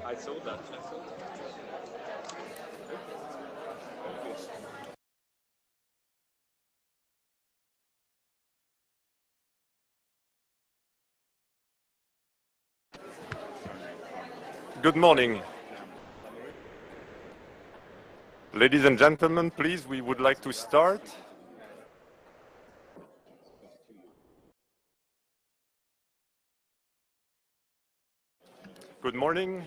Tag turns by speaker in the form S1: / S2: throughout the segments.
S1: I saw that. Good morning. Ladies and gentlemen, please, we would like to start. Good morning.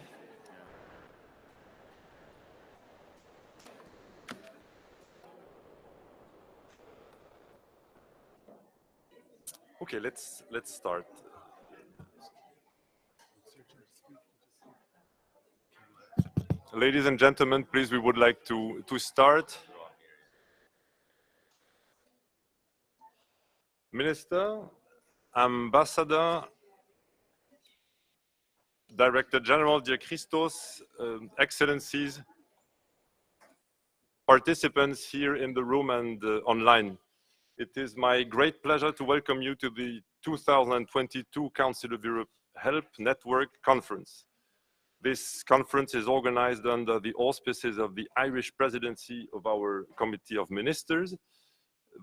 S1: Okay, let's start. Ladies and gentlemen, please, we would like to start. Minister, Ambassador, Director General, dear Christos, Excellencies, participants here in the room and online. It is my great pleasure to welcome you to the 2022 Council of Europe Help Network Conference. This conference is organized under the auspices of the Irish presidency of our Committee of Ministers.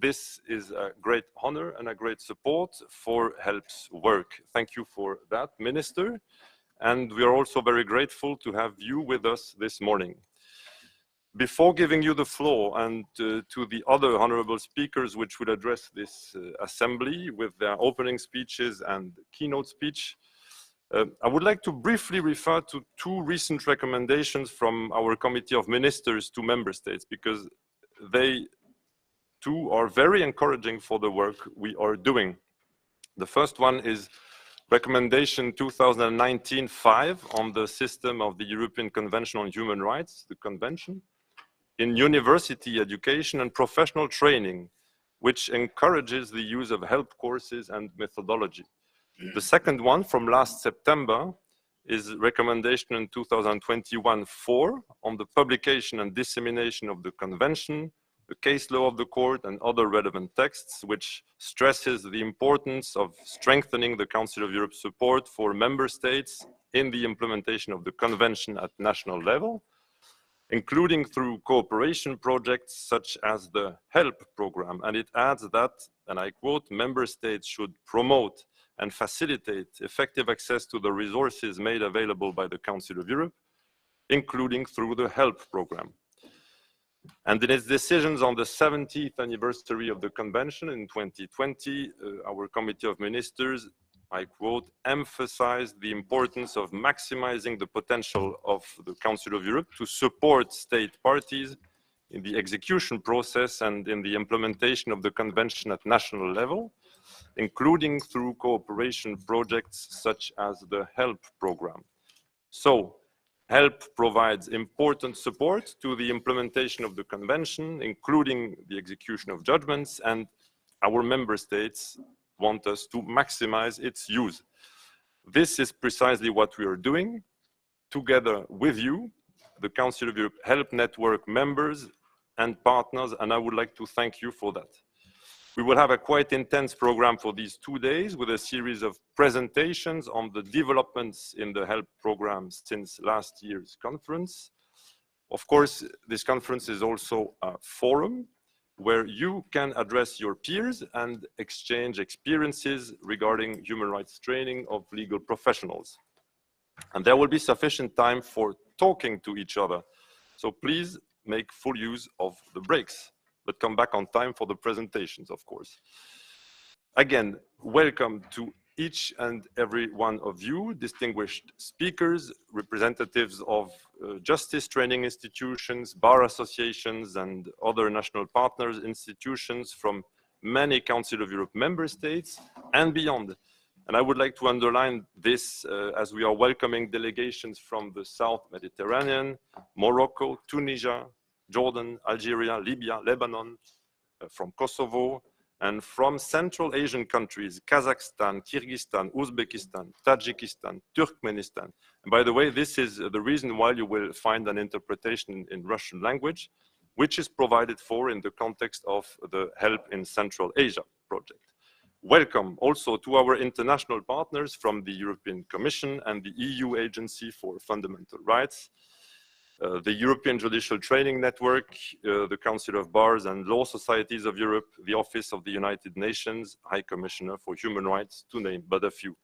S1: This is a great honor and a great support for HELP's work. Thank you for that, Minister. And we are also very grateful to have you with us this morning. Before giving you the floor and to the other honorable speakers which will address this assembly with their opening speeches and keynote speech, I would like to briefly refer to two recent recommendations from our Committee of Ministers to Member States, because they too are very encouraging for the work we are doing. The first one is Recommendation 2019-5 on the system of the European Convention on Human Rights, the Convention, in university education and professional training, which encourages the use of help courses and methodology. The second one from last September is Recommendation in 2021-4 on the publication and dissemination of the Convention, the case law of the court and other relevant texts, which stresses the importance of strengthening the Council of Europe support for member states in the implementation of the Convention at national level, including through cooperation projects such as the HELP program. And it adds that, and I quote, member states should promote and facilitate effective access to the resources made available by the Council of Europe, including through the HELP program. And in its decisions on the 70th anniversary of the Convention in 2020, our Committee of Ministers, I quote, emphasized the importance of maximizing the potential of the Council of Europe to support state parties in the execution process and in the implementation of the Convention at national level, including through cooperation projects such as the HELP program. So, HELP provides important support to the implementation of the Convention, including the execution of judgments, and our member states want us to maximize its use. This is precisely what we are doing, together with you, the Council of Europe Help Network members and partners, and I would like to thank you for that. We will have a quite intense program for these 2 days with a series of presentations on the developments in the HELP program since last year's conference. Of course, this conference is also a forum where you can address your peers and exchange experiences regarding human rights training of legal professionals. And there will be sufficient time for talking to each other. So please make full use of the breaks, but come back on time for the presentations, of course. Again, welcome to each and every one of you, distinguished speakers, representatives of justice training institutions, bar associations, and other national partners institutions from many Council of Europe member states and beyond. And I would like to underline this as we are welcoming delegations from the South Mediterranean, Morocco, Tunisia, Jordan, Algeria, Libya, Lebanon, from Kosovo, and from Central Asian countries, Kazakhstan, Kyrgyzstan, Uzbekistan, Tajikistan, Turkmenistan. And by the way, this is the reason why you will find an interpretation in Russian language, which is provided for in the context of the Help in Central Asia project. Welcome also to our international partners from the European Commission and the EU Agency for Fundamental Rights, the European Judicial Training Network, the Council of Bars and Law Societies of Europe, the Office of the United Nations High Commissioner for Human Rights, to name but a few.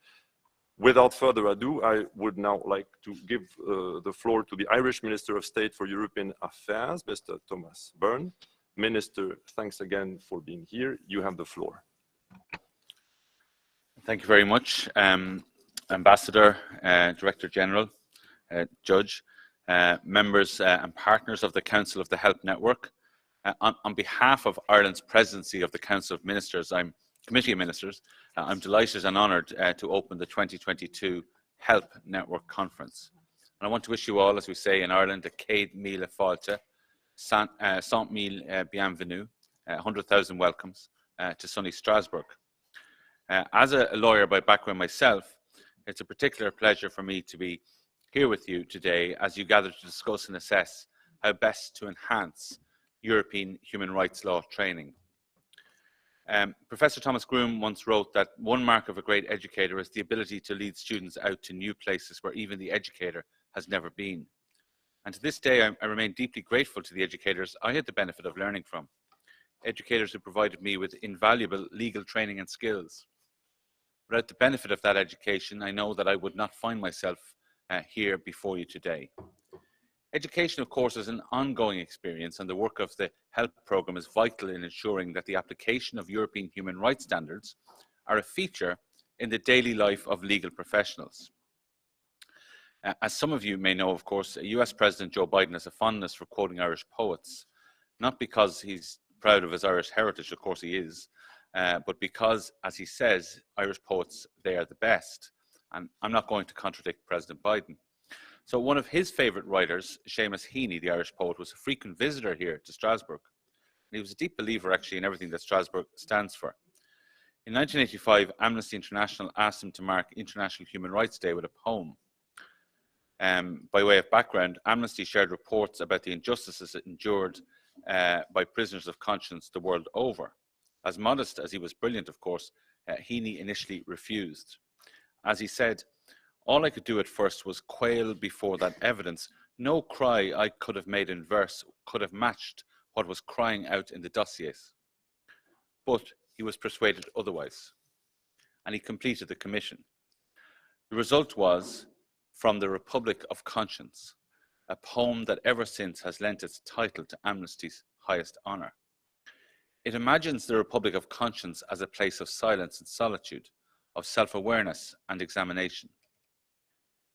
S1: Without further ado, I would now like to give the floor to the Irish Minister of State for European Affairs, Mr. Thomas Byrne. Minister, thanks again for being here. You have the floor.
S2: Thank you very much, Ambassador, Director General, Judge, members and partners of the Council of the Help Network. On behalf of Ireland's presidency of the Council of Ministers, Committee of Ministers, I'm delighted and honoured to open the 2022 Help Network Conference. And I want to wish you all, as we say in Ireland, a Céad Míle Fáilte, 100,000 bienvenue, 100,000 welcomes to sunny Strasbourg. As a lawyer by background myself, it's a particular pleasure for me to be here with you today as you gather to discuss and assess how best to enhance European human rights law training. Professor Thomas Groom once wrote that one mark of a great educator is the ability to lead students out to new places where even the educator has never been. And to this day, I remain deeply grateful to the educators I had the benefit of learning from, educators who provided me with invaluable legal training and skills. Without the benefit of that education, I know that I would not find myself here before you today. Education, of course, is an ongoing experience, and the work of the HELP programme is vital in ensuring that the application of European human rights standards are a feature in the daily life of legal professionals. As some of you may know, of course, US President Joe Biden has a fondness for quoting Irish poets, not because he's proud of his Irish heritage, of course he is, but because, as he says, Irish poets, they are the best. And I'm not going to contradict President Biden. So one of his favourite writers, Seamus Heaney, the Irish poet, was a frequent visitor here to Strasbourg. And he was a deep believer, actually, in everything that Strasbourg stands for. In 1985, Amnesty International asked him to mark International Human Rights Day with a poem. By way of background, Amnesty shared reports about the injustices endured by prisoners of conscience the world over. As modest as he was brilliant, of course, Heaney initially refused. As he said, all I could do at first was quail before that evidence. No cry I could have made in verse could have matched what was crying out in the dossiers. But he was persuaded otherwise, and he completed the commission. The result was From the Republic of Conscience, a poem that ever since has lent its title to Amnesty's highest honour. It imagines the Republic of Conscience as a place of silence and solitude, of self-awareness and examination.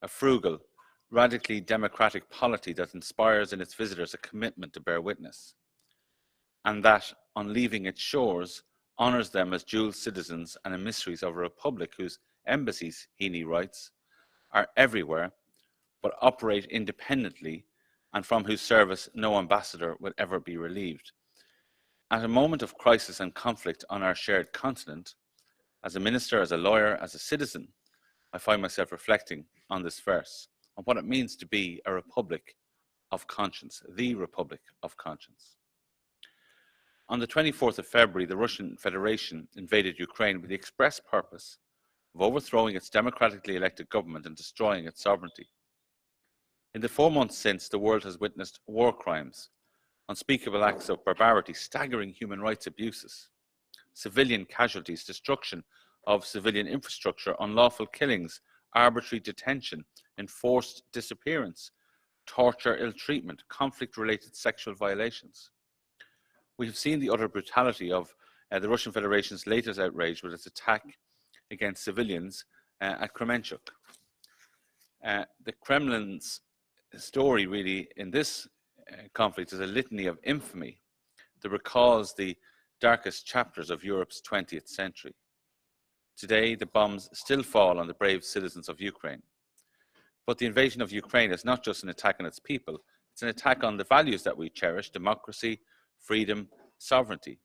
S2: A frugal, radically democratic polity that inspires in its visitors a commitment to bear witness, and that, on leaving its shores, honours them as dual citizens and emissaries of a republic whose embassies, Heaney writes, are everywhere, but operate independently, and from whose service no ambassador will ever be relieved. At a moment of crisis and conflict on our shared continent, as a minister, as a lawyer, as a citizen, I find myself reflecting on this verse, on what it means to be a republic of conscience, the Republic of Conscience. On the 24th of February, the Russian Federation invaded Ukraine with the express purpose of overthrowing its democratically elected government and destroying its sovereignty. In the 4 months since, the world has witnessed war crimes, unspeakable acts of barbarity, staggering human rights abuses, civilian casualties, destruction of civilian infrastructure, unlawful killings, arbitrary detention, enforced disappearance, torture, ill treatment, conflict-related sexual violations. We have seen the utter brutality of the Russian Federation's latest outrage with its attack against civilians at Kremenchuk. The Kremlin's story really in this conflict is a litany of infamy that recalls the darkest chapters of Europe's 20th century. Today, the bombs still fall on the brave citizens of Ukraine. But the invasion of Ukraine is not just an attack on its people, it's an attack on the values that we cherish: democracy, freedom, sovereignty.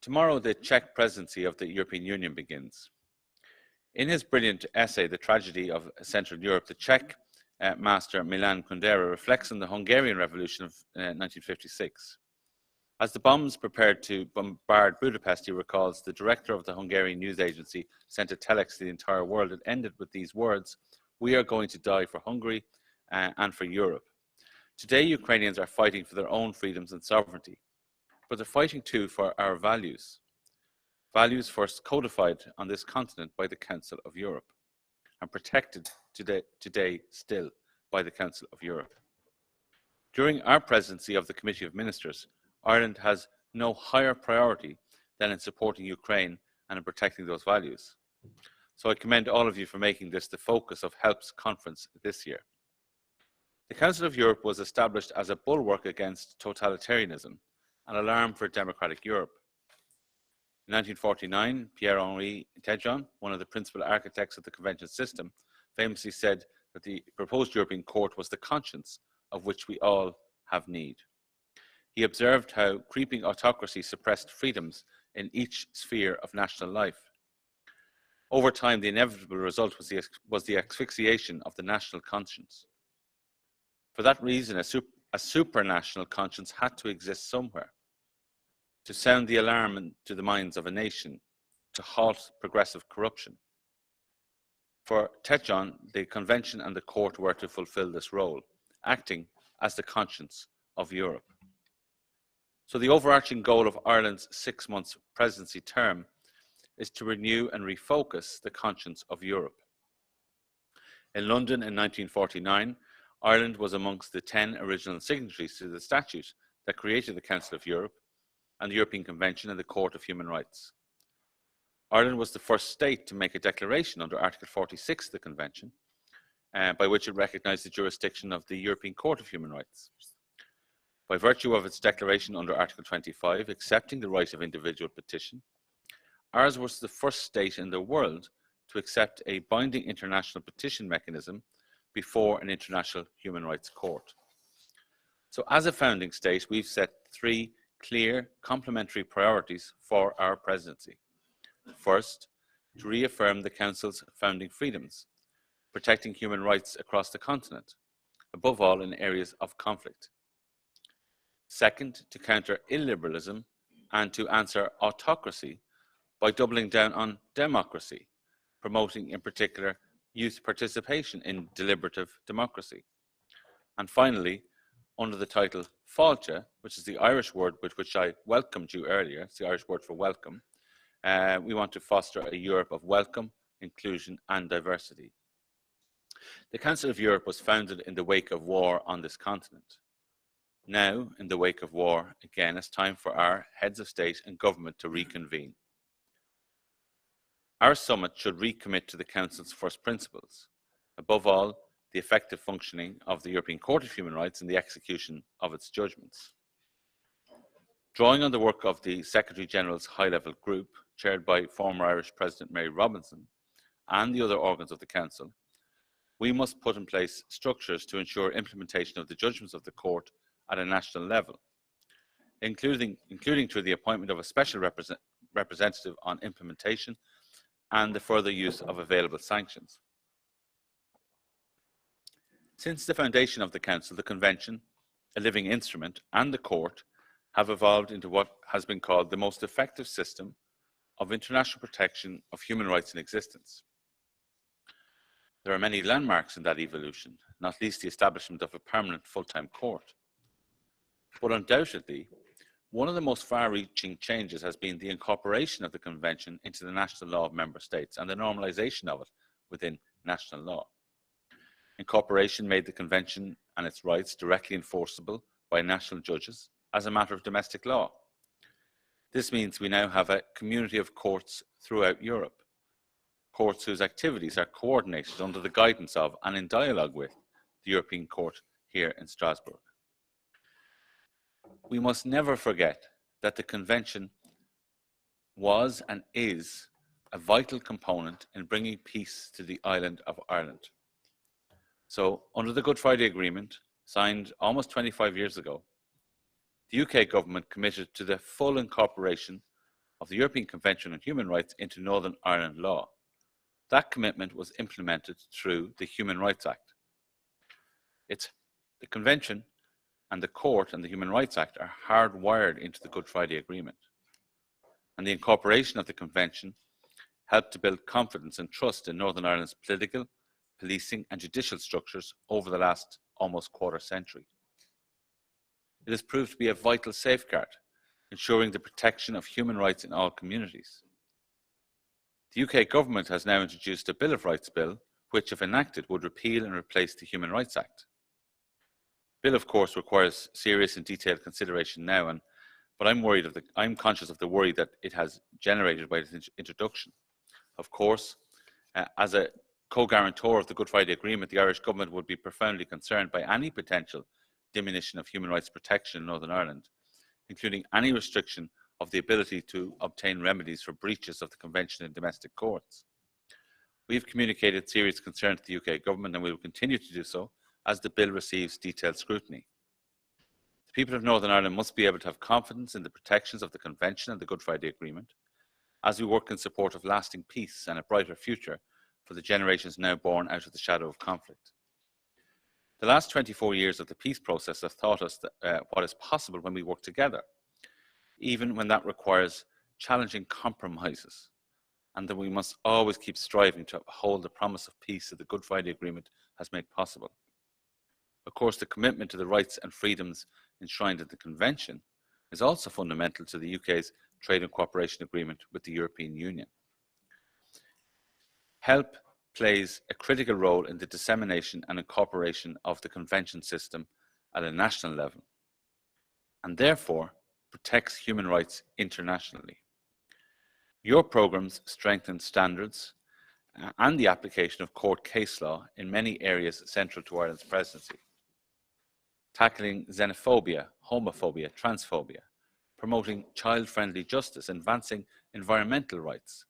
S2: Tomorrow, the Czech presidency of the European Union begins. In his brilliant essay, The Tragedy of Central Europe, the Czech master Milan Kundera reflects on the Hungarian Revolution of 1956. As the bombs prepared to bombard Budapest, he recalls, the director of the Hungarian news agency sent a telex to the entire world. It ended with these words: "We are going to die for Hungary and for Europe." Today, Ukrainians are fighting for their own freedoms and sovereignty, but they're fighting too for our values. Values first codified on this continent by the Council of Europe and protected today still by the Council of Europe. During our presidency of the Committee of Ministers, Ireland has no higher priority than in supporting Ukraine and in protecting those values. So I commend all of you for making this the focus of HELP's conference this year. The Council of Europe was established as a bulwark against totalitarianism, an alarm for democratic Europe. In 1949, Pierre-Henri Tejon, one of the principal architects of the convention system, famously said that the proposed European Court was the conscience of which we all have need. He observed how creeping autocracy suppressed freedoms in each sphere of national life. Over time, the inevitable result was the asphyxiation of the national conscience. For that reason, a supranational conscience had to exist somewhere, to sound the alarm to the minds of a nation, to halt progressive corruption. For Tejon, the Convention and the Court were to fulfill this role, acting as the conscience of Europe. So the overarching goal of Ireland's 6-month presidency term is to renew and refocus the conscience of Europe. In London in 1949, Ireland was amongst the 10 original signatories to the statute that created the Council of Europe and the European Convention and the Court of Human Rights. Ireland was the first state to make a declaration under Article 46 of the Convention, by which it recognised the jurisdiction of the European Court of Human Rights. By virtue of its declaration under Article 25, accepting the right of individual petition, ours was the first state in the world to accept a binding international petition mechanism before an international human rights court. So as a founding state, we've set 3 clear complementary priorities for our presidency. First, to reaffirm the Council's founding freedoms, protecting human rights across the continent, above all in areas of conflict. Second, to counter illiberalism and to answer autocracy by doubling down on democracy, promoting in particular youth participation in deliberative democracy. And finally, under the title Fáilte, which is the Irish word with which I welcomed you earlier, it's the Irish word for welcome, we want to foster a Europe of welcome, inclusion and diversity. The Council of Europe was founded in the wake of war on this continent. Now, in the wake of war, again, it's time for our heads of state and government to reconvene. Our summit should recommit to the Council's first principles, above all, the effective functioning of the European Court of Human Rights and the execution of its judgments. Drawing on the work of the Secretary-General's high-level group, chaired by former Irish President Mary Robinson, and the other organs of the Council, we must put in place structures to ensure implementation of the judgments of the Court at a national level, including through the appointment of a special representative on implementation and the further use of available sanctions. Since the foundation of the Council, the Convention, a living instrument, and the Court have evolved into what has been called the most effective system of international protection of human rights in existence. There are many landmarks in that evolution, not least the establishment of a permanent full-time court. But undoubtedly, one of the most far-reaching changes has been the incorporation of the Convention into the national law of member states and the normalisation of it within national law. Incorporation made the Convention and its rights directly enforceable by national judges as a matter of domestic law. This means we now have a community of courts throughout Europe, courts whose activities are coordinated under the guidance of and in dialogue with the European Court here in Strasbourg. We must never forget that the Convention was and is a vital component in bringing peace to the island of Ireland. So, under the Good Friday Agreement, signed almost 25 years ago, the UK government committed to the full incorporation of the European Convention on Human Rights into Northern Ireland law. That commitment was implemented through the Human Rights Act. The Convention and the Court and the Human Rights Act are hardwired into the Good Friday Agreement. And the incorporation of the Convention helped to build confidence and trust in Northern Ireland's political, policing and judicial structures over the last almost quarter century. It has proved to be a vital safeguard, ensuring the protection of human rights in all communities. The UK government has now introduced a Bill of Rights bill, which, if enacted, would repeal and replace the Human Rights Act. The bill, of course, requires serious and detailed consideration now, but I'm conscious of the worry that it has generated by its introduction. Of course, as a co-guarantor of the Good Friday Agreement, the Irish government would be profoundly concerned by any potential diminution of human rights protection in Northern Ireland, including any restriction of the ability to obtain remedies for breaches of the Convention in domestic courts. We have communicated serious concern to the UK government, and we will continue to do so as the bill receives detailed scrutiny. The people of Northern Ireland must be able to have confidence in the protections of the Convention and the Good Friday Agreement as we work in support of lasting peace and a brighter future for the generations now born out of the shadow of conflict. The last 24 years of the peace process have taught us what is possible when we work together, even when that requires challenging compromises, and that we must always keep striving to uphold the promise of peace that the Good Friday Agreement has made possible. Of course, the commitment to the rights and freedoms enshrined in the Convention is also fundamental to the UK's Trade and Cooperation Agreement with the European Union. HELP plays a critical role in the dissemination and incorporation of the Convention system at a national level, and therefore protects human rights internationally. Your programmes strengthen standards and the application of court case law in many areas central to Ireland's presidency, tackling xenophobia, homophobia, transphobia, promoting child-friendly justice, advancing environmental rights.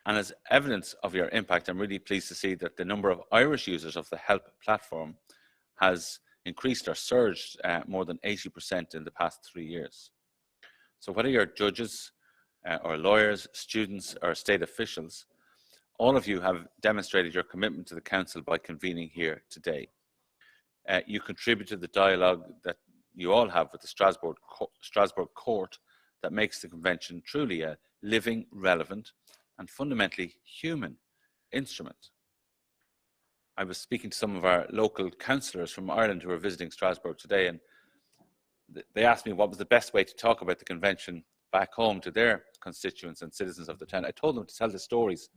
S2: And as evidence of your impact, I'm really pleased to see that the number of Irish users of the HELP platform has increased or surged more than 80% in the past 3 years. So whether you're judges or lawyers, students or state officials, all of you have demonstrated your commitment to the Council by convening here today. You contribute to the dialogue that you all have with the Strasbourg Court that makes the Convention truly a living, relevant and fundamentally human instrument. I was speaking to some of our local councillors from Ireland who were visiting Strasbourg today, and they asked me what was the best way to talk about the Convention back home to their constituents and citizens of the town. I told them to tell the stories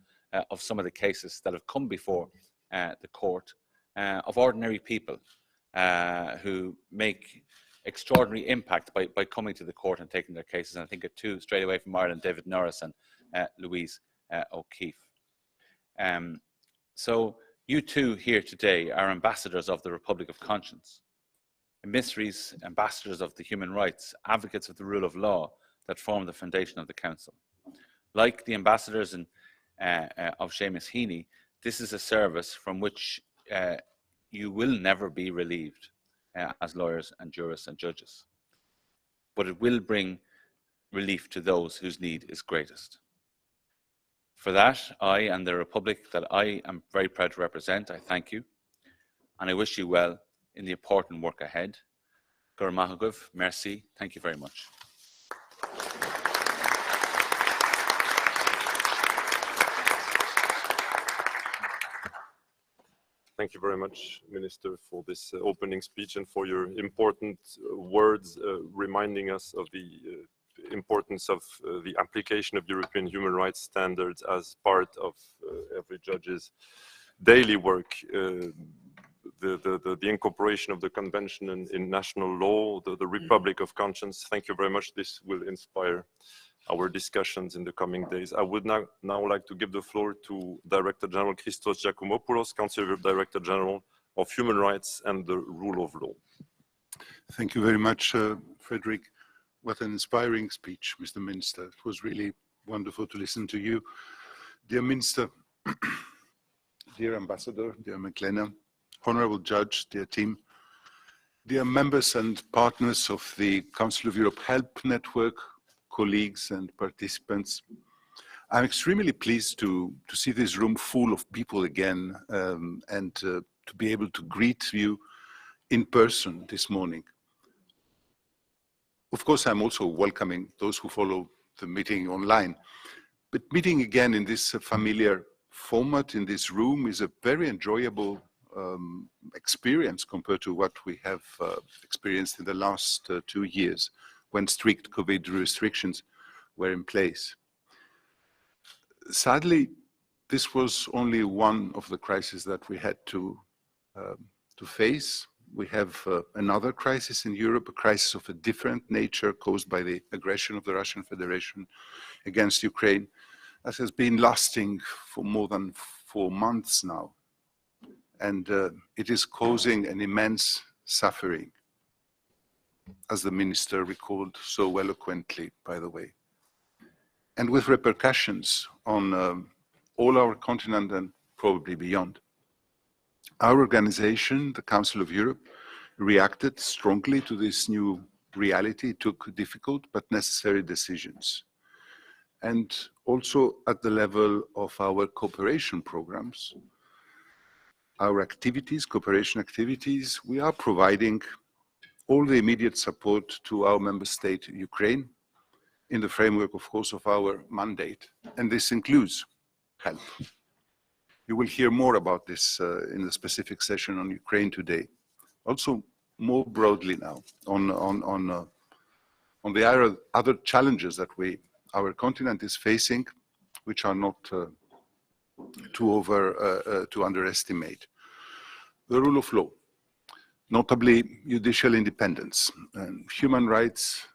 S2: of some of the cases that have come before the court of ordinary people who make extraordinary impact by coming to the court and taking their cases. And I think of two straight away from Ireland, David Norris and Louise O'Keefe. So you two here today are ambassadors of the Republic of Conscience, emissaries, ambassadors of the human rights, advocates of the rule of law that form the foundation of the Council. Like the ambassadors of Seamus Heaney, this is a service from which you will never be relieved as lawyers and jurists and judges, but it will bring relief to those whose need is greatest. For that, I and the Republic that I am very proud to represent, I thank you, and I wish you well in the important work ahead. Gur Mahagav, merci, thank you very much.
S1: Thank you very much, Minister, for this opening speech and for your important words reminding us of the importance of the application of European human rights standards as part of every judge's daily work. The incorporation of the Convention in national law, the Republic of Conscience. Thank you very much. This will inspire our discussions in the coming days. I would now like to give the floor to Director General Christos Giacoumopoulos, Council Director General of Human Rights and the Rule of Law.
S3: Thank you very much, Frederick. What an inspiring speech, Mr. Minister. It was really wonderful to listen to you. Dear Minister, dear Ambassador, dear McLennan, Honourable Judge, dear team, dear members and partners of the Council of Europe HELP Network, colleagues and participants. I'm extremely pleased to see this room full of people again and to be able to greet you in person this morning. Of course, I'm also welcoming those who follow the meeting online, but meeting again in this familiar format in this room is a very enjoyable experience compared to what we have experienced in the last 2 years when strict COVID restrictions were in place. Sadly, this was only one of the crises that we had to face. We have another crisis in Europe, a crisis of a different nature caused by the aggression of the Russian Federation against Ukraine, that has been lasting for more than 4 months now. And it is causing an immense suffering, as the minister recalled so eloquently, by the way, and with repercussions on all our continent and probably beyond. Our organization, the Council of Europe, reacted strongly to this new reality, took difficult but necessary decisions. And also at the level of our cooperation programs, our activities, cooperation activities, we are providing all the immediate support to our member state, Ukraine, in the framework, of course, of our mandate. And this includes help. You will hear more about this in the specific session on Ukraine today. Also, more broadly now, on the other challenges that our continent is facing, which are not to underestimate. The rule of law, notably judicial independence, and human rights,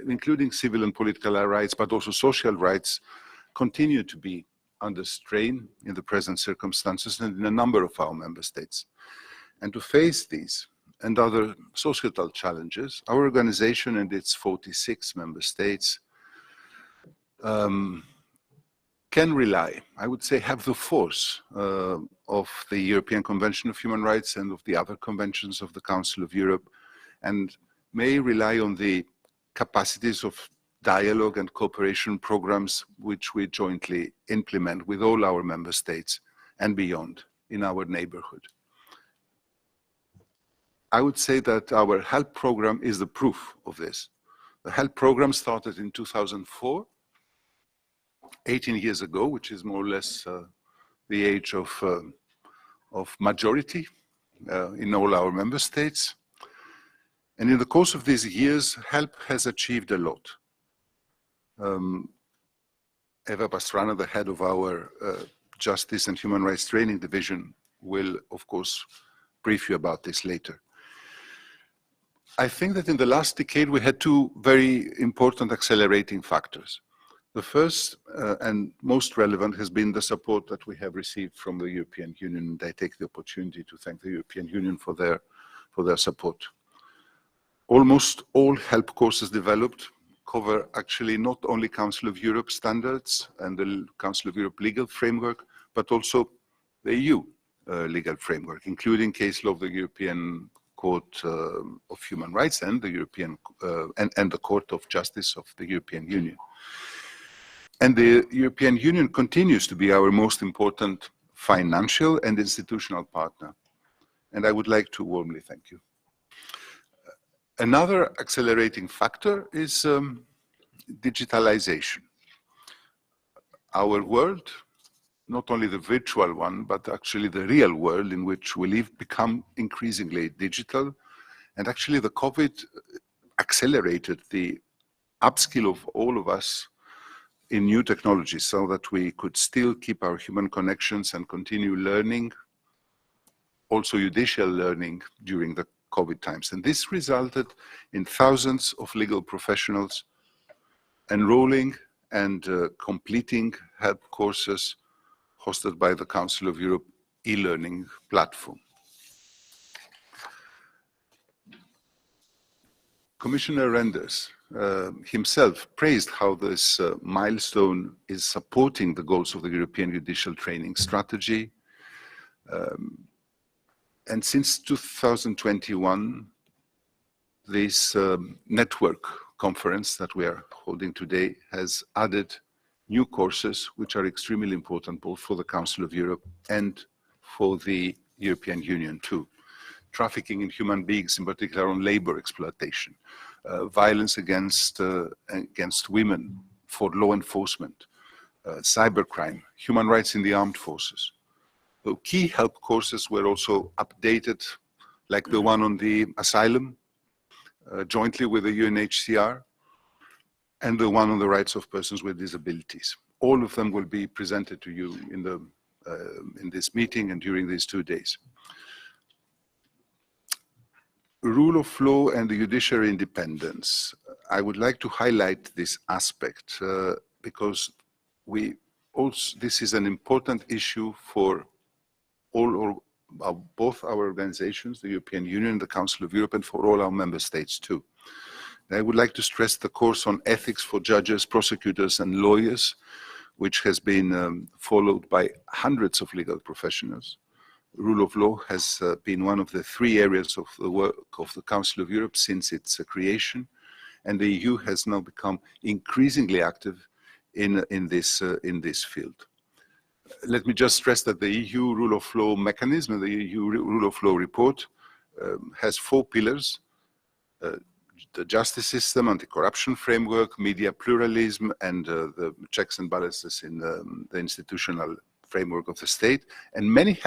S3: including civil and political rights, but also social rights, continue to be under strain in the present circumstances and in a number of our member states. And to face these and other societal challenges, our organization and its 46 member states can rely, I would say, have the force of the European Convention of Human Rights and of the other conventions of the Council of Europe, and may rely on the capacities of dialogue and cooperation programs which we jointly implement with all our member states and beyond in our neighborhood. I would say that our HELP program is the proof of this. The HELP program started in 2004, 18 years ago, which is more or less the age of majority in all our member states. And in the course of these years, HELP has achieved a lot. Eva Pastrana, the head of our Justice and Human Rights Training Division, will, of course, brief you about this later. I think that in the last decade, we had 2 very important accelerating factors. The first and most relevant has been the support that we have received from the European Union, and I take the opportunity to thank the European Union for their support. Almost all HELP courses developed cover actually not only Council of Europe standards and the Council of Europe legal framework, but also the EU legal framework, including case law of the European Court of Human Rights and the European and the Court of Justice of the European Union. And the European Union continues to be our most important financial and institutional partner. And I would like to warmly thank you. Another accelerating factor is digitalization. Our world, not only the virtual one, but actually the real world in which we live, become increasingly digital. And actually the COVID accelerated the upskill of all of us in new technologies so that we could still keep our human connections and continue learning, also judicial learning during the COVID times. And this resulted in thousands of legal professionals enrolling and completing HELP courses hosted by the Council of Europe e-learning platform. Commissioner Reynders himself praised how this milestone is supporting the goals of the European Judicial Training Strategy. And since 2021, this network conference that we are holding today has added new courses which are extremely important both for the Council of Europe and for the European Union too. trafficking in human beings, in particular on labor exploitation, violence against women for law enforcement, cybercrime, human rights in the armed forces. So key help courses were also updated, like the one on the asylum, jointly with the UNHCR, and the one on the rights of persons with disabilities. All of them will be presented to you in this meeting and during these 2 days. Rule of law and the judiciary independence. I would like to highlight this aspect because this is an important issue for both our organizations, the European Union, the Council of Europe, and for all our member states too. I would like to stress the course on ethics for judges, prosecutors, and lawyers, which has been followed by hundreds of legal professionals. Rule of law has been one of the 3 areas of the work of the Council of Europe since its creation, and the EU has now become increasingly active in this field. Let me just stress that the EU rule of law mechanism, the EU rule of law report, has 4 pillars: the justice system, anti-corruption framework, media pluralism, and the checks and balances in the institutional framework of the state. And many of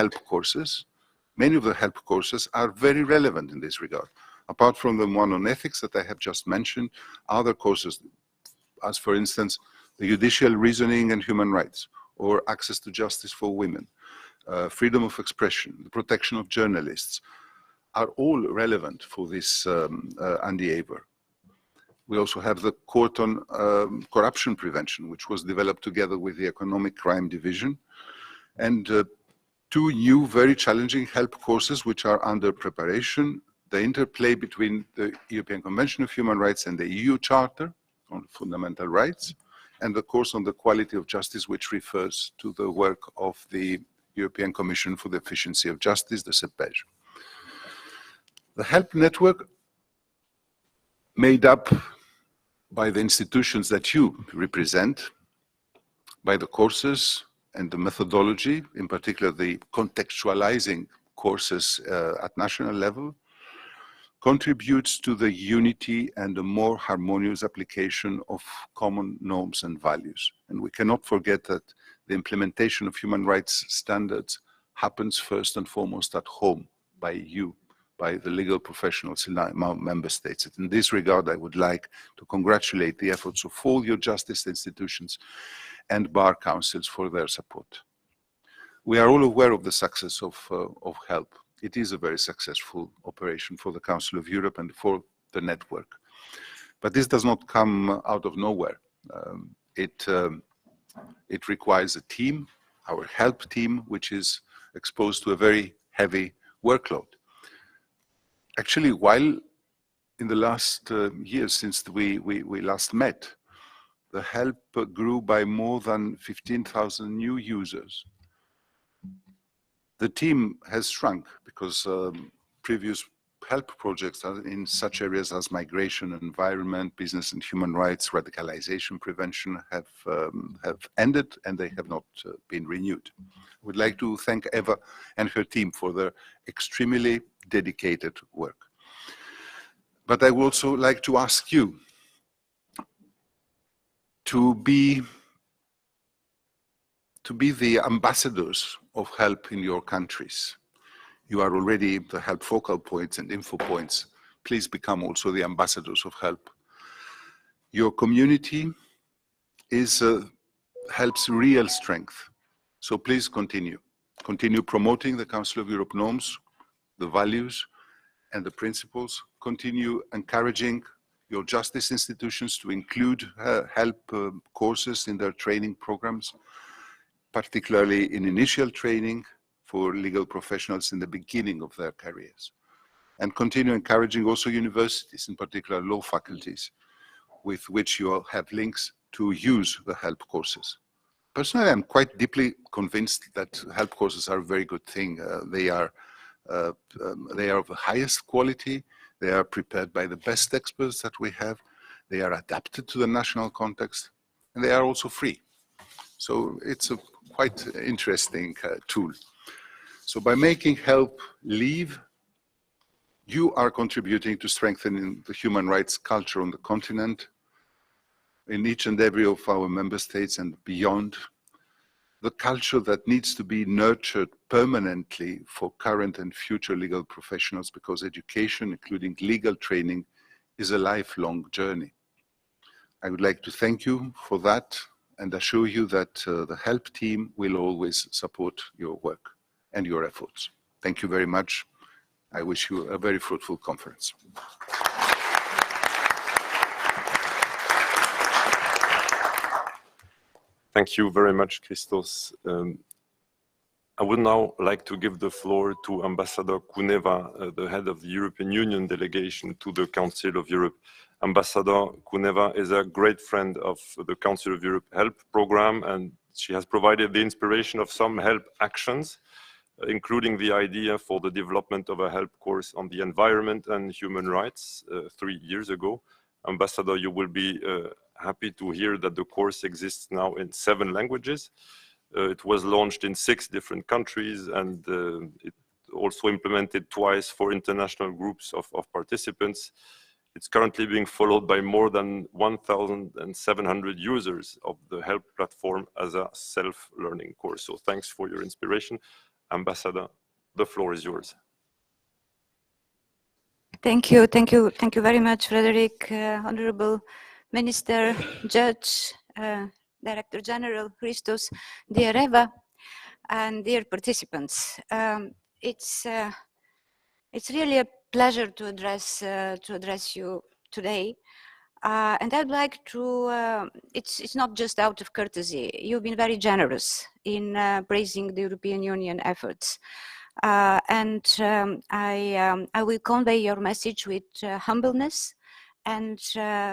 S3: the help courses are very relevant in this regard. Apart from the one on ethics that I have just mentioned, other courses, as for instance, the judicial reasoning and human rights, or access to justice for women, freedom of expression, the protection of journalists, are all relevant for this endeavor. We also have the Court on Corruption Prevention, which was developed together with the Economic Crime Division, and 2 new very challenging help courses which are under preparation: the interplay between the European Convention of Human Rights and the EU Charter on Fundamental Rights, and the course on the quality of justice, which refers to the work of the European Commission for the Efficiency of Justice, the CCBE. The help network, made up by the institutions that you represent, by the courses and the methodology, in particular the contextualizing courses at national level, contributes to the unity and a more harmonious application of common norms and values. And we cannot forget that the implementation of human rights standards happens first and foremost at home, by you, by the legal professionals in our member states. In this regard, I would like to congratulate the efforts of all your justice institutions and bar councils for their support. We are all aware of the success of HELP. It is a very successful operation for the Council of Europe and for the network. But this does not come out of nowhere. It requires a team, our HELP team, which is exposed to a very heavy workload. Actually, while in the last years since we last met, the HELP grew by more than 15,000 new users. The team has shrunk because previous HELP projects are in such areas as migration, environment, business and human rights, radicalization prevention have ended and they have not been renewed. I would like to thank Eva and her team for their extremely dedicated work. But I would also like to ask you to be the ambassadors of HELP in your countries. You are already the HELP focal points and info points. Please become also the ambassadors of HELP. Your community is HELP's real strength. So please continue promoting the Council of Europe norms, the values and the principles. Continue encouraging your justice institutions to include HELP courses in their training programs, particularly in initial training for legal professionals in the beginning of their careers. And continue encouraging also universities, in particular law faculties, with which you all have links to use the HELP courses. Personally, I'm quite deeply convinced that HELP courses are a very good thing. They are of the highest quality. They are prepared by the best experts that we have. They are adapted to the national context, and they are also free. So it's a quite interesting tool. So by making HELP live You are contributing to strengthening the human rights culture on the continent, in each and every of our member states and beyond, the culture that needs to be nurtured permanently for current and future legal professionals, because education, including legal training, is a lifelong journey. I would like to thank you for that and assure you that the HELP team will always support your work and your efforts. Thank you very much. I wish you a very fruitful conference.
S1: Thank you very much, Christos. I would now like to give the floor to Ambassador Kuneva, the head of the European Union delegation to the Council of Europe. Ambassador Kuneva is a great friend of the Council of Europe HELP program, and she has provided the inspiration of some HELP actions, including the idea for the development of a HELP course on the environment and human rights 3 years ago. Ambassador, you will be happy to hear that the course exists now in 7 languages. It was launched in 6 different countries, and it also implemented twice for international groups of participants. It's currently being followed by more than 1,700 users of the HELP platform as a self-learning course. So thanks for your inspiration. Ambassador, the floor is yours.
S4: Thank you very much, Frederick, Honorable Minister, Judge, Director General Christos, dear Eva, and dear participants. It's really a pleasure to address you today, and I'd like to. It's not just out of courtesy. You've been very generous in praising the European Union efforts, and I will convey your message with humbleness and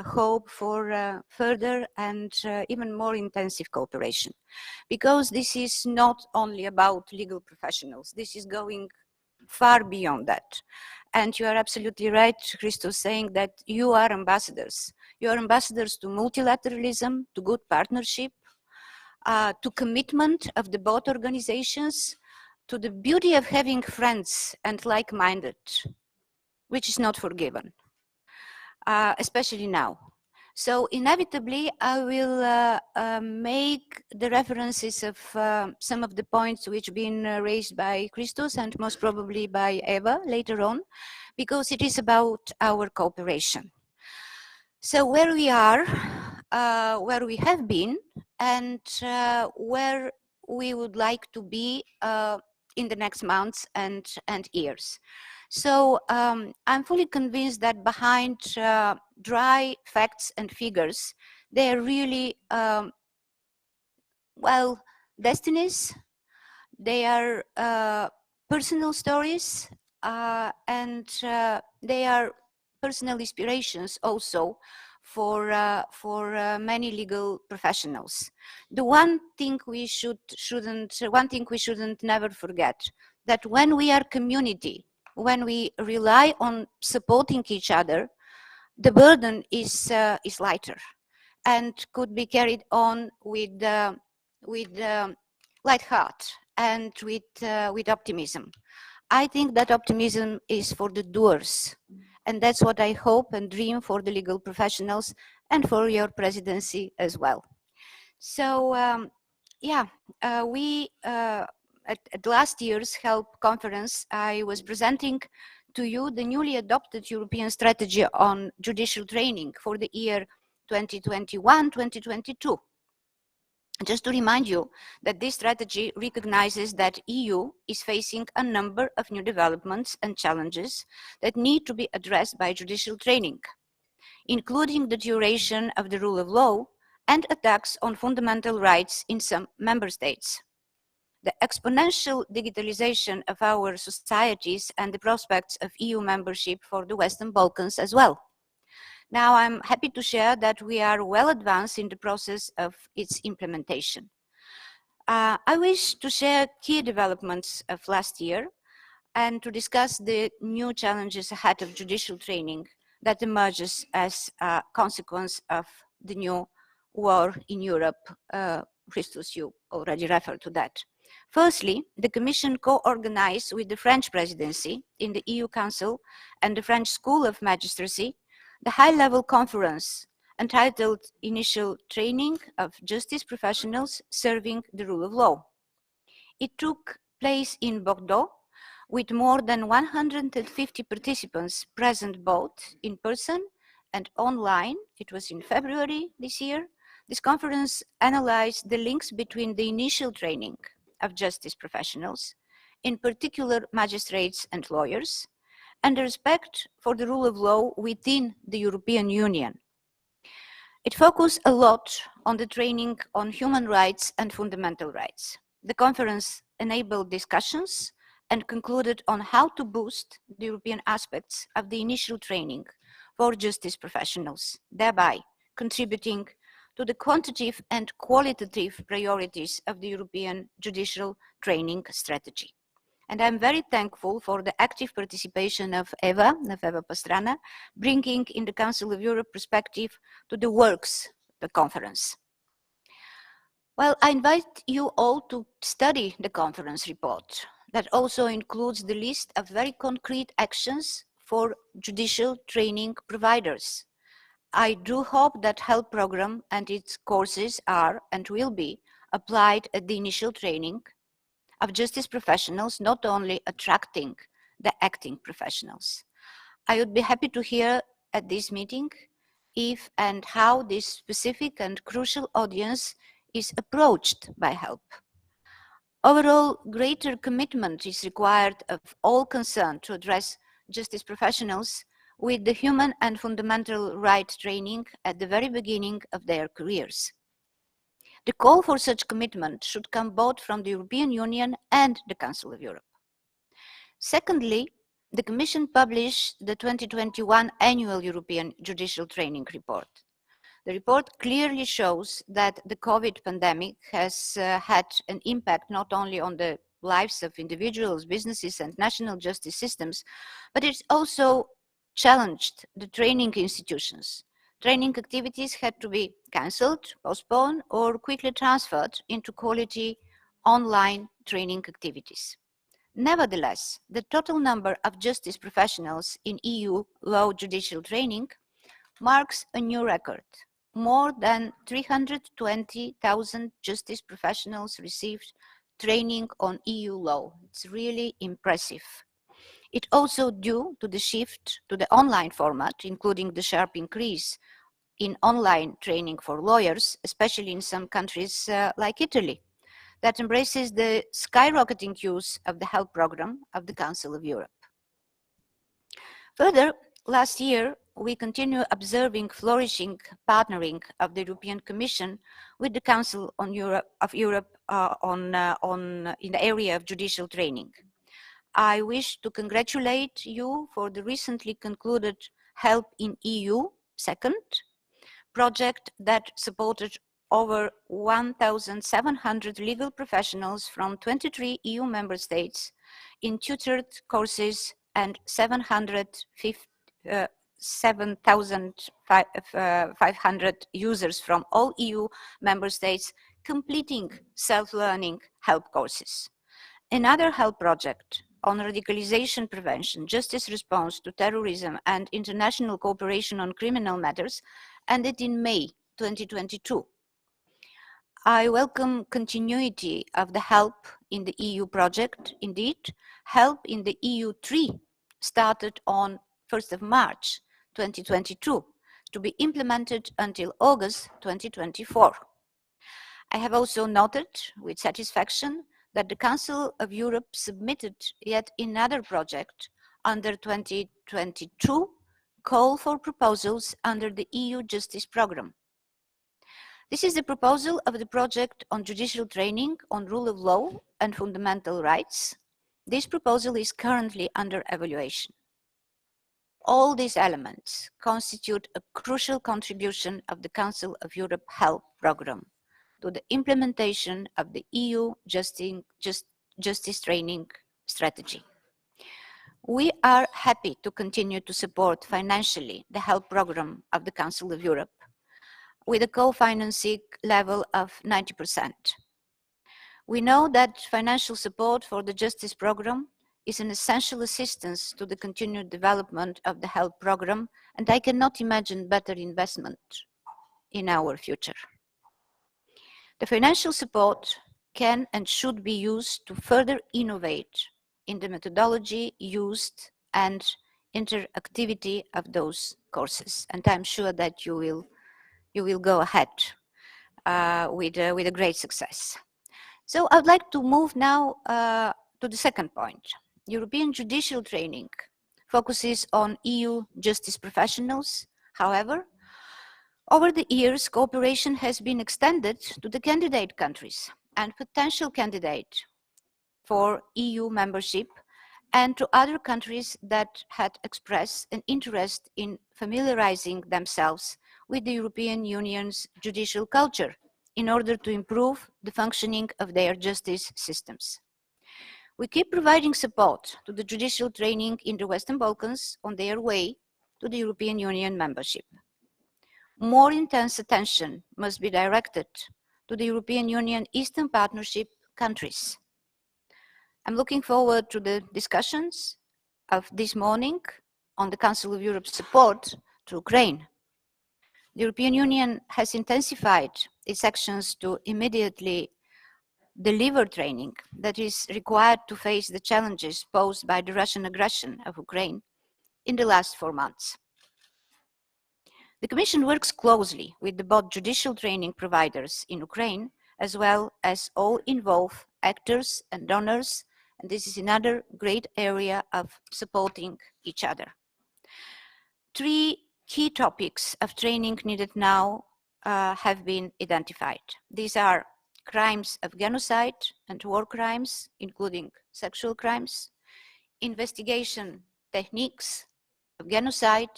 S4: hope for further and even more intensive cooperation, because this is not only about legal professionals. This is going far beyond that. And you are absolutely right, Christos, saying that you are ambassadors. You are ambassadors to multilateralism, to good partnership, to commitment of the both organizations, to the beauty of having friends and like-minded, which is not forgiven. Especially now. So inevitably, I will make the references of some of the points which have been raised by Christos and most probably by Eva later on, because it is about our cooperation. So where we are, where we have been, and where we would like to be in the next months and years. So I'm fully convinced that behind dry facts and figures, they are really, well, destinies. They are personal stories, and they are personal inspirations also for many legal professionals. The one thing we shouldn't never forget, that when we are community, when we rely on supporting each other, the burden is lighter and could be carried on with light heart and with optimism. I think that optimism is for the doers, and that's what I hope and dream for the legal professionals and for your presidency as well. So at last year's HELP conference, I was presenting to you the newly adopted European strategy on judicial training for the year 2021-2022. Just to remind you that this strategy recognizes that EU is facing a number of new developments and challenges that need to be addressed by judicial training, including the duration of the rule of law and attacks on fundamental rights in some member states, the exponential digitalization of our societies, and the prospects of EU membership for the Western Balkans as well. Now, I'm happy to share that we are well advanced in the process of its implementation. I wish to share key developments of last year and to discuss the new challenges ahead of judicial training that emerges as a consequence of the new war in Europe. Christos, you already referred to that. Firstly, the Commission co-organized with the French presidency in the EU Council and the French School of Magistracy the high-level conference entitled Initial Training of Justice Professionals Serving the Rule of Law. It took place in Bordeaux with more than 150 participants present both in person and online. It was in February this year. This conference analyzed the links between the initial training of justice professionals, in particular magistrates and lawyers, and the respect for the rule of law within the European Union. It focused a lot on the training on human rights and fundamental rights. The conference enabled discussions and concluded on how to boost the European aspects of the initial training for justice professionals, thereby contributing to the quantitative and qualitative priorities of the European judicial training strategy. And I'm very thankful for the active participation of Eva Pastrana, bringing in the Council of Europe perspective to the works of the conference. Well, I invite you all to study the conference report that also includes the list of very concrete actions for judicial training providers. I do hope that HELP program and its courses are and will be applied at the initial training of justice professionals, not only attracting the acting professionals. I would be happy to hear at this meeting if and how this specific and crucial audience is approached by HELP. Overall, greater commitment is required of all concerned to address justice professionals with the human and fundamental right training at the very beginning of their careers. The call for such commitment should come both from the European Union and the Council of Europe. Secondly, the Commission published the 2021 Annual European Judicial Training Report. The report clearly shows that the COVID pandemic has had an impact not only on the lives of individuals, businesses, and national justice systems, but it's also challenged the training institutions. Training activities had to be cancelled, postponed, or quickly transferred into quality online training activities. Nevertheless, the total number of justice professionals in EU law judicial training marks a new record. More than 320,000 justice professionals received training on EU law. It's really impressive. It also due to the shift to the online format, including the sharp increase in online training for lawyers, especially in some countries like Italy, that embraces the skyrocketing use of the HELP program of the Council of Europe. Further, last year, we continue observing flourishing partnering of the European Commission with the Council of Europe in the area of judicial training. I wish to congratulate you for the recently concluded HELP in EU second project that supported over 1,700 legal professionals from 23 EU member states in tutored courses and 7,500 users from all EU member states completing self-learning HELP courses. Another HELP project on radicalization prevention, justice response to terrorism, and international cooperation on criminal matters ended in May 2022. I welcome continuity of the HELP in the EU project. Indeed, HELP in the EU 3 started on 1st of March 2022 to be implemented until August 2024. I have also noted with satisfaction that the Council of Europe submitted yet another project under 2022 call for proposals under the EU Justice Programme. This is the proposal of the project on judicial training on rule of law and fundamental rights. This proposal is currently under evaluation. All these elements constitute a crucial contribution of the Council of Europe HELP programme to the implementation of the EU justice training strategy. We are happy to continue to support financially the HELP programme of the Council of Europe with a co-financing level of 90%. We know that financial support for the Justice Program is an essential assistance to the continued development of the health program, and I cannot imagine better investment in our future. The financial support can and should be used to further innovate in the methodology used and interactivity of those courses, and I'm sure that you will go ahead with a great success. So I'd like to move now to the second point. European judicial training focuses on EU justice professionals. However, over the years, cooperation has been extended to the candidate countries and potential candidates for EU membership and to other countries that had expressed an interest in familiarizing themselves with the European Union's judicial culture in order to improve the functioning of their justice systems. We keep providing support to the judicial training in the Western Balkans on their way to the European Union membership. More intense attention must be directed to the European Union Eastern Partnership countries. I'm looking forward to the discussions of this morning on the Council of Europe's support to Ukraine. The European Union has intensified its actions to immediately deliver training that is required to face the challenges posed by the Russian aggression of Ukraine in the last 4 months. The Commission works closely with both judicial training providers in Ukraine, as well as all involved actors and donors, and this is another great area of supporting each other. 3 key topics of training needed now have been identified. These are crimes of genocide and war crimes, including sexual crimes, investigation techniques of genocide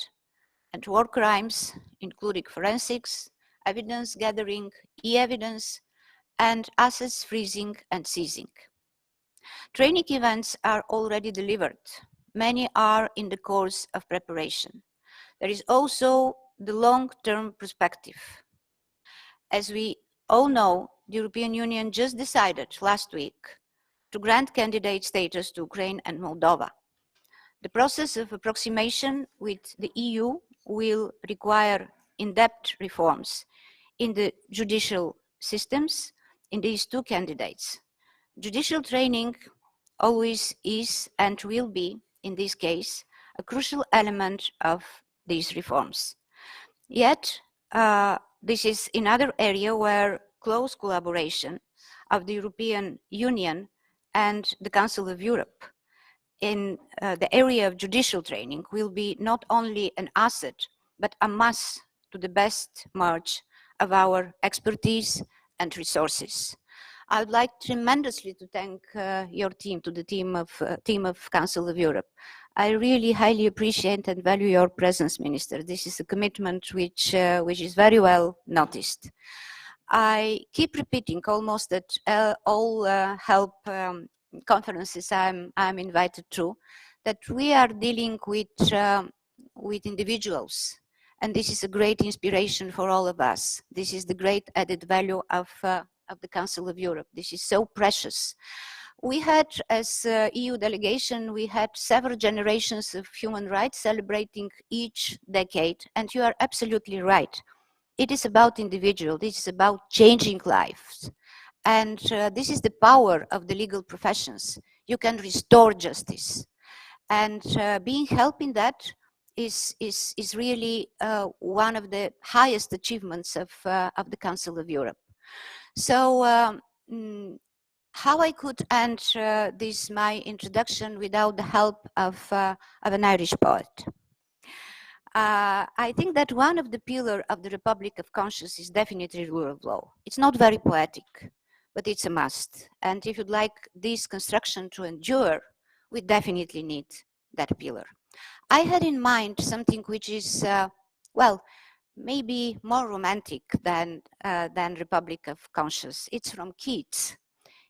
S4: and war crimes, including forensics, evidence gathering, e-evidence, and assets freezing and seizing. Training events are already delivered. Many are in the course of preparation. There is also the long-term perspective. As we all know, the European Union just decided last week to grant candidate status to Ukraine and Moldova. The process of approximation with the EU will require in-depth reforms in the judicial systems in these 2 candidates. Judicial training always is and will be, in this case, a crucial element of these reforms. Yet, this is another area where close collaboration of the European Union and the Council of Europe in the area of judicial training will be not only an asset, but a must to the best merge of our expertise and resources. I would like tremendously to thank your team, to the team of Council of Europe. I really highly appreciate and value your presence, Minister. This is a commitment which is very well noticed. I keep repeating almost that all help conferences I'm invited to, that we are dealing with individuals, and this is a great inspiration for all of us. This is the great added value of the Council of Europe. This is so precious. We had, as EU delegation, we had several generations of human rights celebrating each decade, and you are absolutely right. It is about individuals, this is about changing lives. And this is the power of the legal professions. You can restore justice. And being helped in that is really one of the highest achievements of the Council of Europe. So how I could end this my introduction without the help of an Irish poet? I think that one of the pillars of the Republic of Conscience is definitely rule of law. It's not very poetic, but it's a must. And if you'd like this construction to endure, we definitely need that pillar. I had in mind something which is, well, maybe more romantic than Republic of Conscience. It's from Keats.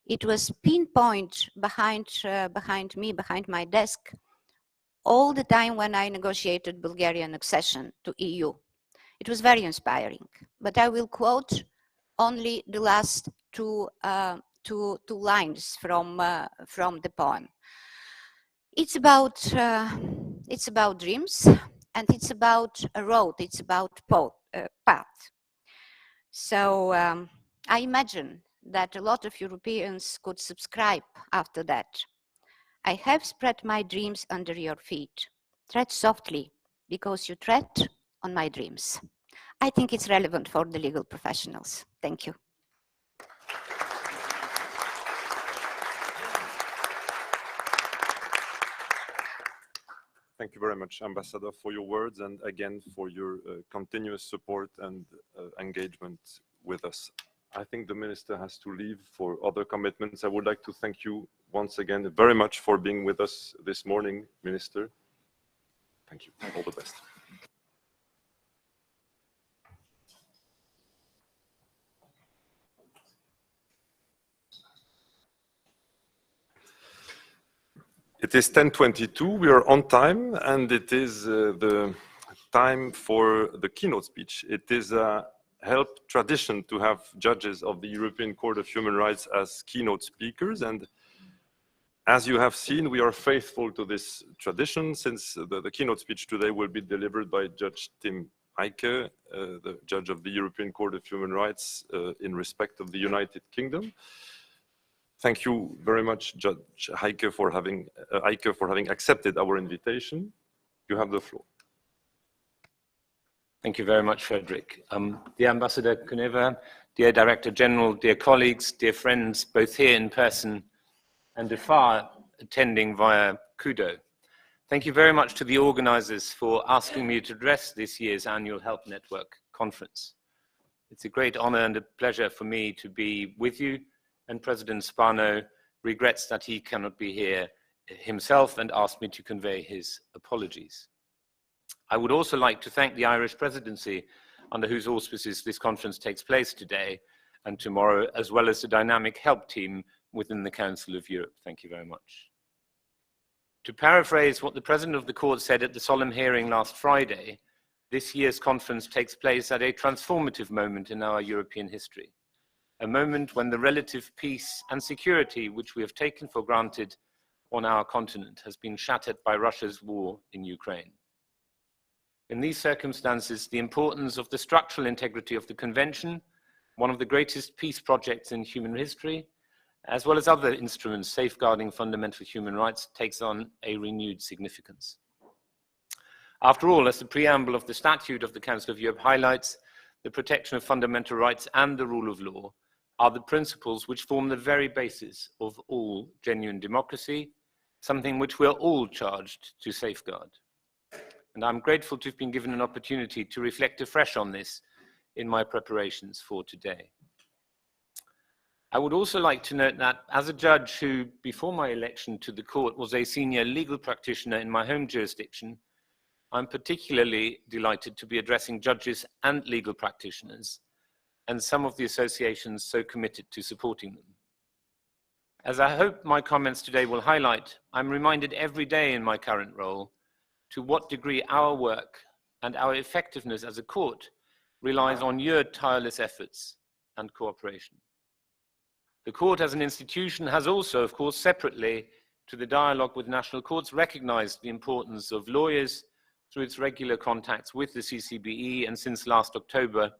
S4: It was pinpoint behind me, behind my desk, all the time when I negotiated Bulgarian accession to EU. It was very inspiring, but I will quote only the last two two lines from the poem. It's about dreams, and it's about a road. It's about path. So I imagine that a lot of Europeans could subscribe after that. I have spread my dreams under your feet. Tread softly, because you tread on my dreams. I think it's relevant for the legal professionals. Thank you.
S1: Thank you very much, Ambassador, for your words and again for your continuous support and engagement with us. I think the Minister has to leave for other commitments. I would like to thank you once again very much for being with us this morning, Minister. Thank you. All the best. It is 10:22, we are on time, and it is the time for the keynote speech. It is a help tradition to have judges of the European Court of Human Rights as keynote speakers, and as you have seen, we are faithful to this tradition, since the keynote speech today will be delivered by Judge Tim Eike, the judge of the European Court of Human Rights in respect of the United Kingdom. Thank you very much, Judge Eike, for having accepted our invitation. You have the floor.
S5: Thank you very much, Frederick. Dear Ambassador Kuneva, dear Director General, dear colleagues, dear friends, both here in person and afar attending via Kudo. Thank you very much to the organizers for asking me to address this year's annual Help Network conference. It's a great honor and a pleasure for me to be with you, and President Spano regrets that he cannot be here himself and asked me to convey his apologies. I would also like to thank the Irish presidency, under whose auspices this conference takes place today and tomorrow, as well as the dynamic help team within the Council of Europe. Thank you very much. To paraphrase what the President of the Court said at the solemn hearing last Friday, this year's conference takes place at a transformative moment in our European history, a moment when the relative peace and security which we have taken for granted on our continent has been shattered by Russia's war in Ukraine. In these circumstances, the importance of the structural integrity of the Convention, one of the greatest peace projects in human history, as well as other instruments safeguarding fundamental human rights, takes on a renewed significance. After all, as the preamble of the Statute of the Council of Europe highlights, the protection of fundamental rights and the rule of law are the principles which form the very basis of all genuine democracy, something which we are all charged to safeguard. And I'm grateful to have been given an opportunity to reflect afresh on this in my preparations for today. I would also like to note that as a judge who, before my election to the court, was a senior legal practitioner in my home jurisdiction, I'm particularly delighted to be addressing judges and legal practitioners and some of the associations so committed to supporting them. As I hope my comments today will highlight, I'm reminded every day in my current role to what degree our work and our effectiveness as a court relies on your tireless efforts and cooperation. The court as an institution has also, of course, separately to the dialogue with national courts, recognized the importance of lawyers through its regular contacts with the CCBE and since last October,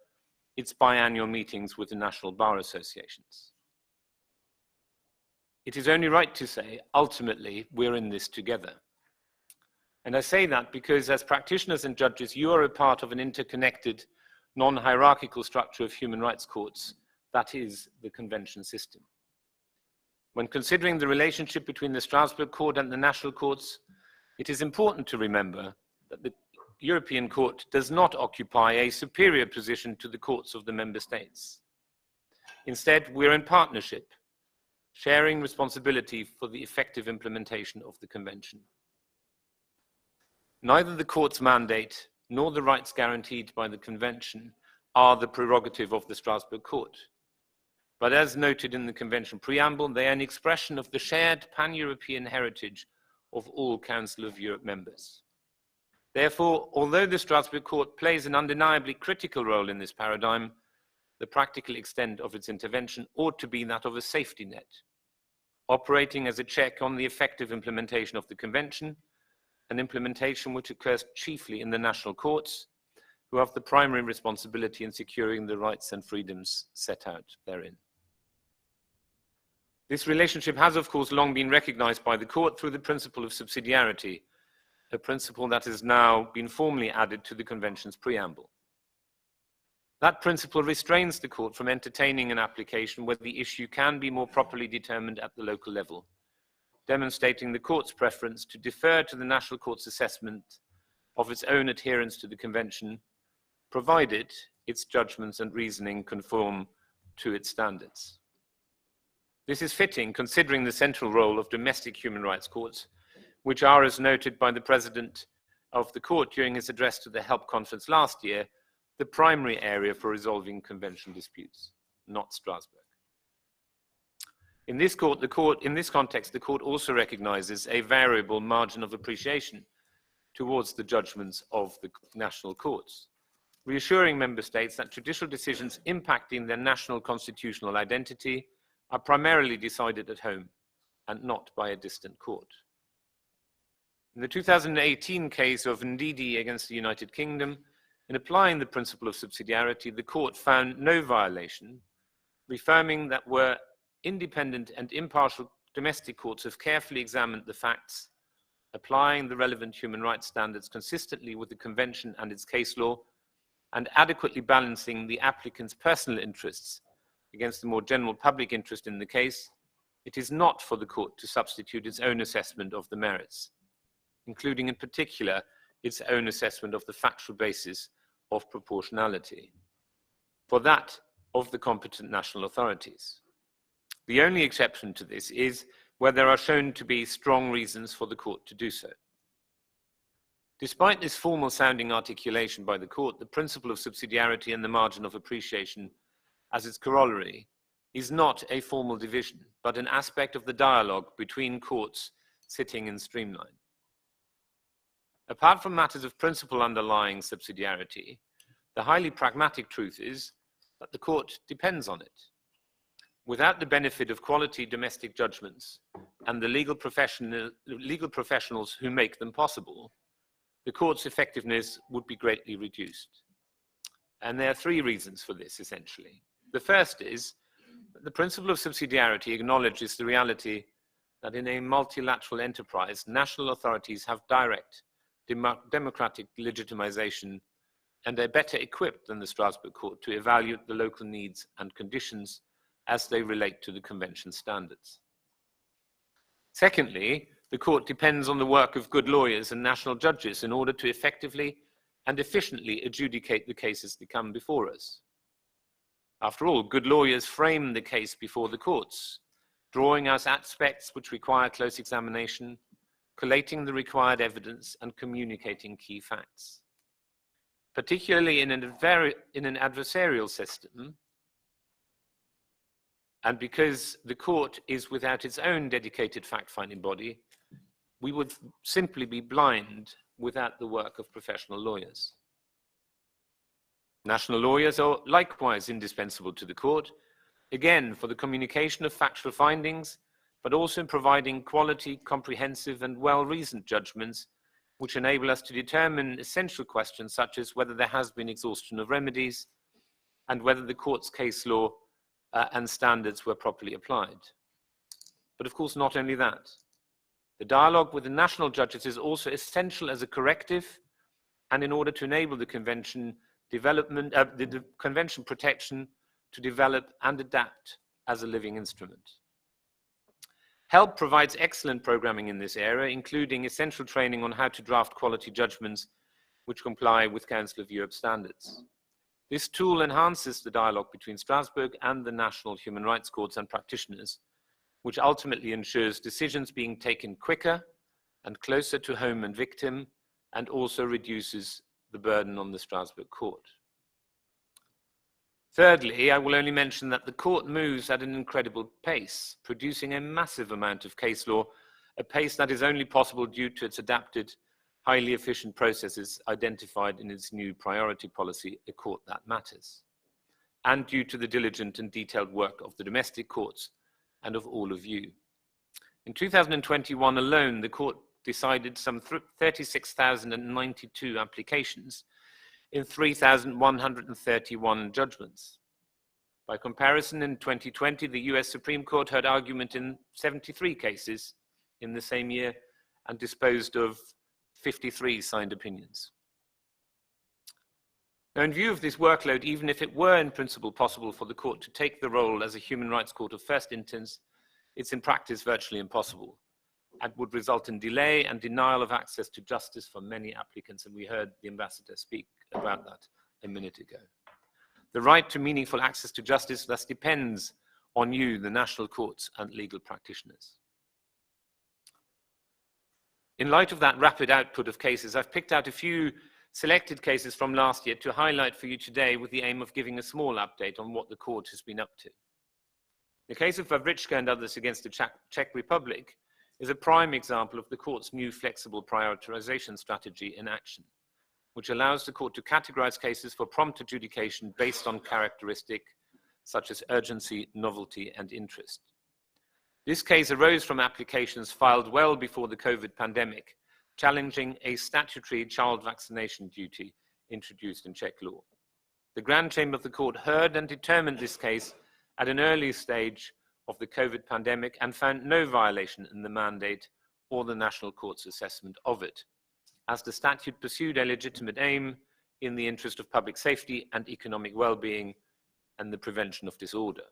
S5: its biannual meetings with the national bar associations. It is only right to say, ultimately, we're in this together. And I say that because as practitioners and judges, you are a part of an interconnected, non-hierarchical structure of human rights courts. That is the convention system. When considering the relationship between the Strasbourg Court and the national courts, it is important to remember that the European Court does not occupy a superior position to the courts of the member states. Instead, we're in partnership, sharing responsibility for the effective implementation of the convention. Neither the court's mandate nor the rights guaranteed by the convention are the prerogative of the Strasbourg Court. But as noted in the Convention preamble, they are an expression of the shared pan-European heritage of all Council of Europe members. Therefore, although the Strasbourg Court plays an undeniably critical role in this paradigm, the practical extent of its intervention ought to be that of a safety net, operating as a check on the effective implementation of the Convention, an implementation which occurs chiefly in the national courts, who have the primary responsibility in securing the rights and freedoms set out therein. This relationship has, of course, long been recognized by the court through the principle of subsidiarity, a principle that has now been formally added to the Convention's preamble. That principle restrains the court from entertaining an application where the issue can be more properly determined at the local level, demonstrating the court's preference to defer to the national court's assessment of its own adherence to the Convention, provided its judgments and reasoning conform to its standards. This is fitting, considering the central role of domestic human rights courts, which are, as noted by the President of the Court during his address to the HELP conference last year, the primary area for resolving Convention disputes, not Strasbourg. In this context, the Court also recognizes a variable margin of appreciation towards the judgments of the national courts, reassuring member states that judicial decisions impacting their national constitutional identity are primarily decided at home and not by a distant court. In the 2018 case of Ndidi against the United Kingdom, in applying the principle of subsidiarity, the court found no violation, reaffirming that where independent and impartial domestic courts have carefully examined the facts, applying the relevant human rights standards consistently with the Convention and its case law, and adequately balancing the applicant's personal interests against the more general public interest in the case, it is not for the court to substitute its own assessment of the merits, including in particular its own assessment of the factual basis of proportionality, for that of the competent national authorities. The only exception to this is where there are shown to be strong reasons for the court to do so. Despite this formal sounding articulation by the court, the principle of subsidiarity and the margin of appreciation as its corollary is not a formal division, but an aspect of the dialogue between courts sitting in streamline. Apart from matters of principle underlying subsidiarity, the highly pragmatic truth is that the court depends on it. Without the benefit of quality domestic judgments and the legal professionals who make them possible, the court's effectiveness would be greatly reduced. And there are three reasons for this, essentially. The first is that the principle of subsidiarity acknowledges the reality that in a multilateral enterprise, national authorities have direct democratic legitimization and are better equipped than the Strasbourg Court to evaluate the local needs and conditions as they relate to the Convention standards. Secondly, the court depends on the work of good lawyers and national judges in order to effectively and efficiently adjudicate the cases that come before us. After all, good lawyers frame the case before the courts, drawing out aspects which require close examination, collating the required evidence, and communicating key facts. Particularly in an adversarial system, and because the court is without its own dedicated fact-finding body, we would simply be blind without the work of professional lawyers. National lawyers are likewise indispensable to the court, again for the communication of factual findings, but also in providing quality, comprehensive, and well-reasoned judgments which enable us to determine essential questions such as whether there has been exhaustion of remedies and whether the court's case law and standards were properly applied. But of course, not only that. The dialogue with the national judges is also essential as a corrective and in order to enable the convention development, the convention protection to develop and adapt as a living instrument. HELP provides excellent programming in this area, including essential training on how to draft quality judgments which comply with Council of Europe standards. This tool enhances the dialogue between Strasbourg and the national human rights courts and practitioners, which ultimately ensures decisions being taken quicker and closer to home and victim, and also reduces the burden on the Strasbourg court. Thirdly, I will only mention that the court moves at an incredible pace, producing a massive amount of case law, a pace that is only possible due to its adapted, highly efficient processes identified in its new priority policy, A Court That Matters. and due to the diligent and detailed work of the domestic courts and of all of you. In 2021 alone, the court decided some 36,092 applications in 3,131 judgments. By comparison, in 2020, the US Supreme Court heard argument in 73 cases in the same year and disposed of 53 signed opinions. Now, in view of this workload, even if it were in principle possible for the court to take the role as a human rights court of first instance, it's in practice virtually impossible and would result in delay and denial of access to justice for many applicants, and we heard the ambassador speak about that a minute ago. The right to meaningful access to justice thus depends on you, the national courts and legal practitioners. In light of that rapid output of cases, I've picked out a few selected cases from last year to highlight for you today with the aim of giving a small update on what the court has been up to. The case of Wawrzycka and others against the Czech Republic is a prime example of the court's new flexible prioritization strategy in action, which allows the court to categorize cases for prompt adjudication based on characteristics such as urgency, novelty, and interest. This case arose from applications filed well before the COVID pandemic, challenging a statutory child vaccination duty introduced in Czech law. The Grand Chamber of the Court heard and determined this case at an early stage of the COVID pandemic and found no violation in the mandate or the National Court's assessment of it, as the statute pursued a legitimate aim in the interest of public safety and economic well-being and the prevention of disorder.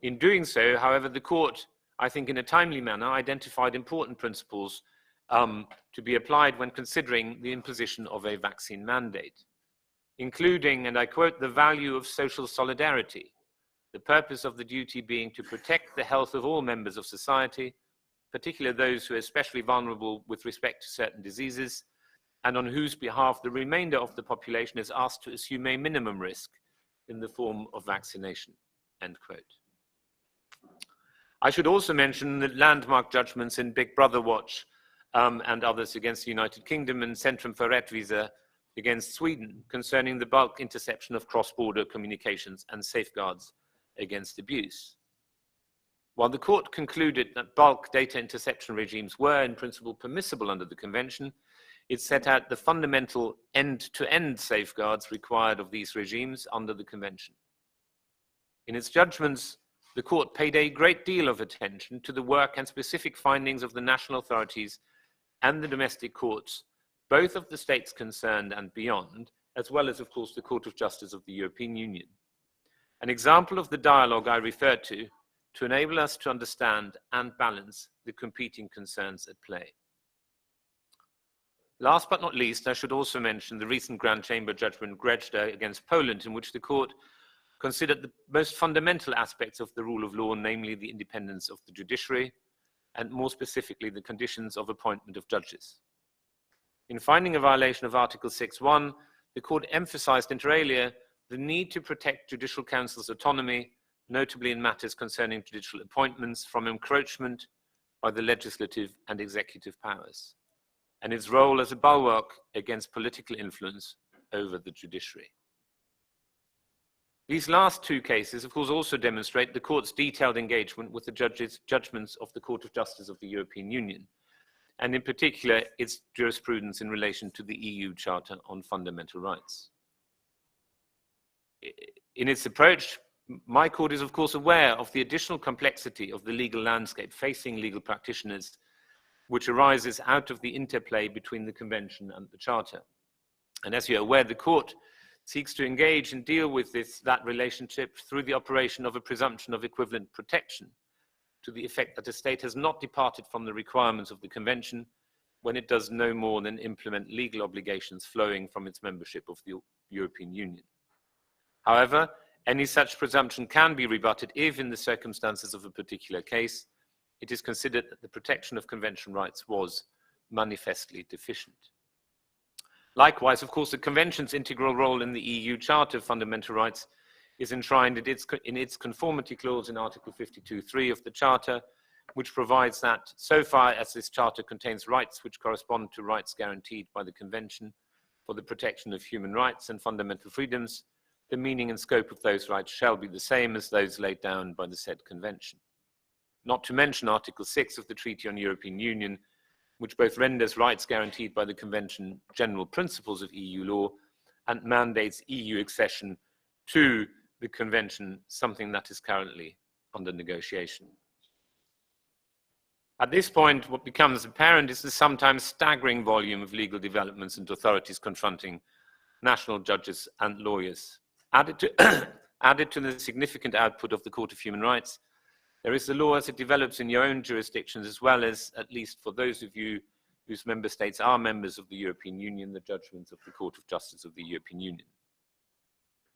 S5: In doing so, however, the court, I think in a timely manner, identified important principles to be applied when considering the imposition of a vaccine mandate, including, and I quote, the value of social solidarity, the purpose of the duty being to protect the health of all members of society, particularly those who are especially vulnerable with respect to certain diseases, and on whose behalf the remainder of the population is asked to assume a minimum risk in the form of vaccination, end quote. I should also mention the landmark judgments in Big Brother Watch and others against the United Kingdom and Centrum för Rättvisa against Sweden concerning the bulk interception of cross-border communications and safeguards against abuse. While the court concluded that bulk data interception regimes were in principle permissible under the Convention, it set out the fundamental end-to-end safeguards required of these regimes under the Convention. In its judgments, the court paid a great deal of attention to the work and specific findings of the national authorities and the domestic courts, both of the states concerned and beyond, as well as, of course, the Court of Justice of the European Union. An example of the dialogue I referred to enable us to understand and balance the competing concerns at play. Last but not least, I should also mention the recent Grand Chamber judgment Grezda against Poland, in which the court considered the most fundamental aspects of the rule of law, namely the independence of the judiciary, and more specifically, the conditions of appointment of judges. In finding a violation of Article 6.1, the court emphasized inter alia the need to protect Judicial Council's autonomy, notably in matters concerning judicial appointments, from encroachment by the legislative and executive powers, and its role as a bulwark against political influence over the judiciary. These last two cases, of course, also demonstrate the court's detailed engagement with the judgments of the Court of Justice of the European Union, and in particular, its jurisprudence in relation to the EU Charter on Fundamental Rights. In its approach, my court is, of course, aware of the additional complexity of the legal landscape facing legal practitioners, which arises out of the interplay between the Convention and the Charter. And as you're aware, the court seeks to engage and deal with that relationship through the operation of a presumption of equivalent protection, to the effect that a state has not departed from the requirements of the Convention when it does no more than implement legal obligations flowing from its membership of the European Union. However, any such presumption can be rebutted if, in the circumstances of a particular case, it is considered that the protection of Convention rights was manifestly deficient. Likewise, of course, the Convention's integral role in the EU Charter of Fundamental Rights is enshrined in its conformity clause in Article 52.3 of the Charter, which provides that, so far as this Charter contains rights which correspond to rights guaranteed by the Convention for the protection of human rights and fundamental freedoms, the meaning and scope of those rights shall be the same as those laid down by the said convention. Not to mention Article 6 of the Treaty on European Union, which both renders rights guaranteed by the Convention general principles of EU law and mandates EU accession to the Convention, something that is currently under negotiation. At this point, what becomes apparent is the sometimes staggering volume of legal developments and authorities confronting national judges and lawyers. Added to the significant output of the Court of Human Rights, there is the law as it develops in your own jurisdictions, as well as, at least for those of you whose member states are members of the European Union, the judgments of the Court of Justice of the European Union.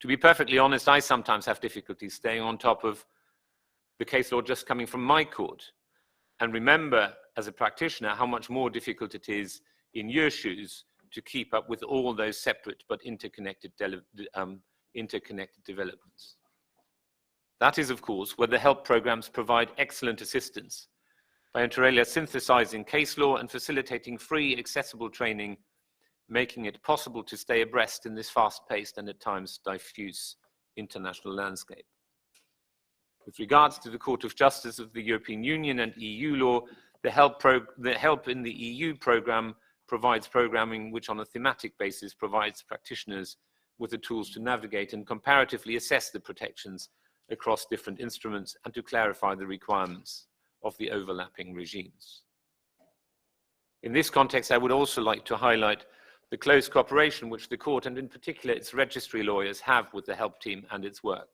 S5: To be perfectly honest, I sometimes have difficulty staying on top of the case law just coming from my court, and remember, as a practitioner, how much more difficult it is in your shoes to keep up with all those separate but interconnected developments. That is, of course, where the help programs provide excellent assistance by inter alia synthesizing case law and facilitating free, accessible training, making it possible to stay abreast in this fast-paced and at times diffuse international landscape. With regards to the Court of Justice of the European Union and EU law, the help in the EU program provides programming which on a thematic basis provides practitioners with the tools to navigate and comparatively assess the protections across different instruments and to clarify the requirements of the overlapping regimes. In this context, I would also like to highlight the close cooperation which the court, and in particular its registry lawyers, have with the help team and its work.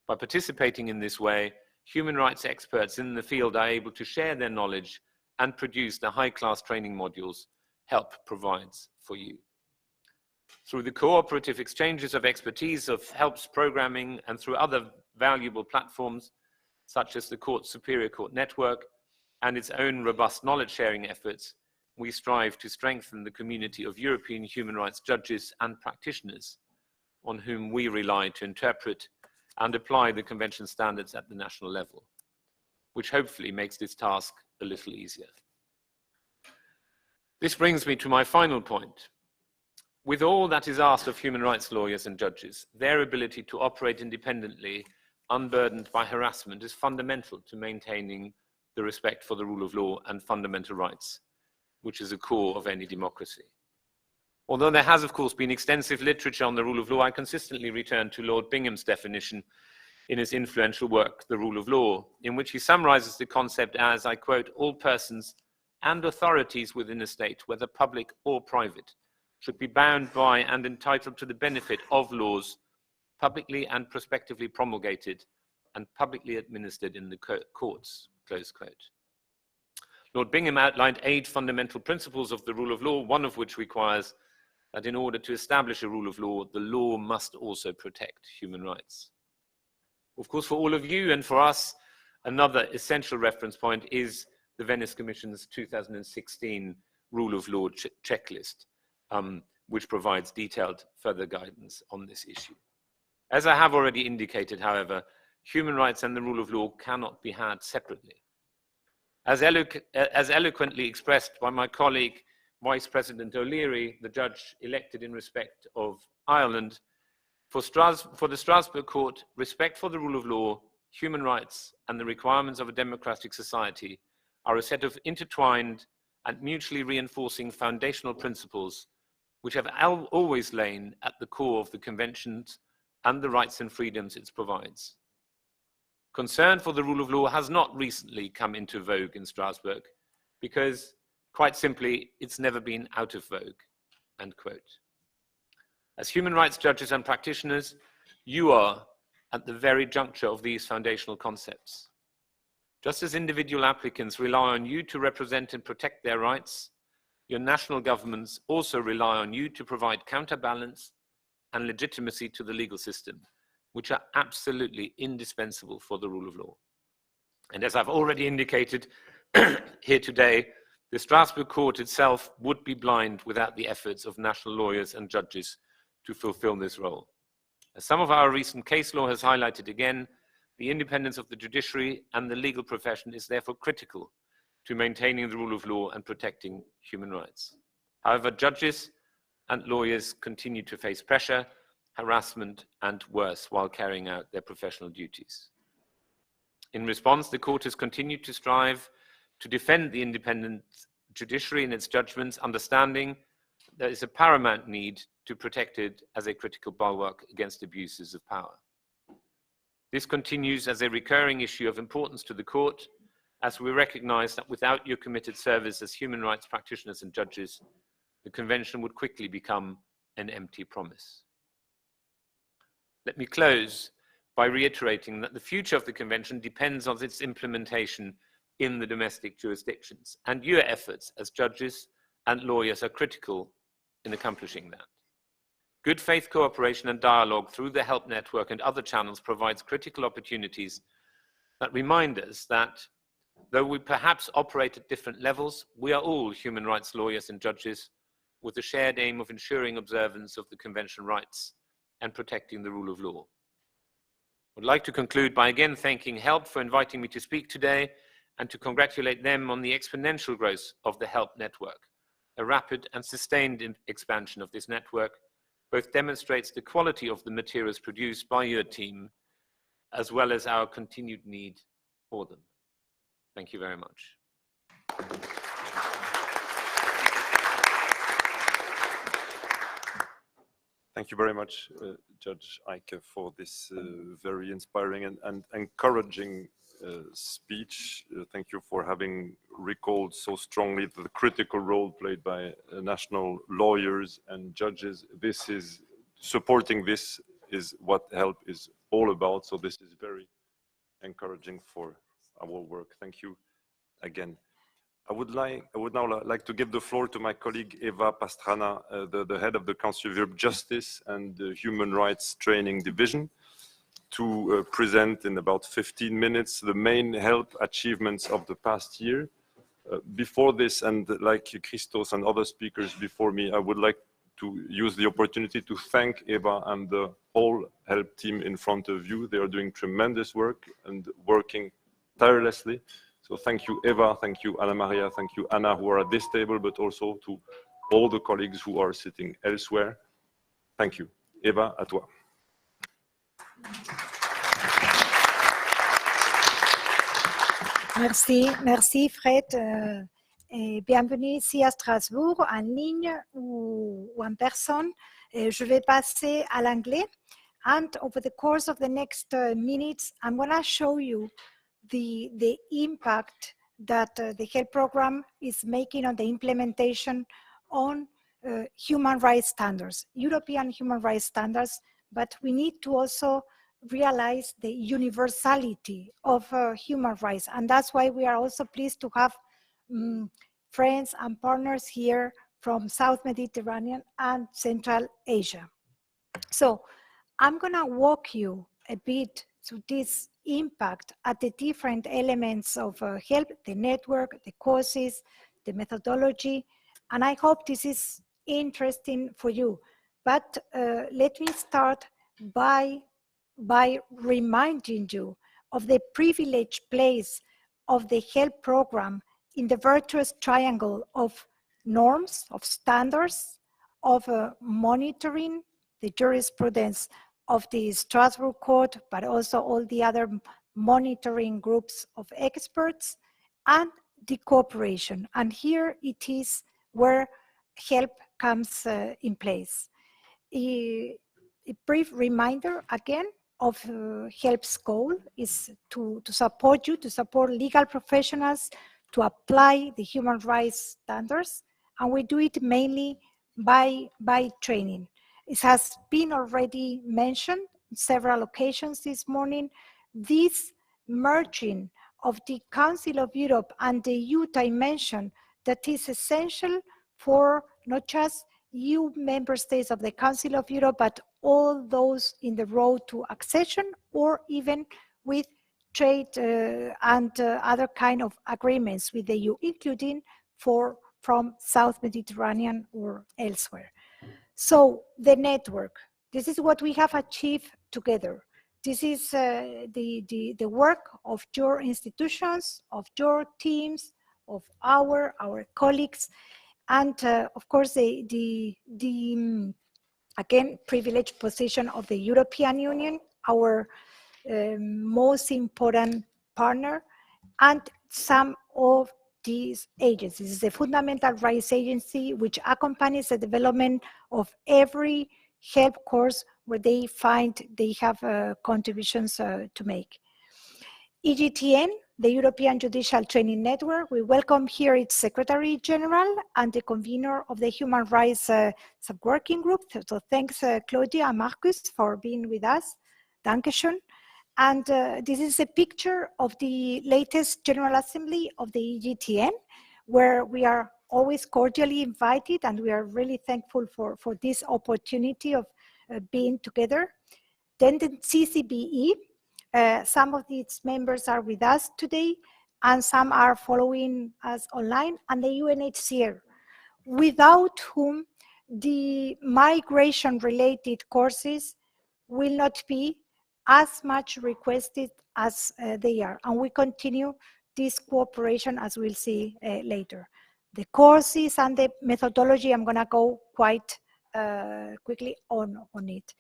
S5: By participating in this way, human rights experts in the field are able to share their knowledge and produce the high-class training modules HELP provides for you. Through the cooperative exchanges of expertise of HELP's programming and through other valuable platforms, such as the Court's Superior Court Network and its own robust knowledge-sharing efforts, we strive to strengthen the community of European human rights judges and practitioners on whom we rely to interpret and apply the Convention standards at the national level, which hopefully makes this task a little easier. This brings me to my final point. With all that is asked of human rights lawyers and judges, their ability to operate independently, unburdened by harassment, is fundamental to maintaining the respect for the rule of law and fundamental rights, which is a core of any democracy. Although there has, of course, been extensive literature on the rule of law, I consistently return to Lord Bingham's definition in his influential work, The Rule of Law, in which he summarizes the concept as, I quote, "All persons and authorities within a state, whether public or private, should be bound by and entitled to the benefit of laws publicly and prospectively promulgated and publicly administered in the courts," close quote. Lord Bingham outlined 8 fundamental principles of the rule of law, one of which requires that in order to establish a rule of law, the law must also protect human rights. Of course, for all of you and for us, another essential reference point is the Venice Commission's 2016 Rule of Law checklist, which provides detailed further guidance on this issue. As I have already indicated, however, human rights and the rule of law cannot be had separately. As eloquently expressed by my colleague, Vice President O'Leary, the judge elected in respect of Ireland, for the Strasbourg Court, respect for the rule of law, human rights, and the requirements of a democratic society are a set of intertwined and mutually reinforcing foundational principles which have always lain at the core of the conventions and the rights and freedoms it provides. Concern for the rule of law has not recently come into vogue in Strasbourg because, quite simply, it's never been out of vogue, end quote. As human rights judges and practitioners, you are at the very juncture of these foundational concepts. Just as individual applicants rely on you to represent and protect their rights, your national governments also rely on you to provide counterbalance and legitimacy to the legal system, which are absolutely indispensable for the rule of law. And as I've already indicated here today, the Strasbourg Court itself would be blind without the efforts of national lawyers and judges to fulfill this role. As some of our recent case law has highlighted again, the independence of the judiciary and the legal profession is therefore critical to maintaining the rule of law and protecting human rights. However, judges and lawyers continue to face pressure, harassment, and worse while carrying out their professional duties. In response, the court has continued to strive to defend the independent judiciary in its judgments, understanding there is a paramount need to protect it as a critical bulwark against abuses of power. This continues as a recurring issue of importance to the court, as we recognize that without your committed service as human rights practitioners and judges, the Convention would quickly become an empty promise. Let me close by reiterating that the future of the Convention depends on its implementation in the domestic jurisdictions, and your efforts as judges and lawyers are critical in accomplishing that. Good faith cooperation and dialogue through the help network and other channels provides critical opportunities that remind us that though we perhaps operate at different levels, we are all human rights lawyers and judges with the shared aim of ensuring observance of the Convention rights and protecting the rule of law. I would like to conclude by again thanking HELP for inviting me to speak today and to congratulate them on the exponential growth of the HELP network. A rapid and sustained expansion of this network both demonstrates the quality of the materials produced by your team, as well as our continued need for them. Thank you very much.
S1: Thank you very much, Judge Eike, for this very inspiring and encouraging speech. Thank you for having recalled so strongly the critical role played by national lawyers and judges. Supporting this is what HELP is all about. So this is very encouraging for our work. Thank you again. I would now like to give the floor to my colleague Eva Pastrana, the head of the Council of Europe Justice and the Human Rights Training Division, to present in about 15 minutes the main HELP achievements of the past year. Before this, and like Christos and other speakers before me, I would like to use the opportunity to thank Eva and the whole HELP team in front of you. They are doing tremendous work and working tirelessly. So thank you, Eva, thank you, Anna Maria, thank you, Anna, who are at this table, but also to all the colleagues who are sitting elsewhere. Thank you. Eva, à toi.
S6: Merci Fred. Et bienvenue ici à Strasbourg, en ligne ou en personne. Je vais passer à l'anglais. And over the course of the next minutes, I'm going to show you the impact that the HELP program is making on the implementation on human rights standards, European human rights standards, but we need to also realize the universality of human rights. And that's why we are also pleased to have friends and partners here from South Mediterranean and Central Asia. So I'm gonna walk you a bit through this impact at the different elements of HELP, the network, the courses, the methodology, and I hope this is interesting for you. But let me start by reminding you of the privileged place of the HELP program in the virtuous triangle of norms, of standards, of monitoring, the jurisprudence of the Strasbourg Court, but also all the other monitoring groups of experts, and the cooperation. And here it is where HELP comes in place. A brief reminder again of HELP's goal is to support you, to support legal professionals to apply the human rights standards, and we do it mainly by training. It has been already mentioned on several occasions this morning, this merging of the Council of Europe and the EU dimension that is essential for not just EU member states of the Council of Europe, but all those in the road to accession or even with trade and other kind of agreements with the EU, including from South Mediterranean or elsewhere. So the network, this is what we have achieved together. This is the work of your institutions, of your teams, of our colleagues, and of course the again, privileged position of the European Union, our most important partner, and some of these agencies. The Fundamental Rights Agency, which accompanies the development of every help course where they find they have contributions to make. EJTN, the European Judicial Training Network, we welcome here its Secretary General and the convener of the Human Rights Sub-Working Group. So thanks, Claudia and Marcus, for being with us. Dankeschön. And this is a picture of the latest General Assembly of the EJTN, where we are always cordially invited, and we are really thankful for this opportunity of being together. Then the CCBE, some of its members are with us today, and some are following us online, and the UNHCR, without whom the migration-related courses will not be as much requested as they are. And we continue this cooperation, as we'll see later. The courses and the methodology, I'm gonna go quite quickly on it.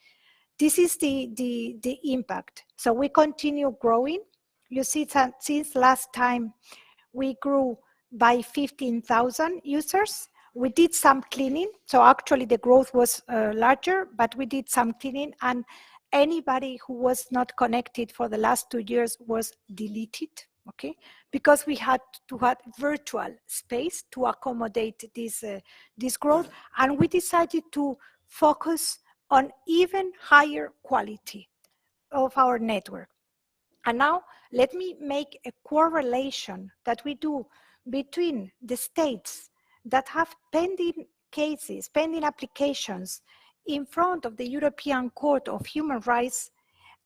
S6: This is the impact. So we continue growing. You see that since last time, we grew by 15,000 users. We did some cleaning. So actually the growth was larger, but we did some cleaning, and anybody who was not connected for the last 2 years was deleted, okay? Because we had to have virtual space to accommodate this growth, and we decided to focus on even higher quality of our network. And now let me make a correlation that we do between the states that have pending cases, pending applications in front of the European Court of Human Rights,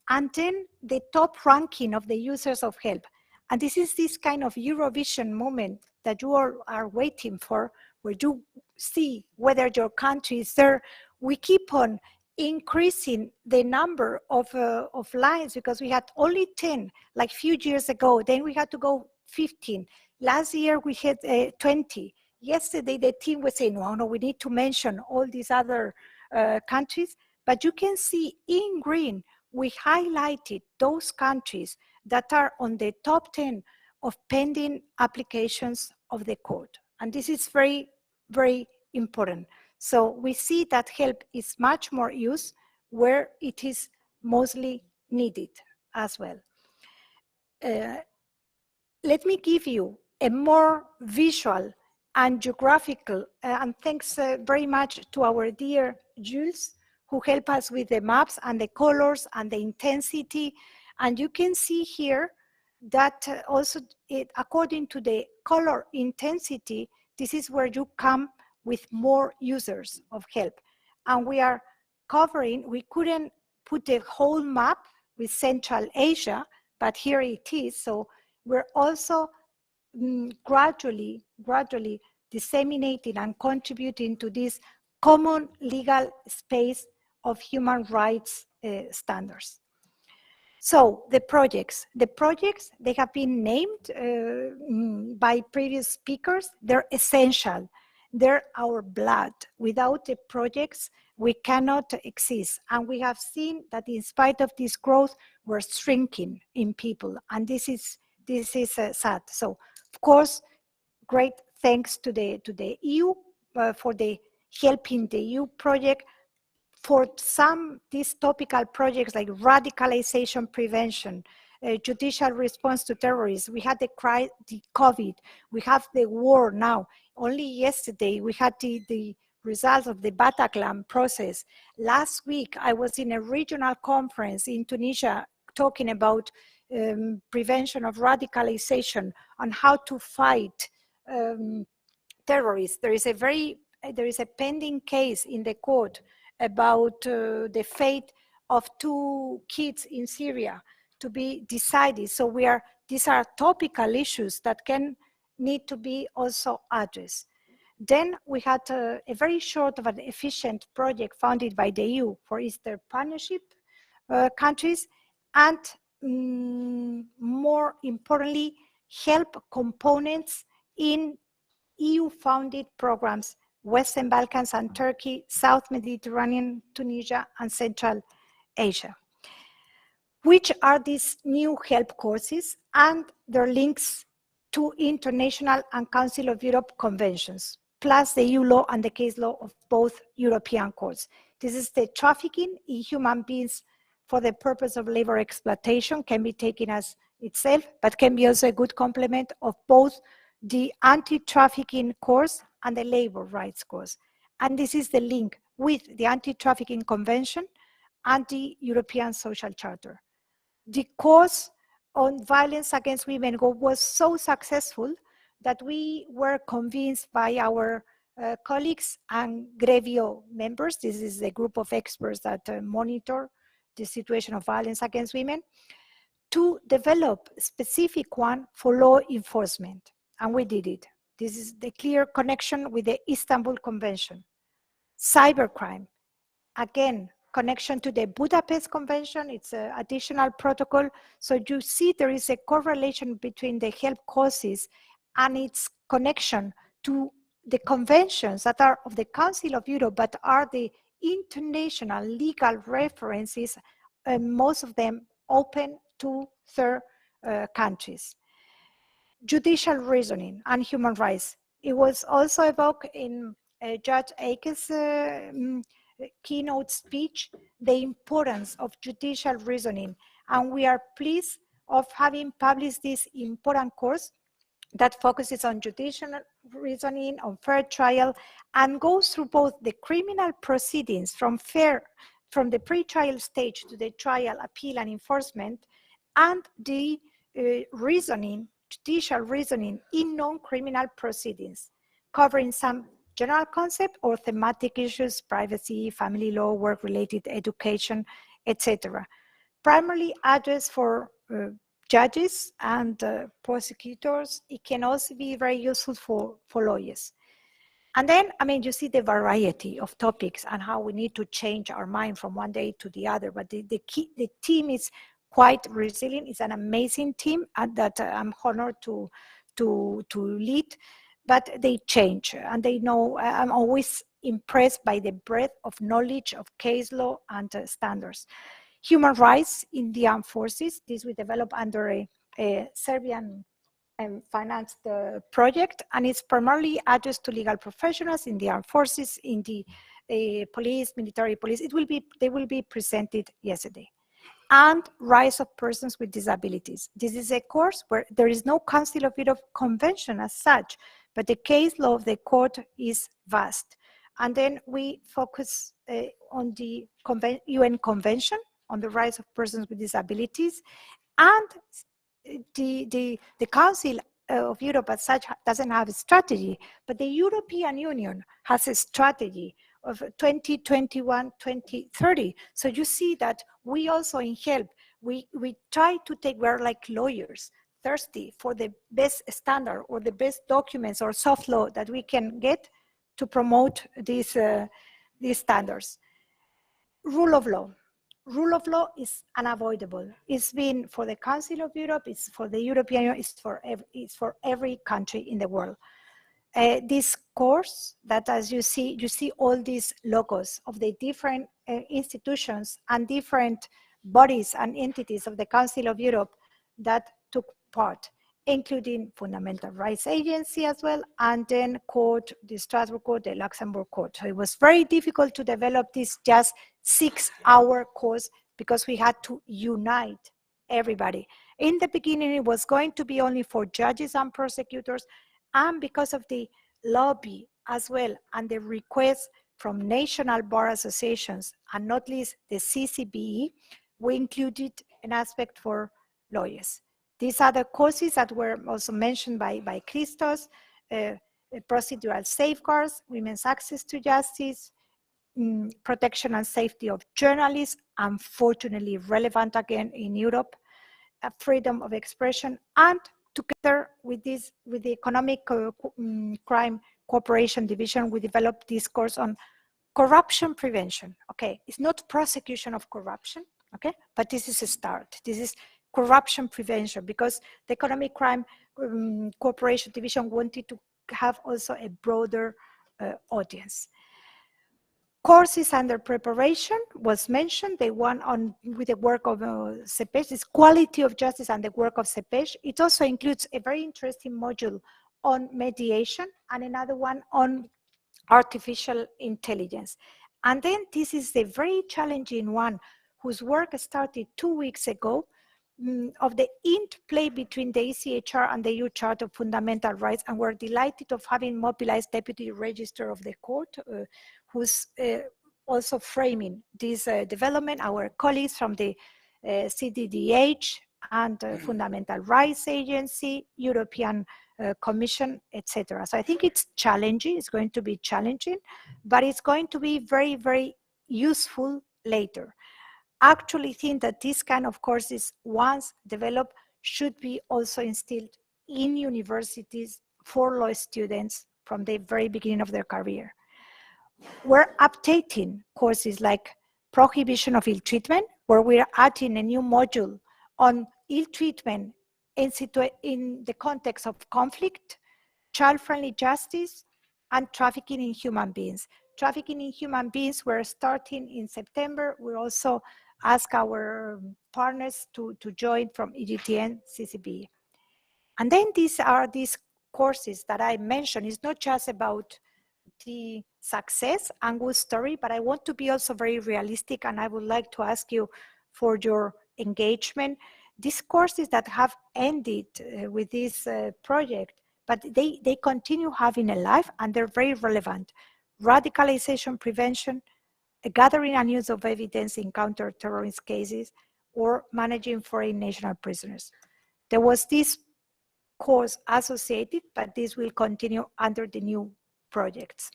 S6: and then the top ranking of the users of help. And this is this kind of Eurovision moment that you all are waiting for, where you see whether your country is there. We keep on increasing the number of lines, because we had only 10 like a few years ago. Then we had to go 15. Last year we had 20. Yesterday the team was saying, no, we need to mention all these other countries. But you can see in green, we highlighted those countries that are on the top 10 of pending applications of the court. And this is very, very important. So we see that help is much more used where it is mostly needed as well. Let me give you a more visual and geographical, and thanks very much to our dear Jules, who help us with the maps and the colors and the intensity. And you can see here that also according to the color intensity, this is where you come with more users of help. And we are covering, we couldn't put the whole map with Central Asia, but here it is. So we're also gradually disseminating and contributing to this common legal space of human rights standards. So the projects, they have been named by previous speakers. They're essential. They're our blood. Without the projects, we cannot exist. And we have seen that in spite of this growth, we're shrinking in people. And this is sad. So of course, great thanks to the EU for the helping the EU project. For some, these topical projects like radicalization prevention, judicial response to terrorism, we had the COVID, we have the war now. Only yesterday, we had the results of the Bataclan process. Last week, I was in a regional conference in Tunisia talking about prevention of radicalization and how to fight terrorists. There is a pending case in the court about the fate of 2 kids in Syria to be decided. So these are topical issues that need to be also addressed. Then we had a very short of an efficient project funded by the EU for Eastern Partnership countries, and more importantly, help components in EU-funded programs Western Balkans and Turkey, South Mediterranean, Tunisia, and Central Asia. Which are these new HELP courses and their links to international and Council of Europe conventions, plus the EU law and the case law of both European courts. This is the trafficking in human beings for the purpose of labor exploitation, can be taken as itself, but can be also a good complement of both the anti-trafficking course and the labor rights course. And this is the link with the Anti-Trafficking Convention and the European Social Charter. The course on violence against women was so successful that we were convinced by our colleagues and Grevio members, this is a group of experts that monitor the situation of violence against women, to develop a specific one for law enforcement. And we did it. This is the clear connection with the Istanbul Convention. Cybercrime, again, connection to the Budapest Convention, it's an additional protocol. So you see there is a correlation between the HELP courses and its connection to the conventions that are of the Council of Europe, but are the international legal references, most of them open to third countries. Judicial reasoning and human rights. It was also evoked in Judge Ake's keynote speech, the importance of judicial reasoning. And we are pleased of having published this important course that focuses on judicial reasoning, on fair trial, and goes through both the criminal proceedings from the pre-trial stage to the trial, appeal, and enforcement, and the judicial reasoning in non-criminal proceedings, covering some general concept or thematic issues, privacy, family law, work-related education, etc. Primarily addressed for judges and prosecutors. It can also be very useful for lawyers. And then, I mean, you see the variety of topics and how we need to change our mind from one day to the other. But the team is quite resilient. It's an amazing team that I'm honored to lead. But they change, and they know. I'm always impressed by the breadth of knowledge of case law and standards. Human rights in the armed forces. This we developed under a Serbian financed project, and it's primarily addressed to legal professionals in the armed forces, in the police, military police. They will be presented yesterday. And rights of persons with disabilities. This is a course where there is no Council of Europe convention as such, but the case law of the court is vast. And then we focus on the UN Convention on the rights of persons with disabilities, and the Council of Europe as such doesn't have a strategy, but the European Union has a strategy of 2021-2030. So you see that we also in HELP, we try to take, we're like lawyers, thirsty for the best standard or the best documents or soft law that we can get to promote these standards. Rule of law. Rule of law is unavoidable. It's been for the Council of Europe, it's for the European Union, it's for every country in the world. This course that, as you see all these logos of the different institutions and different bodies and entities of the Council of Europe that took part, including Fundamental Rights Agency as well, and then court, the Strasbourg court, the Luxembourg court. So it was very difficult to develop this just 6-hour course because we had to unite everybody. In the beginning, it was going to be only for judges and prosecutors, and because of the lobby as well and the requests from national bar associations and not least the CCBE, we included an aspect for lawyers. These are the courses that were also mentioned by Christos, procedural safeguards, women's access to justice, protection and safety of journalists, unfortunately relevant again in Europe, freedom of expression, and together with the Economic Crime Cooperation Division, we developed this course on corruption prevention. Okay, it's not prosecution of corruption, okay, but this is a start. This is corruption prevention, because the Economic Crime Cooperation Division wanted to have also a broader audience. Courses under preparation was mentioned, the one on with the work of CEPES is quality of justice and the work of CEPES. It also includes a very interesting module on mediation and another one on artificial intelligence. And then this is the very challenging one whose work started 2 weeks ago of the interplay between the EJTN and the EU Charter of Fundamental Rights, and we're delighted of having mobilized Deputy Registrar of the Court, who's also framing this development, our colleagues from the CDDH and Fundamental Rights Agency, European Commission, etc. So I think it's challenging, it's going to be challenging, but it's going to be very, very useful later. Actually think that this kind of courses, once developed, should be also instilled in universities for law students from the very beginning of their career. We're updating courses like prohibition of ill treatment, where we're adding a new module on ill treatment in the context of conflict, child-friendly justice, and trafficking in human beings. Trafficking in human beings, we're starting in September. We also ask our partners to join from EJTN, CCBE. And then these courses that I mentioned. It's not just about the success and good story, but I want to be also very realistic, and I would like to ask you for your engagement. These courses that have ended with this project, but they continue having a life and they're very relevant. Radicalization prevention, gathering and use of evidence in counter-terrorist cases, or managing foreign national prisoners. There was this course associated, but this will continue under the new projects.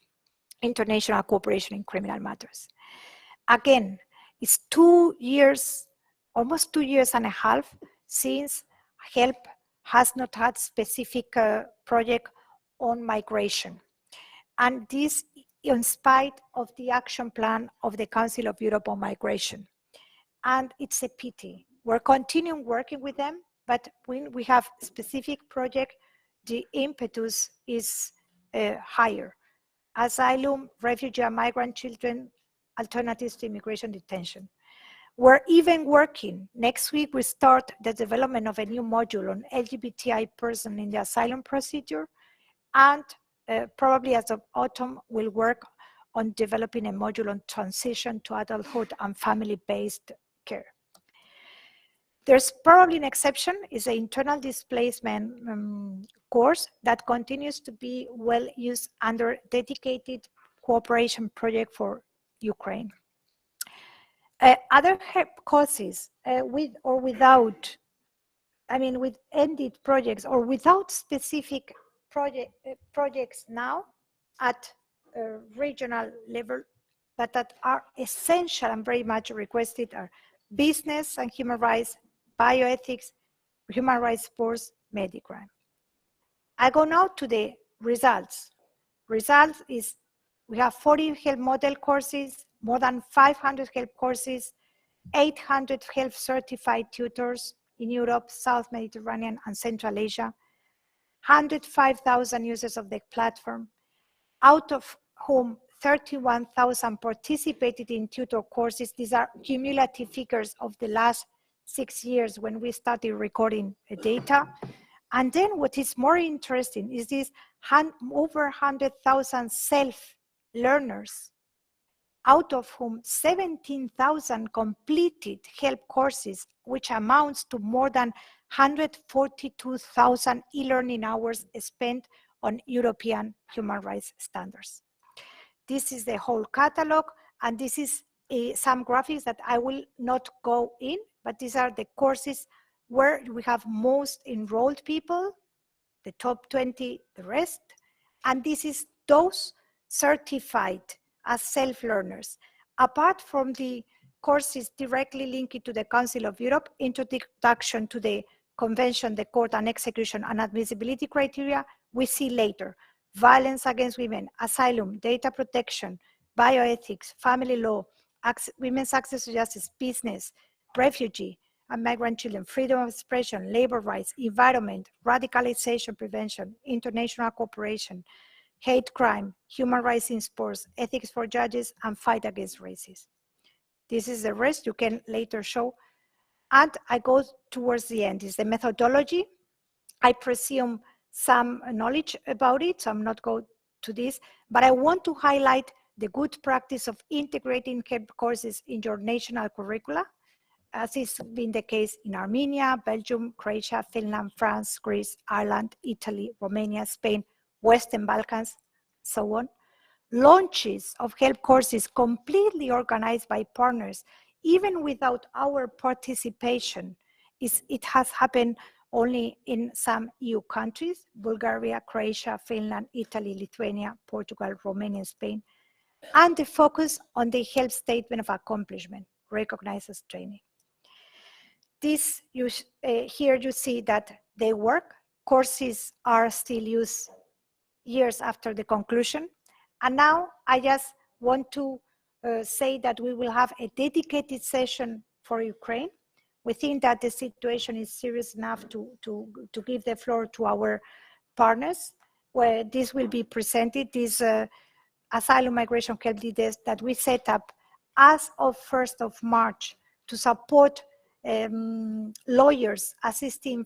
S6: International cooperation in criminal matters. Again, it's 2 years, almost 2 years and a half since HELP has not had specific project on migration. And this in spite of the action plan of the Council of Europe on migration. And it's a pity. We're continuing working with them, but when we have specific project, the impetus is higher. Asylum, refugee and migrant children, alternatives to immigration detention. We're even working, next week we start the development of a new module on LGBTI person in the asylum procedure, and probably as of autumn we'll work on developing a module on transition to adulthood and family-based care. There's probably an exception, is the internal displacement course that continues to be well used under dedicated cooperation project for Ukraine. Other courses with or without, with ended projects or without specific projects now at a regional level, but that are essential and very much requested are business and human rights, bioethics, human rights, sports, Medicrime. I go now to the results. Results is we have 40 health model courses, more than 500 health courses, 800 health certified tutors in Europe, South Mediterranean, and Central Asia, 105,000 users of the platform, out of whom 31,000 participated in tutor courses. These are cumulative figures of the last 6 years when we started recording the data. And then what is more interesting is this over 100,000 self-learners, out of whom 17,000 completed help courses, which amounts to more than 142,000 e-learning hours spent on European human rights standards. This is the whole catalog, and this is some graphics that I will not go in, but these are the courses where we have most enrolled people, the top 20, the rest, and this is those certified as self-learners. Apart from the courses directly linked to the Council of Europe, introduction to the Convention, the Court and Execution and Admissibility criteria, we see later. Violence against women, asylum, data protection, bioethics, family law, women's access to justice, business, refugee and migrant children, freedom of expression, labor rights, environment, radicalization prevention, international cooperation, hate crime, human rights in sports, ethics for judges, and fight against racism. This is the rest you can later show. And I go towards the end. Is the methodology. I presume some knowledge about it, so I'm not going to this, but I want to highlight the good practice of integrating HELP courses in your national curricula, as has been the case in Armenia, Belgium, Croatia, Finland, France, Greece, Ireland, Italy, Romania, Spain, Western Balkans, so on. Launches of HELP courses completely organized by partners, even without our participation, it has happened only in some EU countries, Bulgaria, Croatia, Finland, Italy, Lithuania, Portugal, Romania, Spain, and the focus on the HELP statement of accomplishment, recognized as training. This, here you see that they work. Courses are still used years after the conclusion. And now I just want to say that we will have a dedicated session for Ukraine. We think that the situation is serious enough to give the floor to our partners, where this will be presented, this asylum migration help desk that we set up as of 1st of March to support lawyers assisting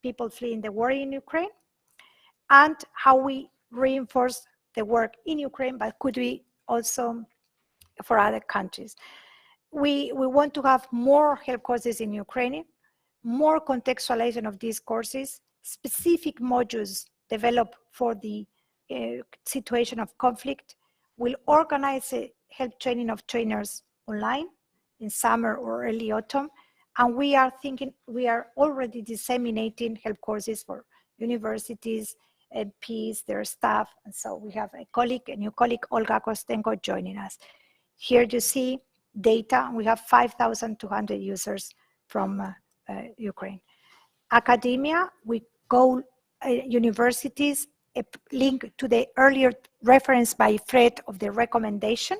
S6: people fleeing the war in Ukraine, and how we reinforce the work in Ukraine, but could be also for other countries. We want to have more HELP courses in Ukrainian, more contextualization of these courses, specific modules developed for the situation of conflict. We'll organize a HELP training of trainers online in summer or early autumn. And we are already disseminating HELP courses for universities, MPs, their staff. And so we have a new colleague, Olga Kostenko, joining us. Here you see data. We have 5,200 users from Ukraine. Academia, we go universities, a link to the earlier reference by Fred of the recommendation.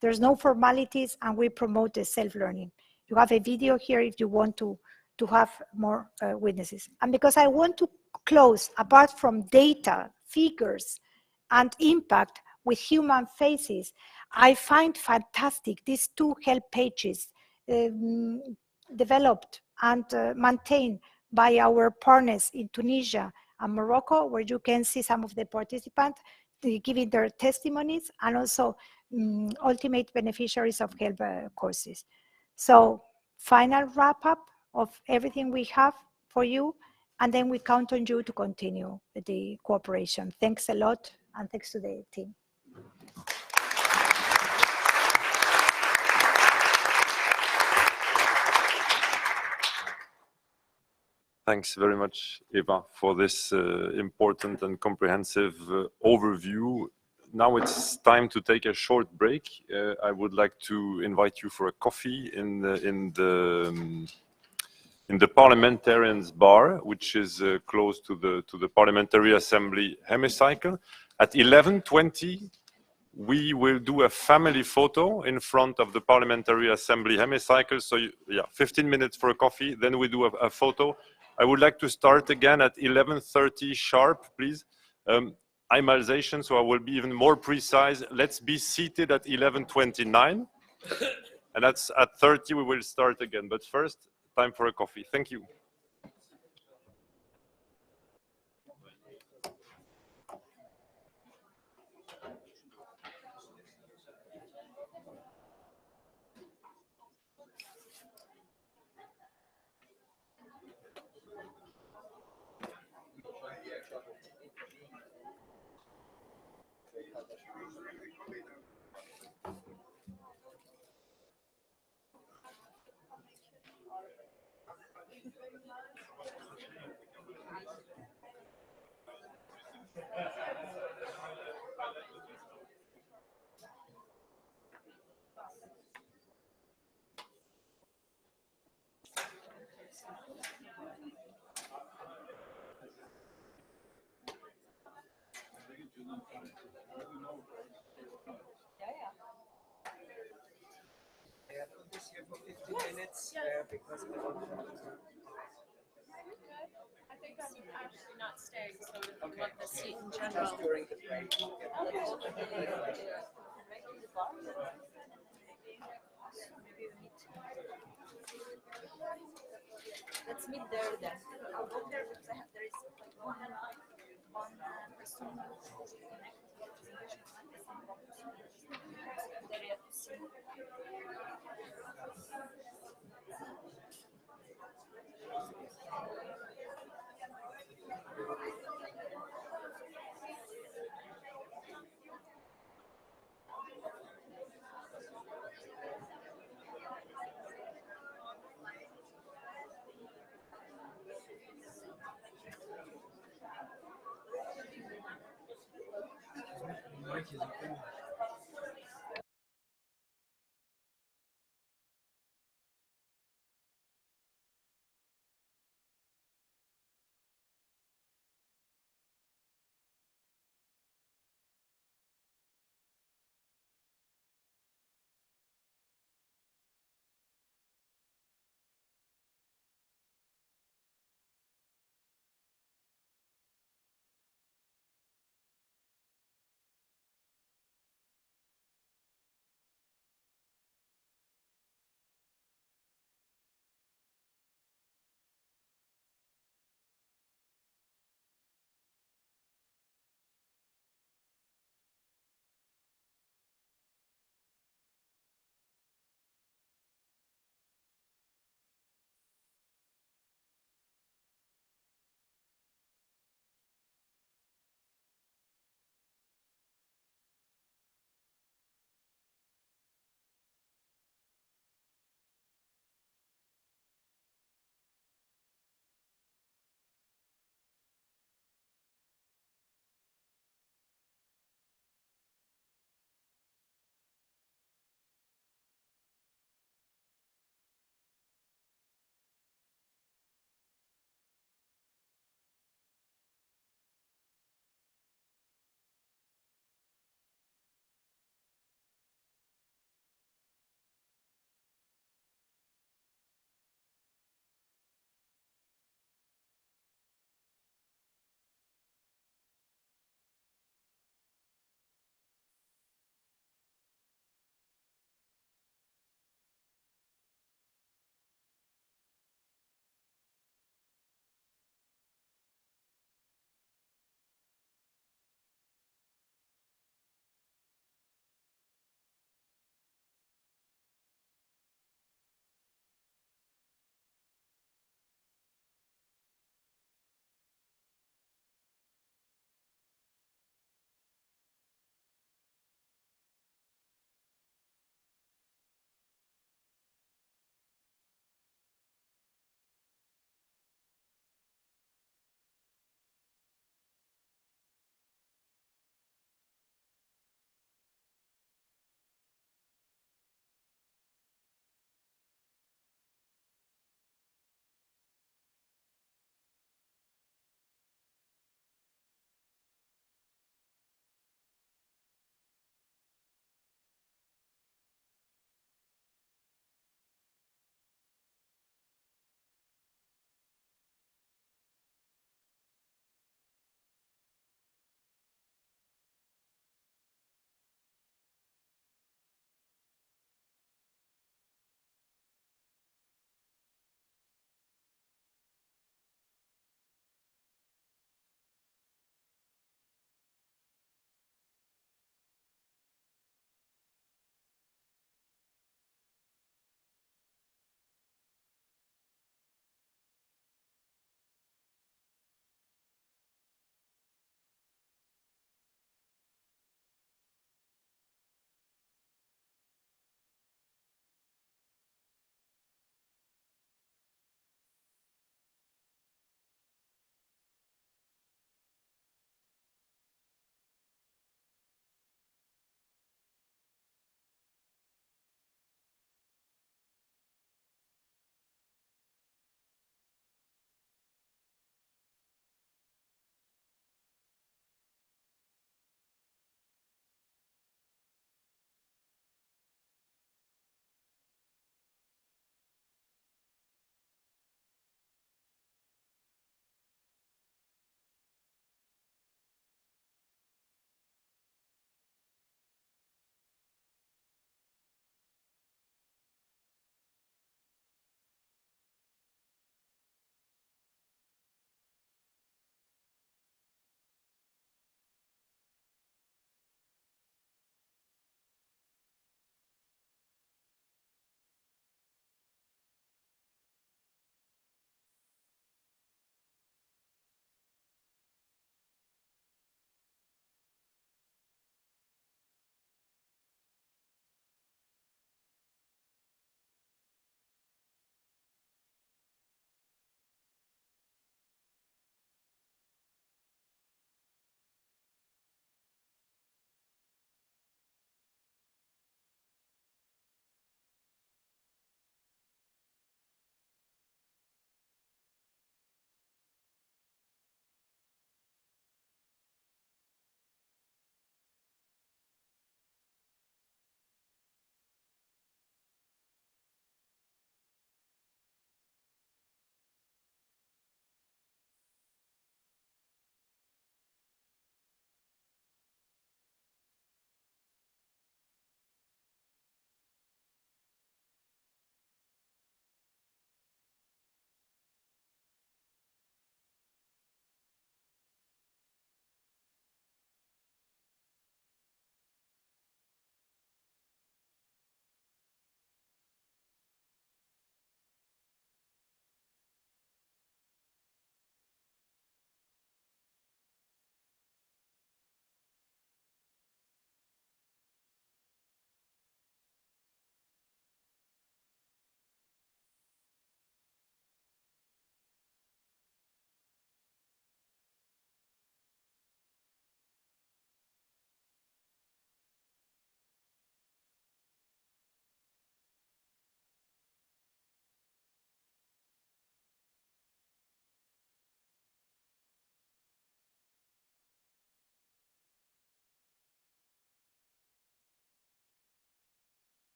S6: There's no formalities, and we promote the self-learning. You have a video here if you want to have more witnesses. And because I want to close, apart from data, figures, and impact with human faces, I find fantastic these two HELP pages developed and maintained by our partners in Tunisia and Morocco, where you can see some of the participants giving their testimonies, and also ultimate beneficiaries of HELP courses. So final wrap up of everything we have for you, and then we count on you to continue the cooperation. Thanks a lot, and thanks to the team.
S1: Thanks very much, Eva, for this important and comprehensive overview. Now it's time to take a short break. I would like to invite you for a coffee in the Parliamentarians' Bar, which is close to the Parliamentary Assembly hemicycle. At 11:20, we will do a family photo in front of the Parliamentary Assembly hemicycle. So, 15 minutes for a coffee, then we do a photo. I would like to start again at 11:30 sharp, please. I'm Alsatian, so I will be even more precise. Let's be seated at 11:29, and that's at 30 we will start again. But first, time for a coffee. Thank you.
S7: This here for 15 minutes because think I'm actually not staying, so if you want the seat in general.
S8: During the break.
S7: Let's meet there then. I'll go there because there is one person
S8: Mic is open.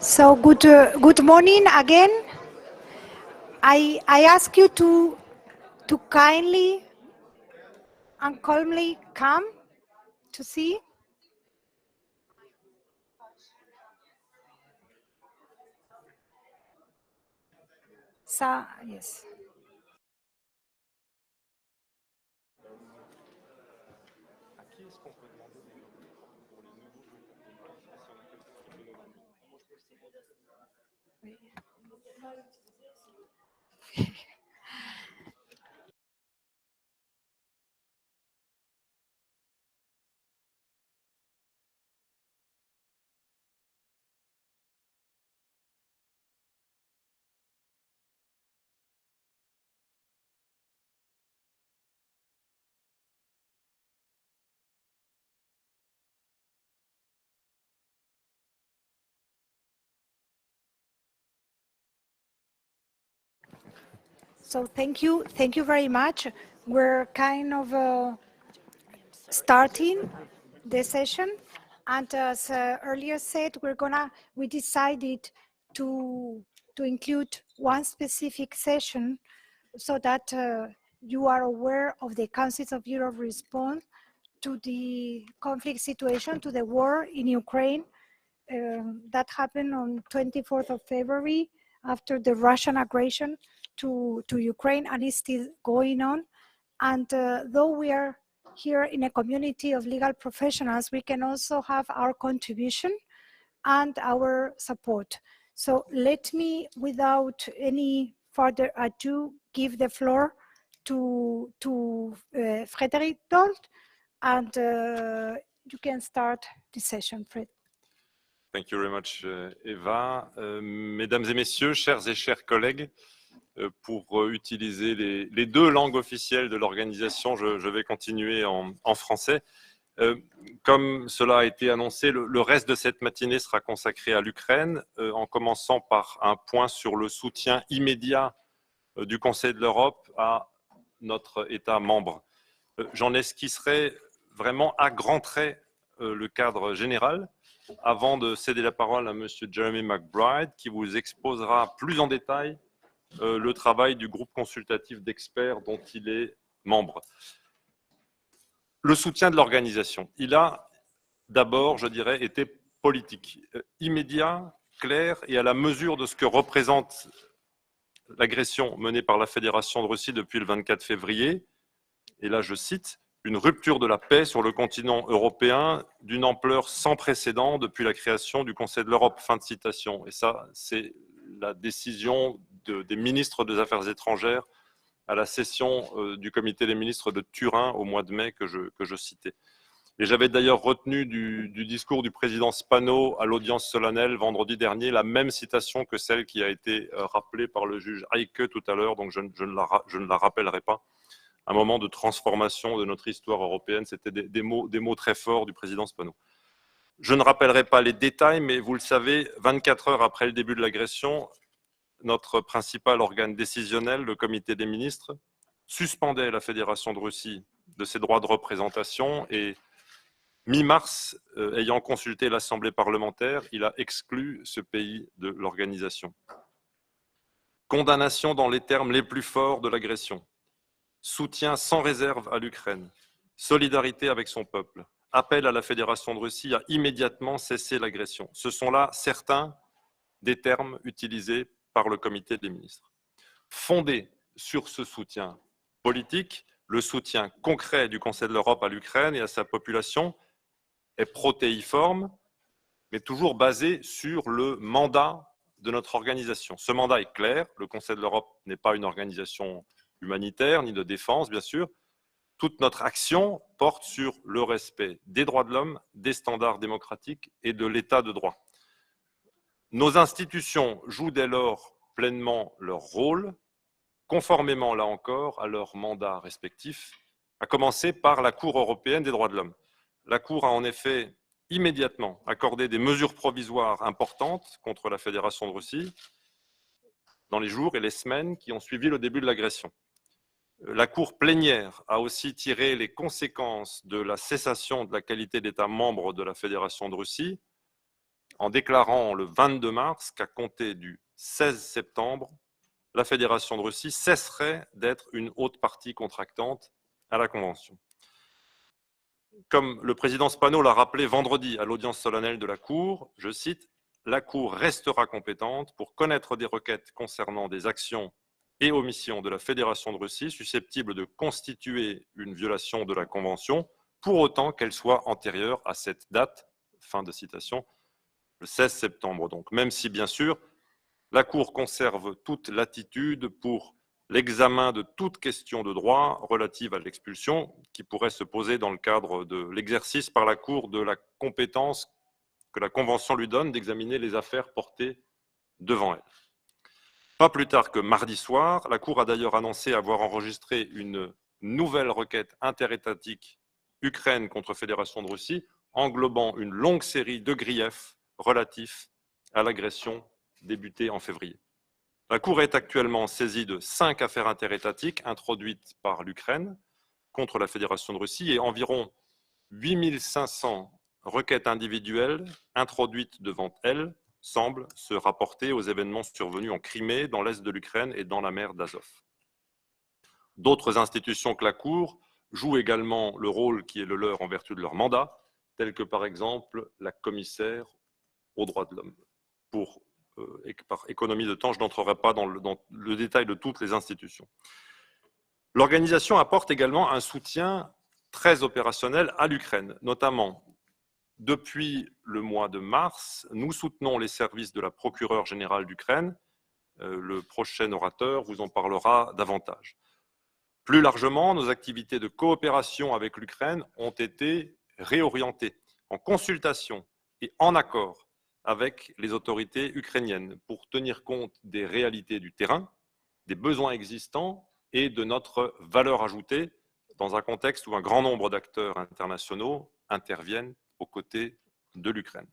S6: So good morning again. I ask you to kindly and calmly come to see. So, yes. So thank you very much. We're kind of starting the session, and as earlier said, we decided to include one specific session so that you are aware of the Council of Europe response to the conflict situation, to the war in Ukraine that happened on 24th of February after the Russian aggression to Ukraine, and is still going on. And though we are here in a community of legal professionals, we can also have our contribution and our support. So let me, without any further ado, give the floor to Frédéric Dolt, and you can start the session, Fred.
S1: Thank you very much, Eva. Mesdames et messieurs, chers et chers collègues, pour utiliser les deux langues officielles de l'organisation, je vais continuer en français. Comme cela a été annoncé, le reste de cette matinée sera consacré à l'Ukraine, en commençant par un point sur le soutien immédiat du Conseil de l'Europe à notre État membre. J'en esquisserai vraiment à grands traits le cadre général, avant de céder la parole à M. Jeremy McBride, qui vous exposera plus en détail le travail du groupe consultatif d'experts dont il est membre. Le soutien de l'organisation, il a d'abord, je dirais, été politique, immédiat, clair et à la mesure de ce que représente l'agression menée par la Fédération de Russie depuis le 24 février. Et là, je cite, une rupture de la paix sur le continent européen d'une ampleur sans précédent depuis la création du Conseil de l'Europe. Fin de citation. Et ça, c'est la décision des ministres des Affaires étrangères à la session du comité des ministres de Turin au mois de mai que je citais. Et j'avais d'ailleurs retenu du discours du président Spano à l'audience solennelle vendredi dernier la même citation que celle qui a été rappelée par le juge Heike tout à l'heure, donc je ne la rappellerai pas. Un moment de transformation de notre histoire européenne, c'était des mots très forts du président Spano. Je ne rappellerai pas les détails, mais vous le savez, 24 heures après le début de l'agression, notre principal organe décisionnel, le comité des ministres, suspendait la Fédération de Russie de ses droits de représentation et mi-mars, ayant consulté l'Assemblée parlementaire, il a exclu ce pays de l'organisation. Condamnation dans les termes les plus forts de l'agression. Soutien sans réserve à l'Ukraine, solidarité avec son peuple, appel à la Fédération de Russie à immédiatement cesser l'agression. Ce sont là certains des termes utilisés par le comité des ministres. Fondé sur ce soutien politique, le soutien concret du Conseil de l'Europe à l'Ukraine et à sa population est protéiforme, mais toujours basé sur le mandat de notre organisation. Ce mandat est clair, le Conseil de l'Europe n'est pas une organisation humanitaire, ni de défense, bien sûr. Toute notre action porte sur le respect des droits de l'homme, des standards démocratiques et de l'état de droit. Nos institutions jouent dès lors pleinement leur rôle, conformément, là encore, à leurs mandats respectifs, à commencer par la Cour européenne des droits de l'homme. La Cour a en effet immédiatement accordé des mesures provisoires importantes contre la Fédération de Russie dans les jours et les semaines qui ont suivi le début de l'agression. La Cour plénière a aussi tiré les conséquences de la cessation de la qualité d'État membre de la Fédération de Russie en déclarant le 22 mars qu'à compter du 16 septembre, la Fédération de Russie cesserait d'être une haute partie contractante à la Convention. Comme le président Spano l'a rappelé vendredi à l'audience solennelle de la Cour, je cite, « La Cour restera compétente pour connaître des requêtes concernant des actions et omissions de la Fédération de Russie susceptibles de constituer une violation de la Convention, pour autant qu'elle soit antérieure à cette date », fin de citation, le 16 septembre donc, même si bien sûr, la Cour conserve toute latitude pour l'examen de toute question de droit relative à l'expulsion qui pourrait se poser dans le cadre de l'exercice par la Cour de la compétence que la Convention lui donne d'examiner les affaires portées devant elle. Pas plus tard que mardi soir, la Cour a d'ailleurs annoncé avoir enregistré une nouvelle requête interétatique Ukraine contre Fédération de Russie, englobant une longue série de griefs relatifs à l'agression débutée en février. La Cour est actuellement saisie de 5 affaires interétatiques introduites par l'Ukraine contre la Fédération de Russie et environ 8500 requêtes individuelles introduites devant elle semblent se rapporter aux événements survenus en Crimée, dans l'est de l'Ukraine et dans la mer d'Azov. D'autres institutions que la Cour jouent également le rôle qui est le leur en vertu de leur mandat, tels que par exemple la commissaire aux droits de l'homme. Par économie de temps, je n'entrerai pas dans le détail de toutes les institutions. L'organisation apporte également un soutien très opérationnel à l'Ukraine, notamment depuis le mois de mars, nous soutenons les services de la procureure générale d'Ukraine. Le prochain orateur vous en parlera davantage. Plus largement, nos activités de coopération avec l'Ukraine ont été réorientées en consultation et en accord avec les autorités ukrainiennes pour tenir compte des réalités du terrain, des besoins existants et de notre valeur ajoutée dans un contexte où un grand nombre d'acteurs internationaux interviennent aux côtés de l'Ukraine.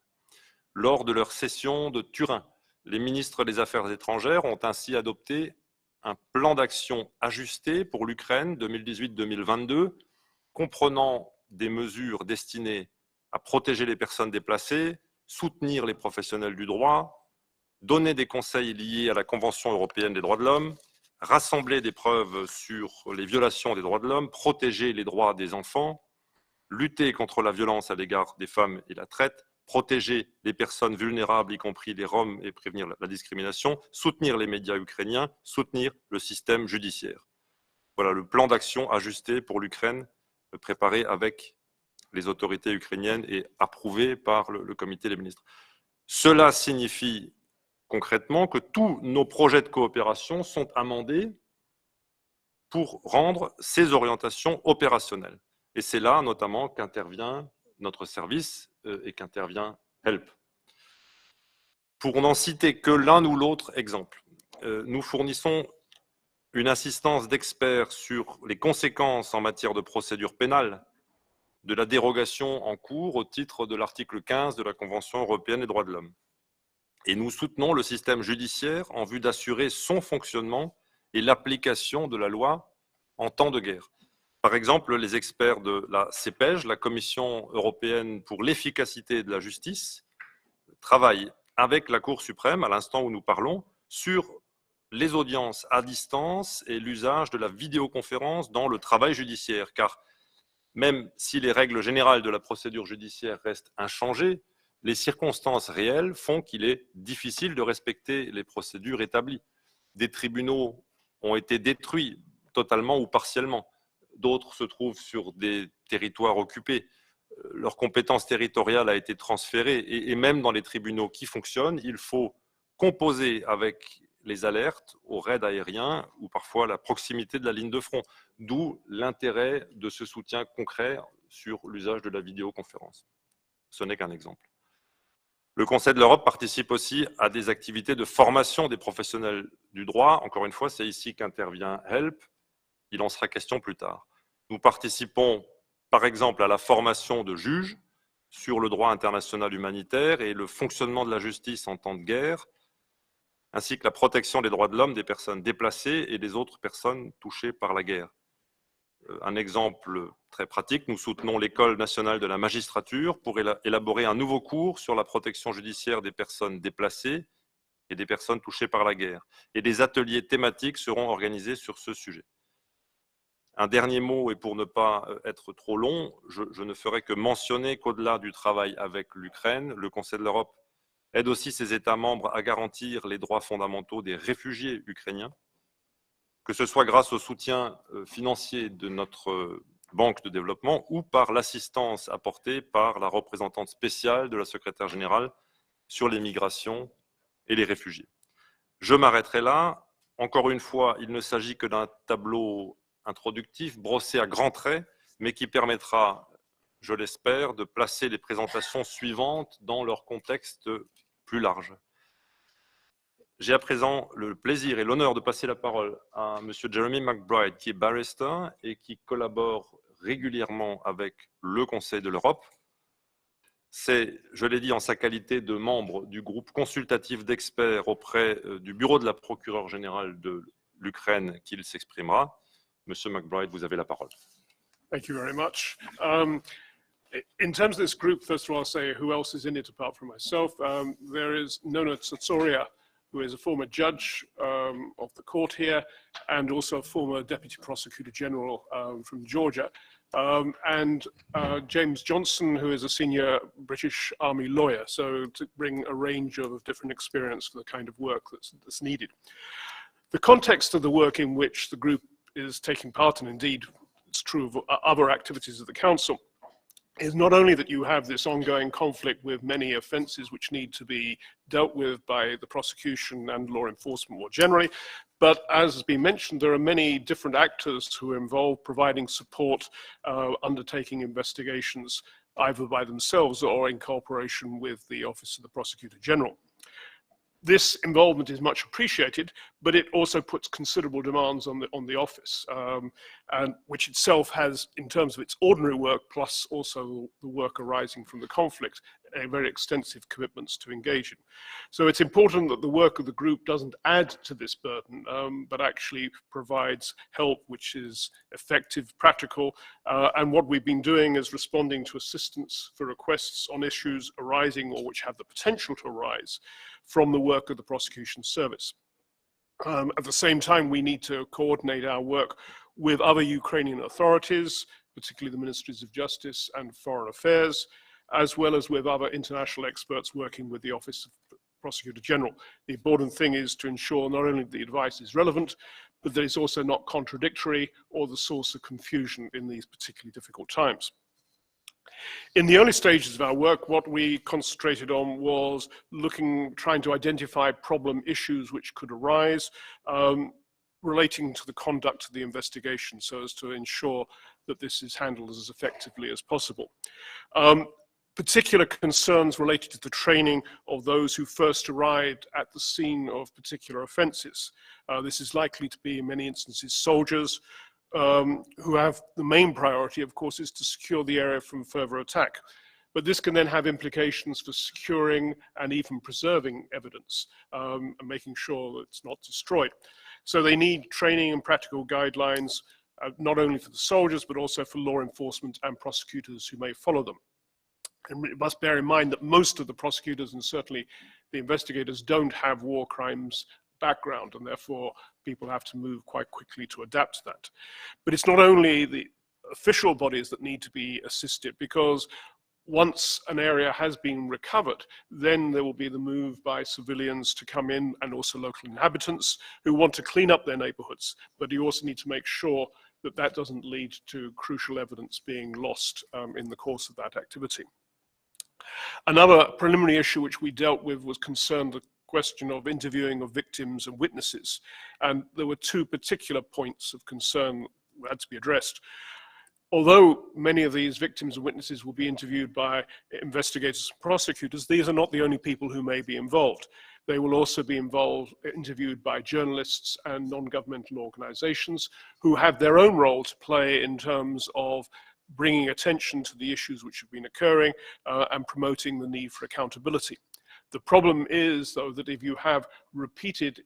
S1: Lors de leur session de Turin, les ministres des Affaires étrangères ont ainsi adopté un plan d'action ajusté pour l'Ukraine 2018-2022, comprenant des mesures destinées à protéger les personnes déplacées, soutenir les professionnels du droit, donner des conseils liés à la Convention européenne des droits de l'homme, rassembler des preuves sur les violations des droits de l'homme, protéger les droits des enfants, lutter contre la violence à l'égard des femmes et la traite, protéger les personnes vulnérables, y compris les Roms, et prévenir la discrimination, soutenir les médias ukrainiens, soutenir le système judiciaire. Voilà le plan d'action ajusté pour l'Ukraine, préparé avec les autorités ukrainiennes et approuvé par le comité des ministres. Cela signifie concrètement que tous nos projets de coopération sont amendés pour rendre ces orientations opérationnelles. Et c'est là notamment qu'intervient notre service et qu'intervient HELP. Pour n'en citer que l'un ou l'autre exemple, nous fournissons une assistance d'experts sur les conséquences en matière de procédure pénale de la dérogation en cours au titre de l'article 15 de la Convention européenne des droits de l'homme. Et nous soutenons le système judiciaire en vue d'assurer son fonctionnement et l'application de la loi en temps de guerre. Par exemple, les experts de la CEPEJ, la Commission européenne pour l'efficacité de la justice, travaillent avec la Cour suprême, à l'instant où nous parlons, sur les audiences à distance et l'usage de la vidéoconférence dans le travail judiciaire. Car même si les règles générales de la procédure judiciaire restent inchangées, les circonstances réelles font qu'il est difficile de respecter les procédures établies. Des tribunaux ont été détruits totalement ou partiellement. D'autres se trouvent sur des territoires occupés. Leur compétence territoriale a été transférée et même dans les tribunaux qui fonctionnent, il faut composer avec les alertes aux raids aériens ou parfois la proximité de la ligne de front, d'où l'intérêt de ce soutien concret sur l'usage de la vidéoconférence. Ce n'est qu'un exemple. Le Conseil de l'Europe participe aussi à des activités de formation des professionnels du droit. Encore une fois, c'est ici qu'intervient HELP. Il en sera question plus tard. Nous participons, par exemple, à la formation de juges sur le droit international humanitaire et le fonctionnement de la justice en temps de guerre, ainsi que la protection des droits de l'homme des personnes déplacées et des autres personnes touchées par la guerre. Un exemple très pratique, nous soutenons l'École nationale de la magistrature pour élaborer un nouveau cours sur la protection judiciaire des personnes déplacées et des personnes touchées par la guerre. Et des ateliers thématiques seront organisés sur ce sujet. Un dernier mot, et pour ne pas être trop long, je ne ferai que mentionner qu'au-delà du travail avec l'Ukraine, le Conseil de l'Europe aide aussi ses États membres à garantir les droits fondamentaux des réfugiés ukrainiens, que ce soit grâce au soutien financier de notre banque de développement ou par l'assistance apportée par la représentante spéciale de la secrétaire générale sur les migrations et les réfugiés. Je m'arrêterai là. Encore une fois, il ne s'agit que d'un tableau introductif, brossé à grands traits, mais qui permettra, je l'espère, de placer les présentations suivantes dans leur contexte plus large. J'ai à présent le plaisir et l'honneur de passer la parole à M. Jeremy McBride, qui est barrister et qui collabore régulièrement avec le Conseil de l'Europe. C'est, je l'ai dit, en sa qualité de membre du groupe consultatif d'experts auprès du bureau de la procureure générale de l'Ukraine qu'il s'exprimera. Monsieur McBride, vous avez la parole.
S8: Thank you very much. In terms of this group, first of all, I'll say who else is in it apart from myself. There is Nona Tsotsoria, who is a former judge of the court here and also a former Deputy Prosecutor General from Georgia. And James Johnson, who is a senior British Army lawyer, so to bring a range of different experience for the kind of work that's needed. The context of the work in which the group is taking part, and indeed it's true of other activities of the Council, is not only that you have this ongoing conflict with many offences which need to be dealt with by the prosecution and law enforcement more generally, but as has been mentioned, there are many different actors who are involved providing support, undertaking investigations, either by themselves or in cooperation with the Office of the Prosecutor General. This involvement is much appreciated, but it also puts considerable demands on the office, and which itself has, in terms of its ordinary work, plus also the work arising from the conflict, a very extensive commitments to engage in. So it's important that the work of the group doesn't add to this burden, but actually provides help which is effective, practical, and what we've been doing is responding to assistance for requests on issues arising or which have the potential to arise from the work of the prosecution service. At the same time, we need to coordinate our work with other Ukrainian authorities, particularly the Ministries of Justice and Foreign Affairs, as well as with other international experts working with the Office of the Prosecutor General. The important thing is to ensure not only the advice is relevant, but that it's also not contradictory or the source of confusion in these particularly difficult times. In the early stages of our work, what we concentrated on was trying to identify problem issues which could arise relating to the conduct of the investigation so as to ensure that this is handled as effectively as possible. Particular concerns related to the training of those who first arrived at the scene of particular offences. This is likely to be, in many instances, soldiers, who have the main priority, of course, is to secure the area from further attack. But this can then have implications for securing and even preserving evidence and making sure that it's not destroyed. So they need training and practical guidelines, not only for the soldiers, but also for law enforcement and prosecutors who may follow them. And we must bear in mind that most of the prosecutors and certainly the investigators don't have war crimes background, and therefore people have to move quite quickly to adapt to that. But it's not only the official bodies that need to be assisted, because once an area has been recovered, then there will be the move by civilians to come in and also local inhabitants who want to clean up their neighborhoods. But you also need to make sure that that doesn't lead to crucial evidence being lost in the course of that activity. Another preliminary issue which we dealt with was concerned the question of interviewing of victims and witnesses. And there were two particular points of concern that had to be addressed. Although many of these victims and witnesses will be interviewed by investigators and prosecutors, these are not the only people who may be involved. They will also be interviewed by journalists and non-governmental organizations who have their own role to play in terms of bringing attention to the issues which have been occurring and promoting the need for accountability. The problem is, though, that if you have repeated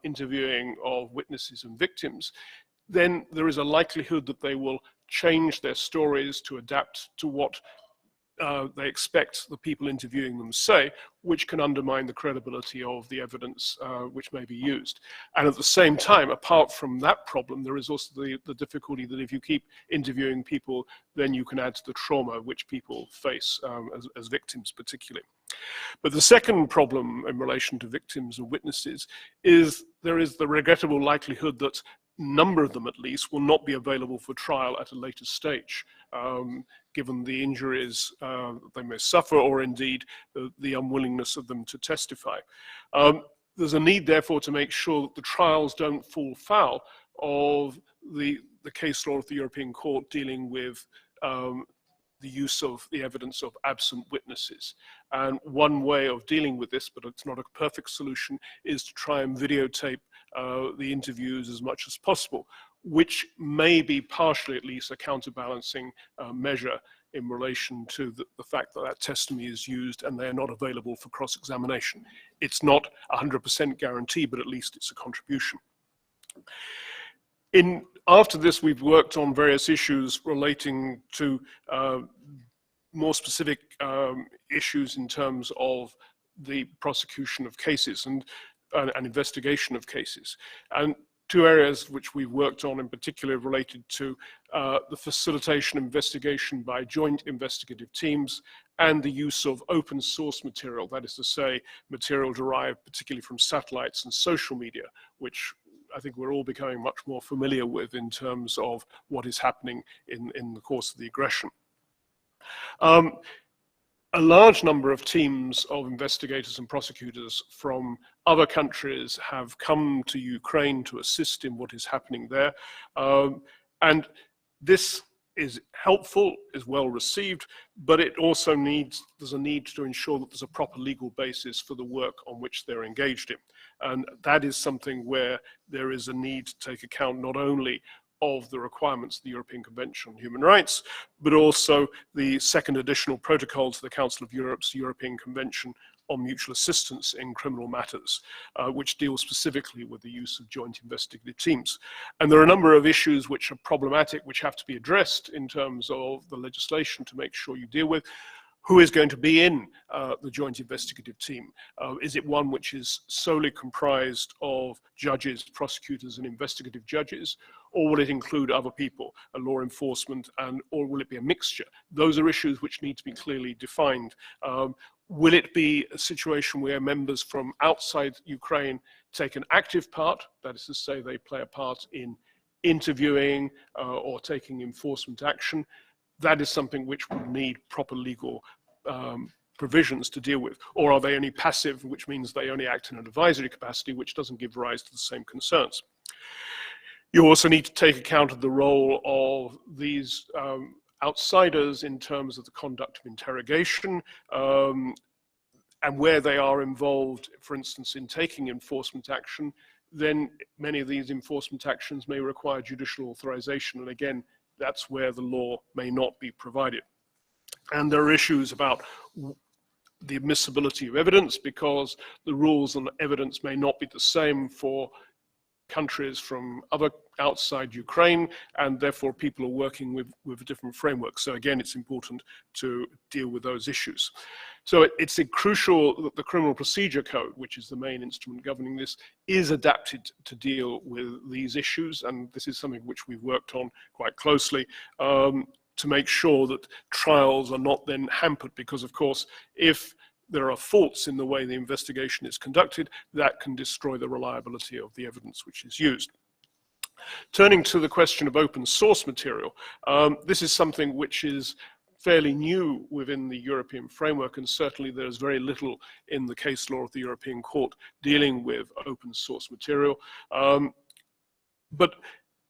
S8: interviewing of witnesses and victims, then there is a likelihood that they will change their stories to adapt to what they expect the people interviewing them say, which can undermine the credibility of the evidence which may be used. And at the same time, apart from that problem, there is also the difficulty that if you keep interviewing people, then you can add to the trauma which people face as victims particularly. But the second problem in relation to victims and witnesses is there is the regrettable likelihood that a number of them at least will not be available for trial at a later stage, given the injuries they may suffer, or indeed the unwillingness of them to testify. There's a need, therefore, to make sure that the trials don't fall foul of the case law of the European Court dealing with the use of the evidence of absent witnesses. And one way of dealing with this, but it's not a perfect solution, is to try and videotape the interviews as much as possible, which may be partially at least a counterbalancing measure in relation to the fact that that testimony is used and they are not available for cross-examination. It's not 100% guarantee, but at least it's a contribution. After this, we've worked on various issues relating to more specific issues in terms of the prosecution of cases and investigation of cases. And two areas which we've worked on in particular related to the facilitation of investigation by joint investigative teams and the use of open source material, that is to say, material derived particularly from satellites and social media, which I think we're all becoming much more familiar with in terms of what is happening in the course of the aggression. A large number of teams of investigators and prosecutors from other countries have come to Ukraine to assist in what is happening there. And this is helpful, is well received, but it also there's a need to ensure that there's a proper legal basis for the work on which they're engaged in. And that is something where there is a need to take account not only of the requirements of the European Convention on Human Rights, but also the second additional protocol to the Council of Europe's European Convention on Mutual Assistance in Criminal Matters, which deals specifically with the use of joint investigative teams. And there are a number of issues which are problematic, which have to be addressed in terms of the legislation to make sure you deal with. Who is going to be in the joint investigative team? Is it one which is solely comprised of judges, prosecutors, and investigative judges? Or will it include other people, law enforcement, or will it be a mixture? Those are issues which need to be clearly defined. Will it be a situation where members from outside Ukraine take an active part? That is to say, they play a part in interviewing or taking enforcement action. That is something which would need proper legal provisions to deal with. Or are they only passive, which means they only act in an advisory capacity, which doesn't give rise to the same concerns. You also need to take account of the role of these outsiders in terms of the conduct of interrogation and where they are involved, for instance, in taking enforcement action. Then many of these enforcement actions may require judicial authorization, and again, that's where the law may not be provided. And there are issues about the admissibility of evidence, because the rules on evidence may not be the same for countries from outside Ukraine, and therefore people are working with different frameworks. So again, it's important to deal with those issues. So it's crucial that the Criminal Procedure Code, which is the main instrument governing this, is adapted to deal with these issues. And this is something which we've worked on quite closely to make sure that trials are not then hampered, because of course, if there are faults in the way the investigation is conducted, that can destroy the reliability of the evidence which is used. Turning to the question of open source material, this is something which is fairly new within the European framework, and certainly there's very little in the case law of the European Court dealing with open source material. But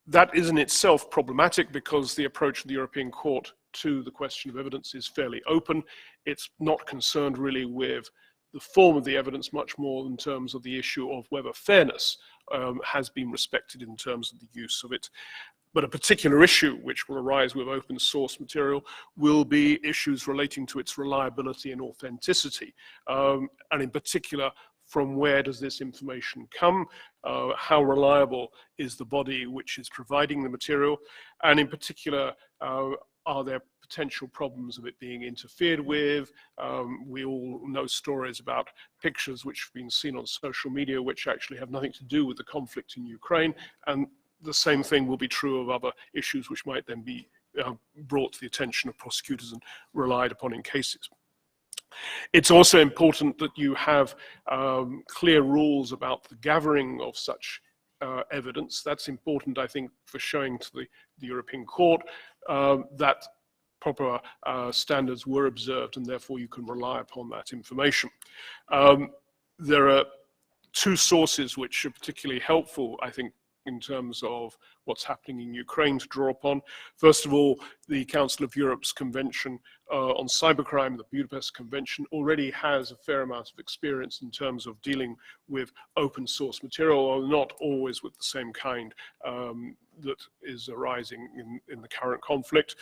S8: that is in itself problematic, because the approach of the European Court to the question of evidence is fairly open. It's not concerned really with the form of the evidence, much more in terms of the issue of whether fairness has been respected in terms of the use of it. But a particular issue which will arise with open source material will be issues relating to its reliability and authenticity, and in particular from where does this information come, how reliable is the body which is providing the material, and in particular, are there potential problems of it being interfered with? We all know stories about pictures which have been seen on social media which actually have nothing to do with the conflict in Ukraine, and the same thing will be true of other issues which might then be brought to the attention of prosecutors and relied upon in cases. It's also important that you have clear rules about the gathering of such evidence. That's important, I think, for showing to the European Court that proper standards were observed, and therefore you can rely upon that information. There are two sources which are particularly helpful, I think, in terms of what's happening in Ukraine to draw upon. First of all, the Council of Europe's Convention on Cybercrime, the Budapest Convention, already has a fair amount of experience in terms of dealing with open source material, although not always with the same kind that is arising in the current conflict.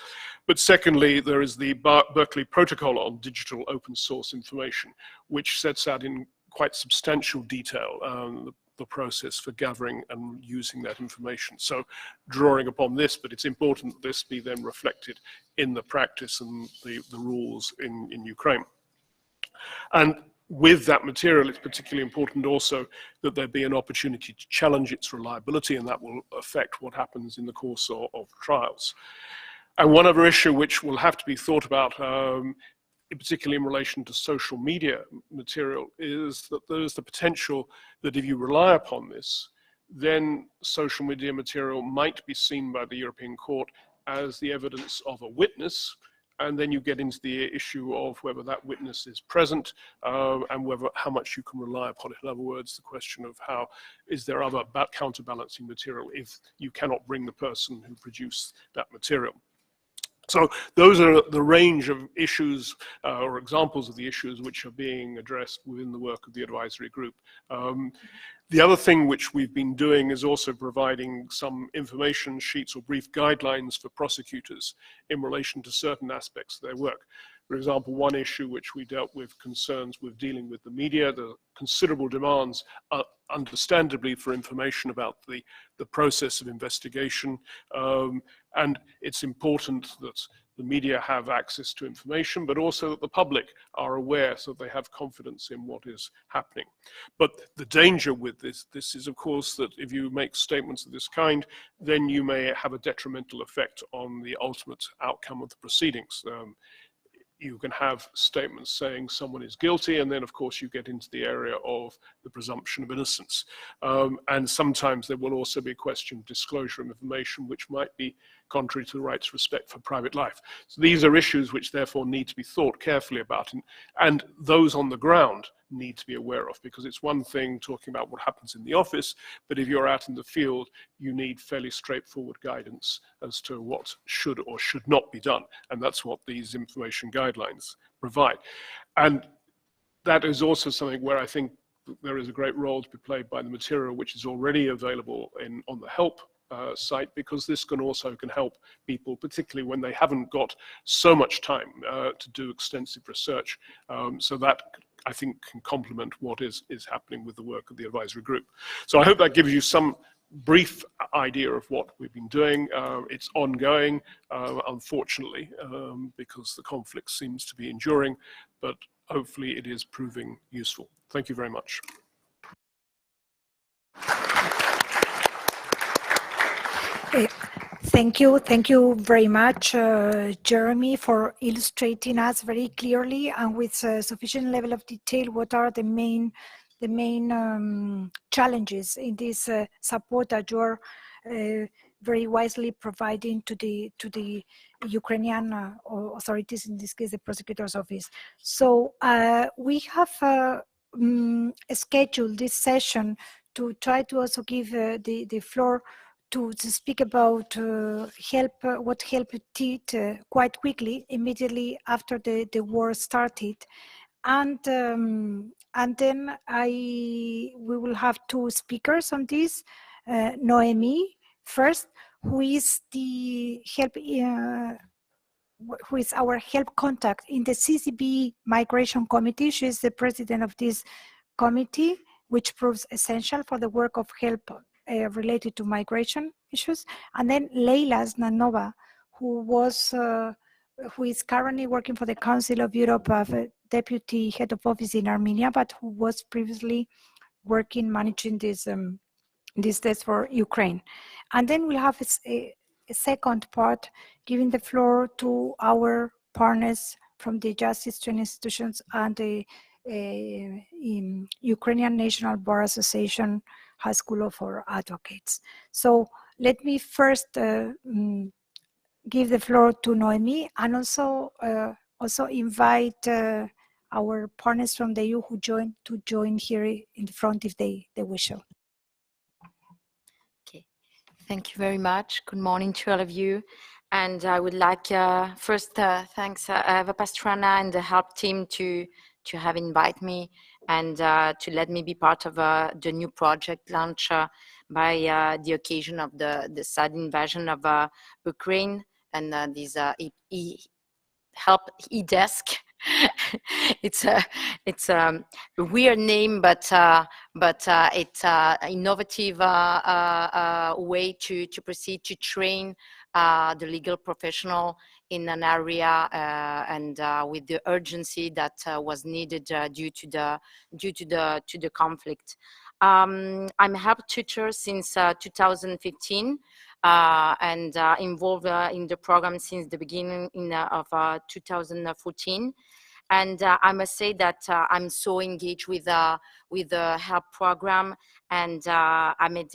S8: But secondly, there is the Berkeley Protocol on Digital Open Source Information, which sets out in quite substantial detail the process for gathering and using that information. So drawing upon this, but it's important that this be then reflected in the practice and the rules in Ukraine. And with that material, it's particularly important also that there be an opportunity to challenge its reliability, and that will affect what happens in the course of trials. And one other issue which will have to be thought about, particularly in relation to social media material, is that there's the potential that if you rely upon this, then social media material might be seen by the European Court as the evidence of a witness, and then you get into the issue of whether that witness is present and how much you can rely upon it. In other words, the question of how is there other counterbalancing material if you cannot bring the person who produced that material. So those are the range of issues or examples of the issues which are being addressed within the work of the advisory group. The other thing which we've been doing is also providing some information sheets or brief guidelines for prosecutors in relation to certain aspects of their work. For example, one issue which we dealt with concerns with dealing with the media, the considerable demands, understandably, for information about the process of investigation. And it's important that the media have access to information, but also that the public are aware so that they have confidence in what is happening. But the danger with this is, of course, that if you make statements of this kind, then you may have a detrimental effect on the ultimate outcome of the proceedings. You can have statements saying someone is guilty, and then of course you get into the area of the presumption of innocence. And sometimes there will also be a question of disclosure of information which might be contrary to the rights of respect for private life. So these are issues which therefore need to be thought carefully about, and those on the ground need to be aware of, because it's one thing talking about what happens in the office, but if you're out in the field, you need fairly straightforward guidance as to what should or should not be done. And that's what these information guidelines provide. And that is also something where I think there is a great role to be played by the material which is already available on the help site, because this can help people, particularly when they haven't got so much time to do extensive research. So that, I think, can complement what is happening with the work of the advisory group. So I hope that gives you some brief idea of what we've been doing. It's ongoing, unfortunately, because the conflict seems to be enduring, but hopefully it is proving useful. Thank you very much.
S6: Thank you very much, Jeremy, for illustrating us very clearly and with sufficient level of detail what are the main challenges in this support that you're very wisely providing to the Ukrainian authorities, in this case the prosecutor's office. So we have scheduled this session to try to also give the floor to speak about what help did quite quickly, immediately after the war started. And then we will have two speakers on this. Noemi first, who is who is our help contact in the CCBE Migration Committee. She is the president of this committee, which proves essential for the work of help related to migration issues. And then Leila Znanova, who is currently working for the Council of Europe as a deputy head of office in Armenia, but who was previously managing this desk for Ukraine. And then we'll have a second part, giving the floor to our partners from the Justice Training Institutions and the Ukrainian National Bar Association High School for Advocates. So let me first give the floor to Noemi, and also invite our partners from the EU who join here in the front if they wish to.
S9: Okay, thank you very much. Good morning to all of you. And I would like first thanks Eva Pastrana and the help team to have invited me and to let me be part of the new project launch by the occasion of the sudden invasion of Ukraine and this help e-desk. It's a weird name, but it's an innovative way to proceed to train the legal professional in an area and with the urgency that was needed due to the conflict. I'm a help tutor since 2015 and involved in the program since the beginning of 2014. And I must say that I'm so engaged with the HELP program, and I made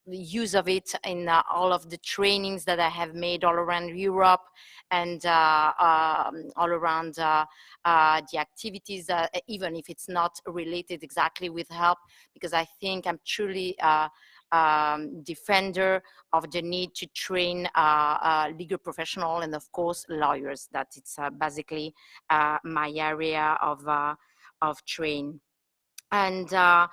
S9: use of it in all of the trainings that I have made all around Europe and all around the activities, even if it's not related exactly with HELP, because I think I'm truly defender of the need to train legal professional and of course lawyers. That it's basically my area of train. And I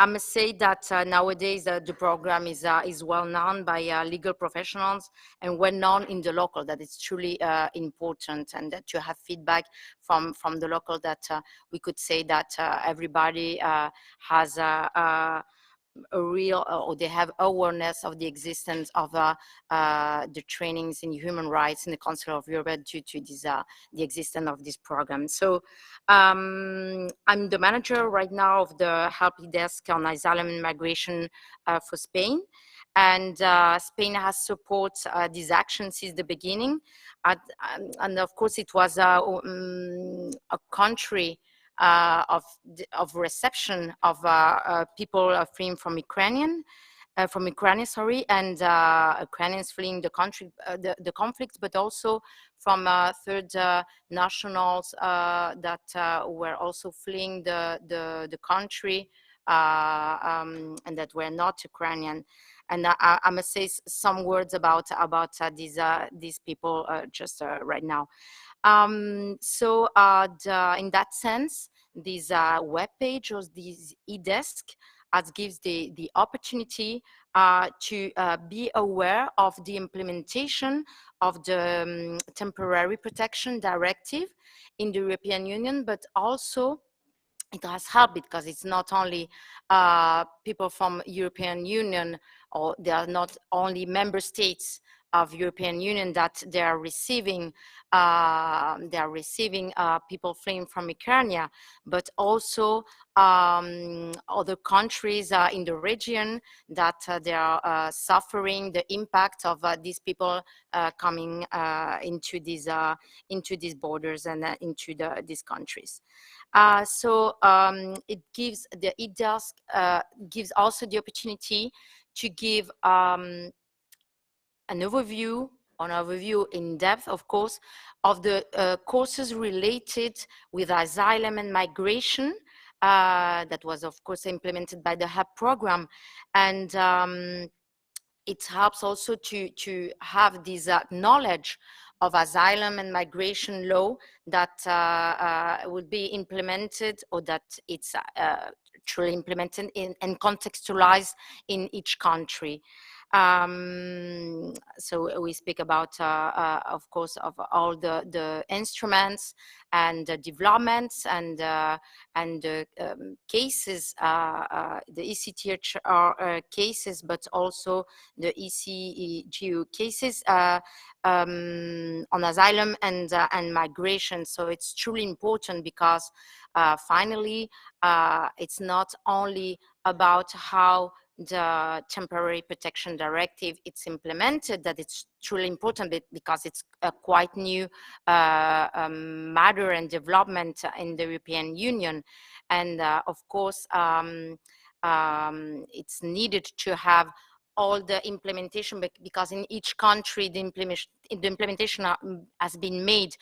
S9: must say that nowadays the program is well known by legal professionals and well known in the local. That it's truly important, and that you have feedback from the local that we could say that everybody has a real, or they have awareness of the existence of the trainings in human rights in the Council of Europe due to this, the existence of this program. So I'm the manager right now of the help desk on asylum and migration for Spain. And Spain has supported this action since the beginning. And of course, it was a country of reception of people fleeing from Ukraine, and Ukrainians fleeing the country, the conflict, but also from third nationals that were also fleeing the country and that were not Ukrainian. And I must say some words about these people just right now. So in that sense, this web page or this e-desk gives the opportunity to be aware of the implementation of the temporary protection directive in the European Union, but also it has helped because it's not only people from European Union, or they are not only member states of European Union that they are receiving people fleeing from Ukraine, but also other countries in the region that they are suffering the impact of these people coming into these borders and into these countries. So it gives the e-desk gives also the opportunity to give an overview in depth, of course, of the courses related with asylum and migration that was, of course, implemented by the HELP program. And it helps also to have this knowledge of asylum and migration law that would be implemented, or that it's truly implemented and contextualized in each country. So we speak about, of course, of all the instruments and the developments and cases, the ECTHR cases, but also the ECEGU cases on asylum and migration. So it's truly important because finally, it's not only about how the temporary protection directive it's implemented that it's truly important because it's a quite new matter and development in the European Union, and of course it's needed to have all the implementation, because in each country the implementation has been made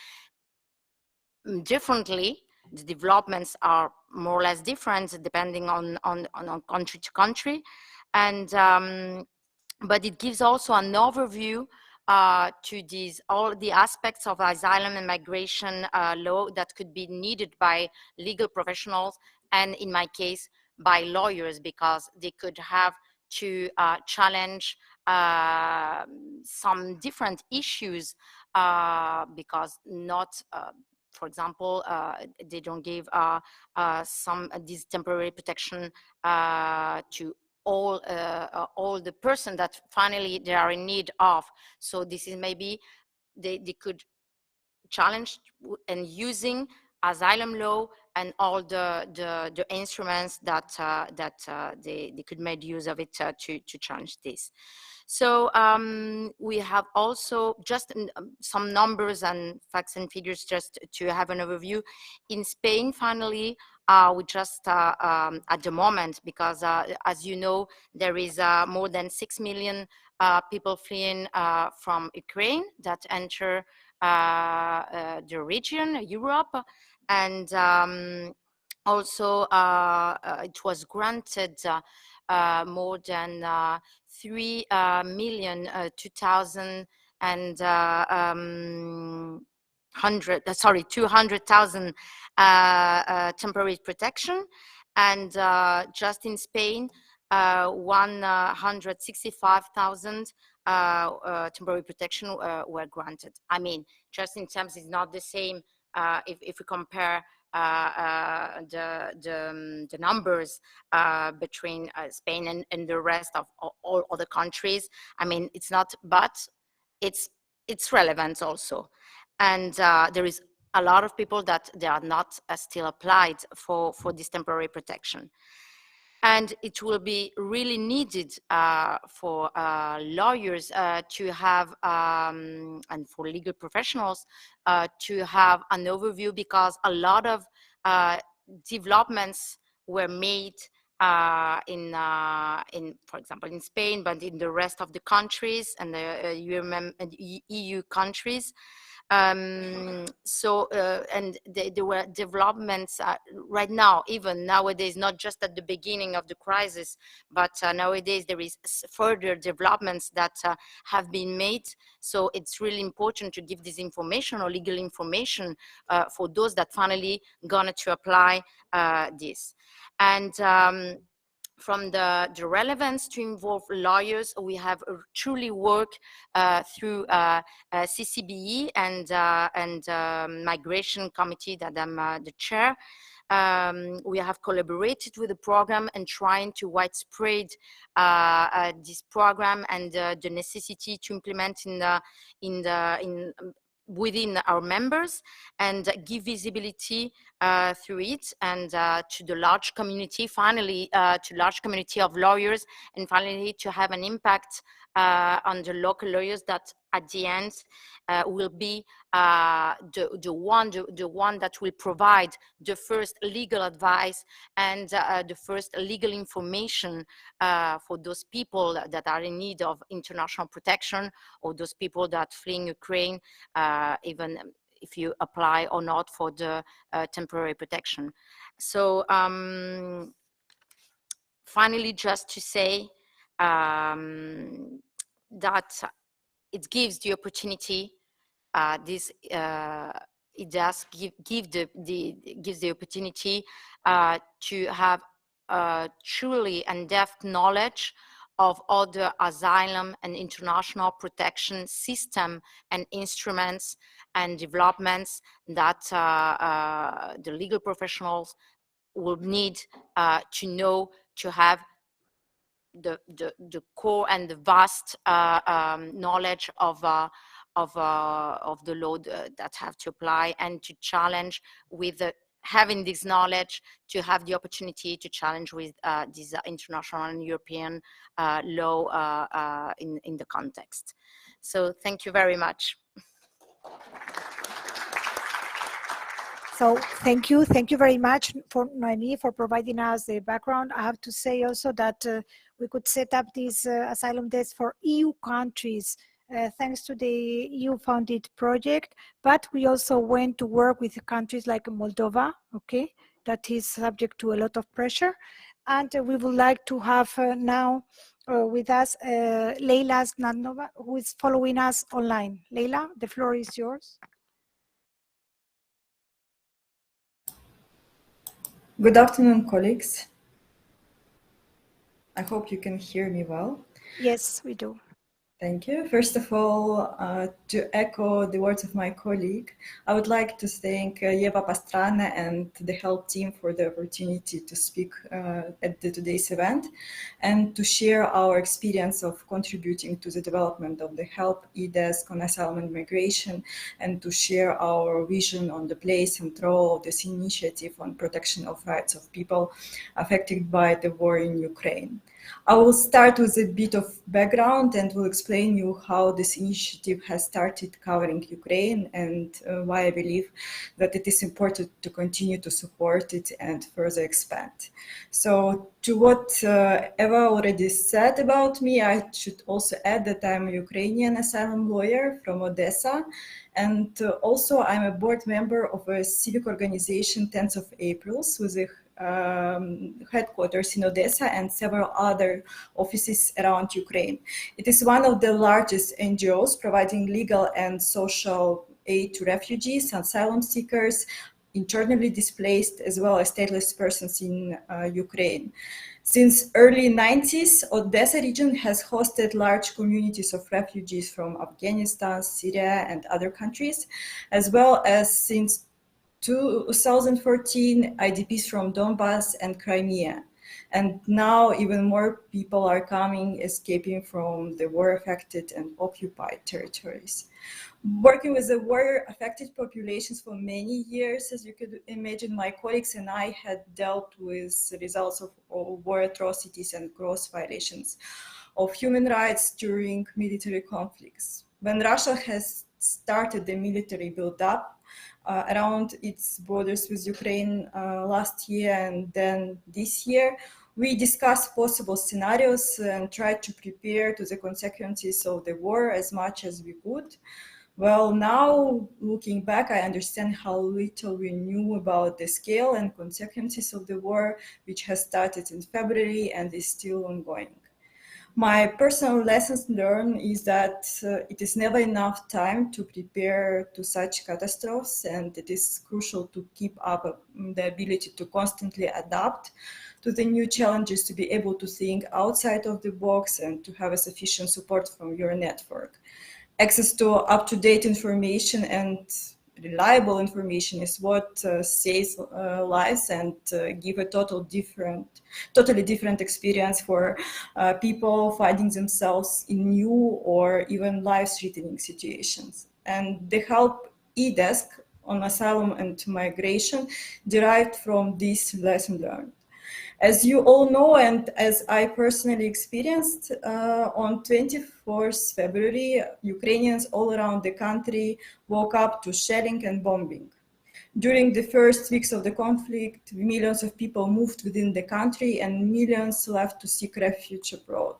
S9: differently. The developments are more or less different depending on country to country, and but it gives also an overview to all the aspects of asylum and migration law that could be needed by legal professionals, and in my case by lawyers, because they could have to challenge some different issues because not for example, they don't give this temporary protection to all the person that finally they are in need of. So this is maybe they could challenge and using asylum law and all the instruments that they could make use of it to challenge this. So we have also just some numbers and facts and figures just to have an overview. In Spain, finally, we just at the moment, because as you know, there is more than 6 million people fleeing from Ukraine that enter the region, Europe, and also it was granted more than 200,000 temporary protection, and just in Spain 165,000 temporary protection were granted. I mean, just in terms, it's not the same if we compare the numbers between Spain and the rest of all other countries. I mean, it's not, but it's relevant also. And there is a lot of people that they are not still applied for this temporary protection. And it will be really needed for lawyers to have, and for legal professionals to have an overview, because a lot of developments were made in, for example, in Spain, but in the rest of the countries and the EU countries. So and there were developments right now, even nowadays, not just at the beginning of the crisis, but nowadays there is further developments that have been made. So it's really important to give this information, or legal information, for those that finally gonna to apply this. And from the relevance to involve lawyers, we have truly worked through CCBE and Migration Committee that I'm the chair. We have collaborated with the program and trying to widespread this program and the necessity to implement within our members, and give visibility through it, and to the large community, finally, to large community of lawyers, and finally to have an impact on the local lawyers that at the end will be the one that will provide the first legal advice and the first legal information for those people that are in need of international protection, or those people that fleeing Ukraine, even if you apply or not for the temporary protection. So finally, just to say that it gives the opportunity, it does gives the opportunity to have truly in-depth knowledge of other asylum and international protection system and instruments and developments that the legal professionals will need to know, to have the core and the vast knowledge of the law that have to apply, and to challenge with having this knowledge, to have the opportunity to challenge with this international and European law in the context. So thank you very much.
S6: So thank you very much for Noemi for providing us the background. I have to say also that we could set up this asylum desk for EU countries thanks to the EU-funded project, but we also went to work with countries like Moldova, okay, that is subject to a lot of pressure. And we would like to have now with us Leila Znadnova, who is following us online. Leila, the floor is yours.
S10: Good afternoon, colleagues. I hope you can hear me well.
S6: Yes, we do.
S10: Thank you. First of all, to echo the words of my colleague, I would like to thank Eva Pastrana and the HELP team for the opportunity to speak at today's event and to share our experience of contributing to the development of the HELP e-desk on asylum and migration, and to share our vision on the place and role of this initiative on protection of rights of people affected by the war in Ukraine. I will start with a bit of background and will explain you how this initiative has started covering Ukraine and why I believe that it is important to continue to support it and further expand. So to what Eva already said about me, I should also add that I'm a Ukrainian asylum lawyer from Odessa, and also I'm a board member of a civic organization 10th of April with a headquarters in Odessa and several other offices around Ukraine. It is one of the largest NGOs providing legal and social aid to refugees, asylum seekers, internally displaced, as well as stateless persons in Ukraine. Since early 90s, Odessa region has hosted large communities of refugees from Afghanistan, Syria, and other countries, as well as since 2014, IDPs from Donbass and Crimea. And now even more people are coming, escaping from the war-affected and occupied territories. Working with the war-affected populations for many years, as you could imagine, my colleagues and I had dealt with the results of war atrocities and gross violations of human rights during military conflicts. When Russia has started the military build-up around its borders with Ukraine last year and then this year, we discussed possible scenarios and tried to prepare to the consequences of the war as much as we could. Well, now looking back, I understand how little we knew about the scale and consequences of the war, which has started in February and is still ongoing. My personal lessons learned is that it is never enough time to prepare to such catastrophes, and it is crucial to keep up the ability to constantly adapt to the new challenges, to be able to think outside of the box and to have a sufficient support from your network. Access to up-to-date information and reliable information is what saves lives and give a totally different experience for people finding themselves in new or even life-threatening situations. And the HELP e-desk on asylum and migration derived from this lesson learned. As you all know, and as I personally experienced, on 24th February, Ukrainians all around the country woke up to shelling and bombing. During the first weeks of the conflict, millions of people moved within the country and millions left to seek refuge abroad.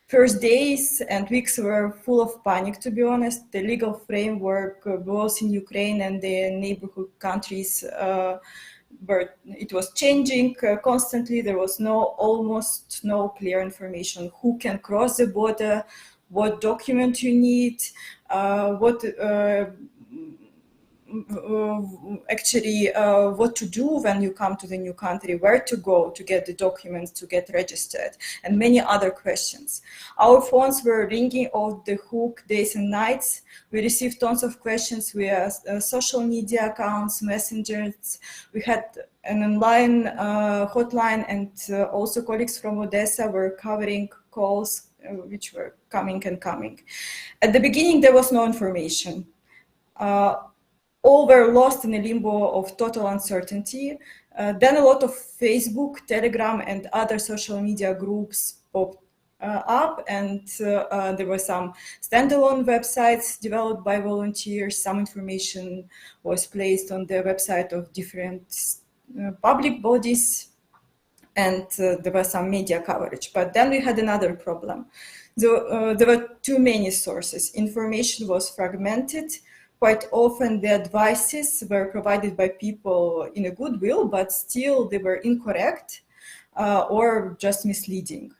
S10: First days and weeks were full of panic, to be honest. The legal framework, both in Ukraine and the neighborhood countries, but it was changing constantly. There was almost no clear information who can cross the border, what document you need, actually what to do when you come to the new country, where to go to get the documents, to get registered, and many other questions. Our phones were ringing off the hook days and nights. We received tons of questions via social media accounts, messengers. We had an online hotline, and also colleagues from Odessa were covering calls which were coming and coming. At the beginning, there was no information. All were lost in a limbo of total uncertainty. Then a lot of Facebook, Telegram, and other social media groups popped up, and there were some standalone websites developed by volunteers. Some information was placed on the website of different public bodies, and there was some media coverage. But then we had another problem. There were too many sources. Information was fragmented. Quite often the advices were provided by people in a good will, but still they were incorrect or just misleading.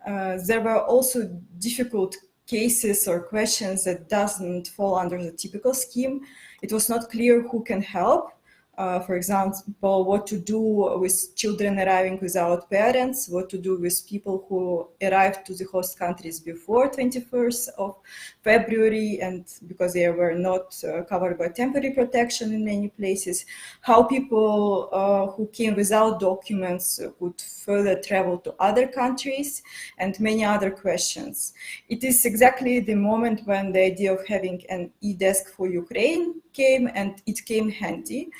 S10: There were also difficult cases or questions that doesn't fall under the typical scheme. It was not clear who can help. For example, what to do with children arriving without parents, what to do with people who arrived to the host countries before 21st of February, and because they were not covered by temporary protection in many places, how people who came without documents could further travel to other countries, and many other questions. It is exactly the moment when the idea of having an e-desk for Ukraine came, and it came handy.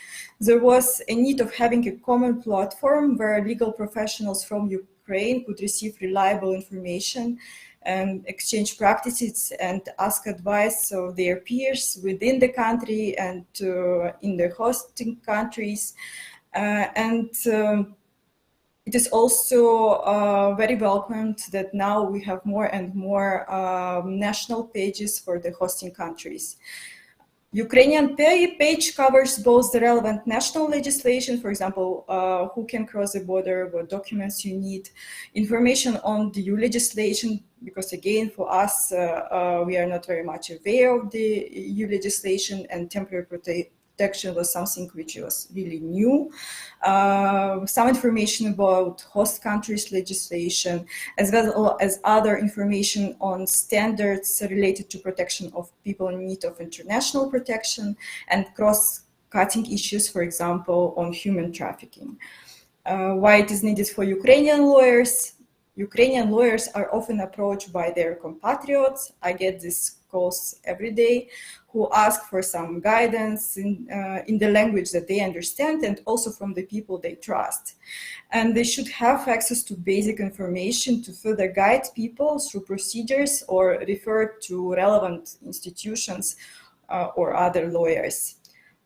S10: There was a need of having a common platform where legal professionals from Ukraine could receive reliable information and exchange practices and ask advice of their peers within the country and in the hosting countries. It is also very welcomed that now we have more and more national pages for the hosting countries. Ukrainian page covers both the relevant national legislation, for example, who can cross the border, what documents you need, information on the EU legislation, because again, for us, we are not very much aware of the EU legislation, and temporary protection was something which was really new. Some information about host countries' legislation, as well as other information on standards related to protection of people in need of international protection and cross-cutting issues, for example, on human trafficking. Why it is needed for Ukrainian lawyers. Ukrainian lawyers are often approached by their compatriots. I get these calls every day, who ask for some guidance in the language that they understand, and also from the people they trust. And they should have access to basic information to further guide people through procedures or refer to relevant institutions or other lawyers.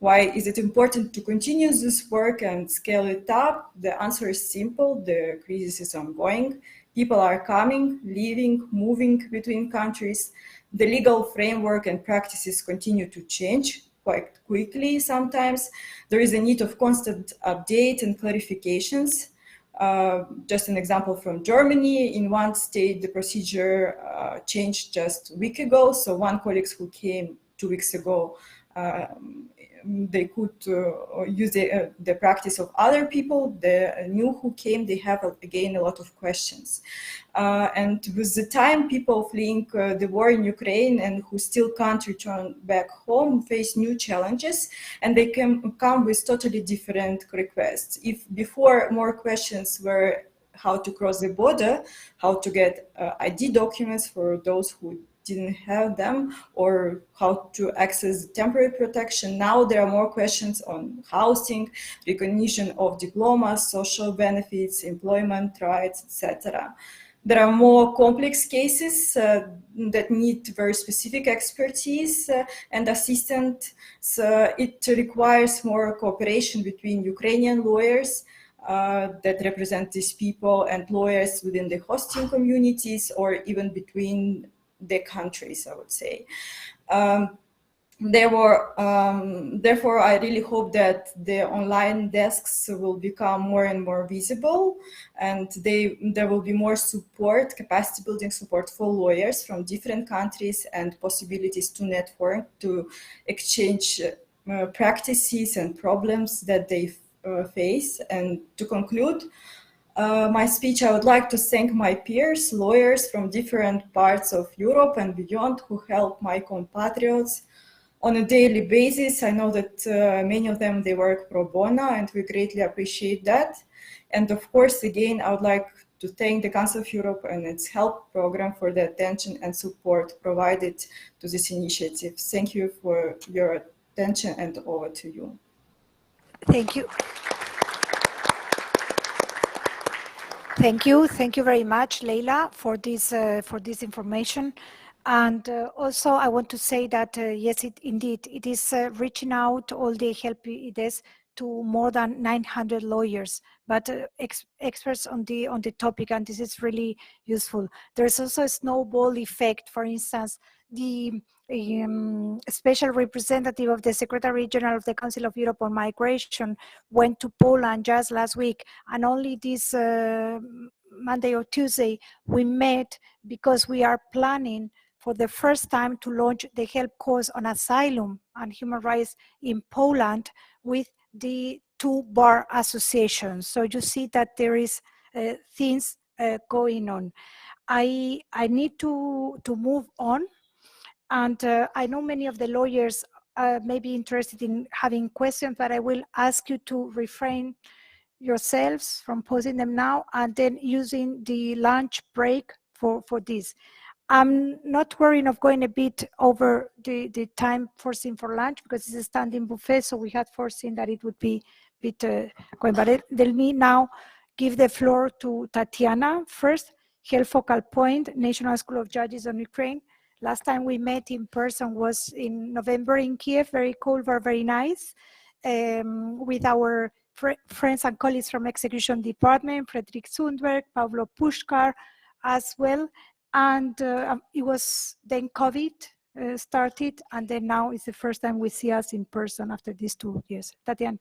S10: Why is it important to continue this work and scale it up? The answer is simple. The crisis is ongoing. People are coming, leaving, moving between countries. The legal framework and practices continue to change quite quickly sometimes. There is a need of constant update and clarifications. Just an example from Germany. In one state, the procedure changed just a week ago. So one colleague who came 2 weeks ago, they could use the practice of other people. The new who came, they have again a lot of questions. And with the time, people fleeing the war in Ukraine and who still can't return back home face new challenges, and they can come with totally different requests. If before more questions were how to cross the border, how to get ID documents for those who didn't have them, or how to access temporary protection. Now there are more questions on housing, recognition of diplomas, social benefits, employment rights, etc. There are more complex cases that need very specific expertise and assistance. So it requires more cooperation between Ukrainian lawyers that represent these people and lawyers within the hosting communities, or even between the countries, I would say. Therefore, I really hope that the online desks will become more and more visible, and there will be more support, capacity building support for lawyers from different countries, and possibilities to network, to exchange practices and problems that they face. And to conclude my speech, I would like to thank my peers, lawyers from different parts of Europe and beyond who help my compatriots on a daily basis. I know that many of them, they work pro bono, and we greatly appreciate that. And of course, again, I would like to thank the Council of Europe and its HELP program for the attention and support provided to this initiative. Thank you for your attention, and over to you.
S6: Thank you. Thank you very much, Leila, for this information. And also, I want to say that yes, indeed, it is reaching out all the help it is to more than 900 lawyers, but experts on the topic, and this is really useful. There's also a snowball effect. For instance, the special representative of the Secretary General of the Council of Europe on Migration went to Poland just last week, and only this Monday or Tuesday we met because we are planning for the first time to launch the help course on asylum and human rights in Poland with the two bar associations. So you see that there is things going on. I need to move on, and I know many of the lawyers may be interested in having questions, but I will ask you to refrain yourselves from posing them now and then using the lunch break for this. I'm not worrying of going a bit over the time foreseen for lunch because it's a standing buffet, so we had foreseen that it would be a bit going. But let me now give the floor to Tatiana first, Health Focal Point, National School of Judges on Ukraine. Last time we met in person was in November in Kiev, very cool, very nice, with our friends and colleagues from Execution Department, Fredrik Sundberg, Pavlo Pushkar as well. And it was then COVID started, and then now it's the first time we see us in person after these 2 years. Tatiana,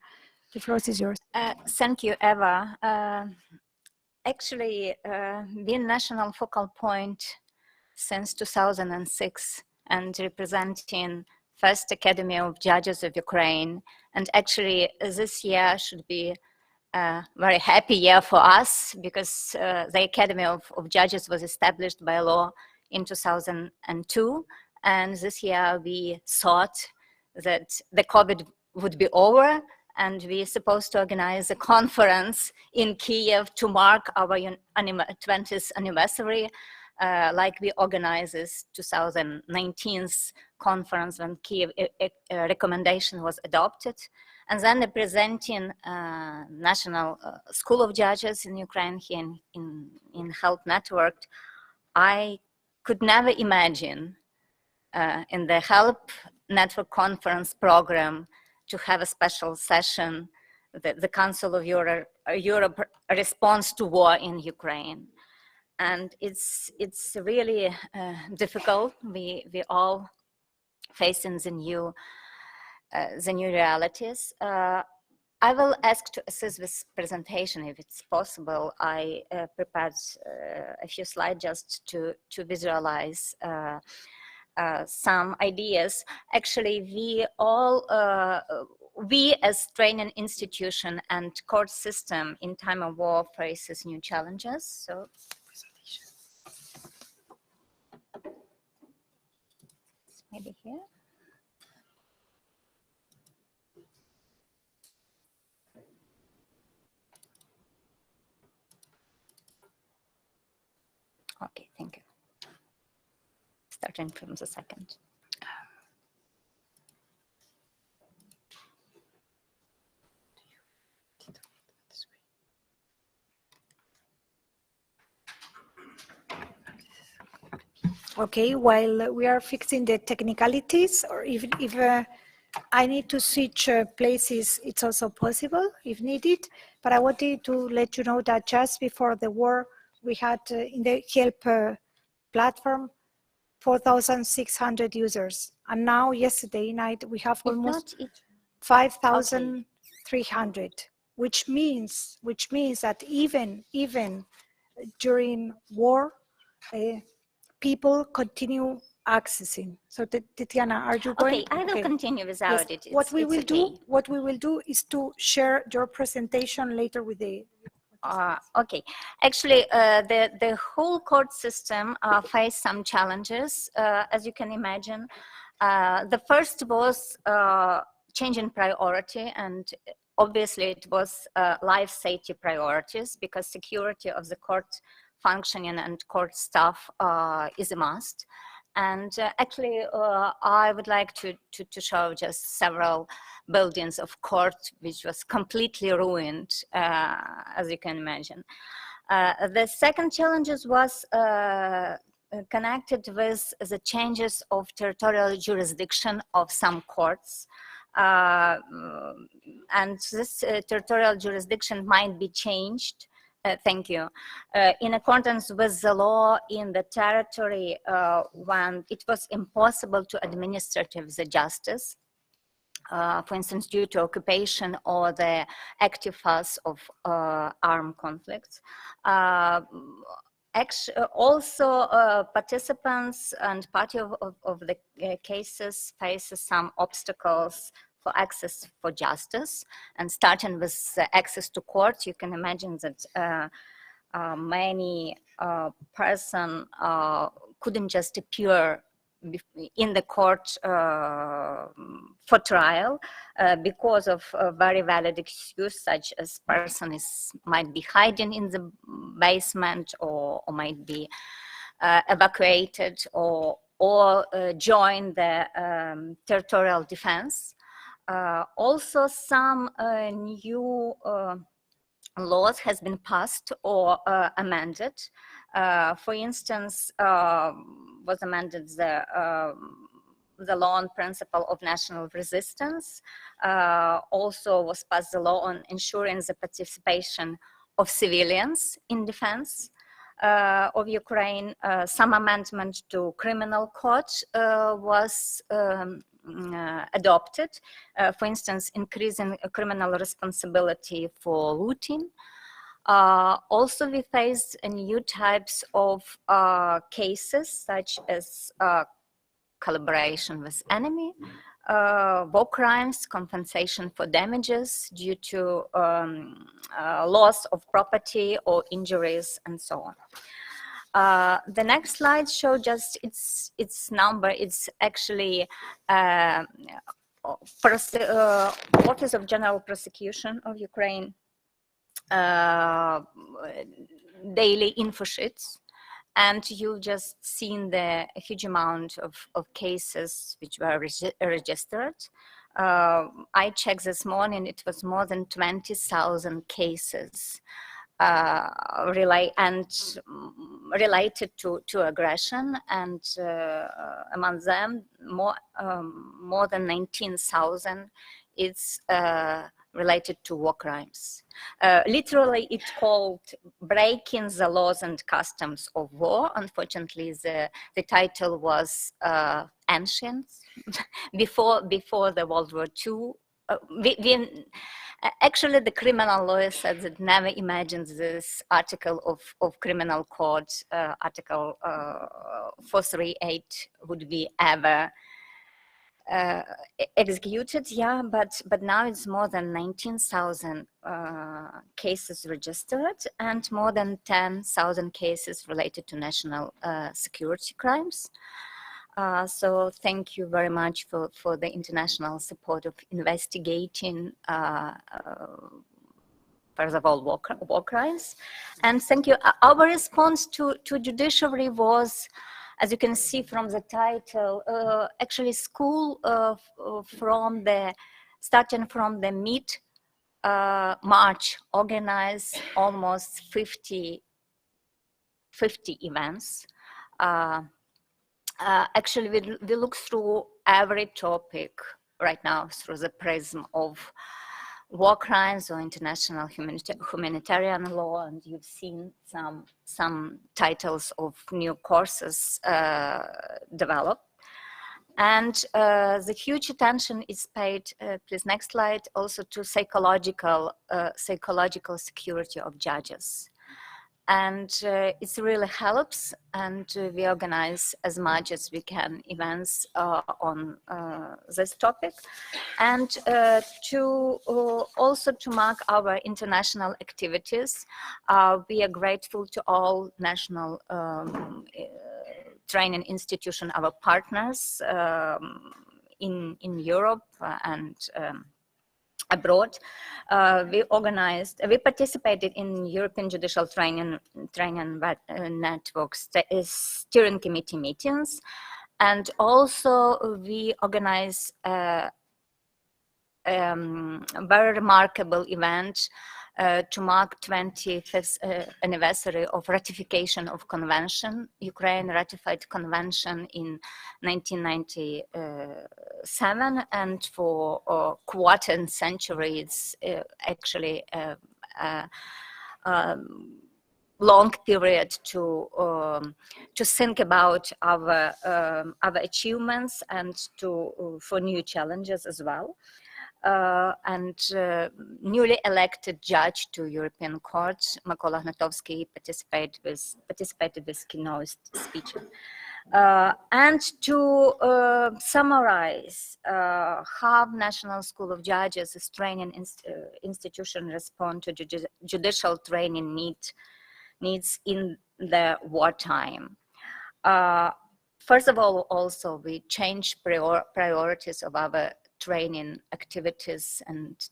S6: the floor is yours.
S4: Thank you, Eva. Actually, being national focal point since 2006 and representing First Academy of Judges of Ukraine, and actually this year should be a very happy year for us because the Academy of Judges was established by law in 2002, and this year we thought that the COVID would be over and we're supposed to organize a conference in Kiev to mark our 20th anniversary, like we organized this 2019's conference when Kiev recommendation was adopted. And then representing National School of Judges in Ukraine here in Health Network, I could never imagine in the Help Network Conference program to have a special session, the Council of Europe response to war in Ukraine. And it's really difficult. We all facing the new realities. I will ask to assist this presentation if it's possible. I prepared a few slides just to visualize some ideas. Actually, we as training institution and court system in time of war faces new challenges. So, maybe here. Okay, thank you. Starting from the second.
S6: Okay, while we are fixing the technicalities, or if I need to switch places, it's also possible if needed. But I wanted to let you know that just before the war, we had in the help platform 4,600 users, and now yesterday night we have almost 5,300, which means that even during war, people continue accessing. So Tatiana, are you going?
S7: Okay, I will continue without it.
S6: What we will do is to share your presentation later with the.
S7: Okay, actually, the whole court system faced some challenges, as you can imagine. The first was change in priority, and obviously it was life safety priorities, because security of the court functioning and court staff is a must. And actually, I would like to show just several buildings of court which was completely ruined, as you can imagine. The second challenges was connected with the changes of territorial jurisdiction of some courts. And this territorial jurisdiction might be changed. Thank you. In accordance with the law in the territory when it was impossible to administer the justice, for instance, due to occupation or the active phase of armed conflicts. Also, participants and party of the cases face some obstacles for access for justice, and starting with access to court, you can imagine that many persons couldn't just appear in the court for trial because of a very valid excuse, such as person might be hiding in the basement, or might be evacuated, or join the territorial defense. Also, some new laws has been passed or amended. For instance, was amended the law on principle of national resistance. Also was passed the law on ensuring the participation of civilians in defense of Ukraine. Some amendment to criminal code was adopted, for instance, increasing criminal responsibility for looting. Also, we faced new types of cases, such as collaboration with enemy, war crimes, compensation for damages due to loss of property or injuries, and so on. The next slide shows just its number. It's actually Office of General Prosecution of Ukraine daily info sheets, and you've just seen the huge amount of cases which were registered. I checked this morning, it was more than 20,000 cases related to aggression, and among them more than 19,000 is related to war crimes. Literally, it's called Breaking the Laws and Customs of War. Unfortunately, the title was ancient, before the World War II. Actually, the criminal lawyer said that never imagined this article of criminal code, article 438, would be ever executed. Yeah, but now it's more than 19,000 cases registered, and more than 10,000 cases related to national security crimes. So thank you very much for the international support of investigating first of all war crimes, and thank you. Our response to judiciary was, as you can see from the title, actually school starting from the mid-March organized almost 50 events. Actually, we look through every topic right now through the prism of war crimes or international humanitarian law, and you've seen some titles of new courses developed. And the huge attention is paid, please next slide, also to psychological security of judges. And it really helps, and we organize as much as we can events on this topic. And to also to mark our international activities, we are grateful to all national training institutions, our partners in Europe and abroad. We participated in European Judicial Training Network's steering committee meetings, and also we organize a very remarkable event to mark 25th anniversary of ratification of convention. Ukraine ratified convention in 1997, and for a quarter century, it's actually a long period to think about our achievements and for new challenges as well. Newly elected judge to European Court, Mykola Gnatovsky, participated with Keynote Speech. And to summarize how National School of Judges as training institution respond to judicial training needs in the wartime. First of all, also we changed priorities of our training activities and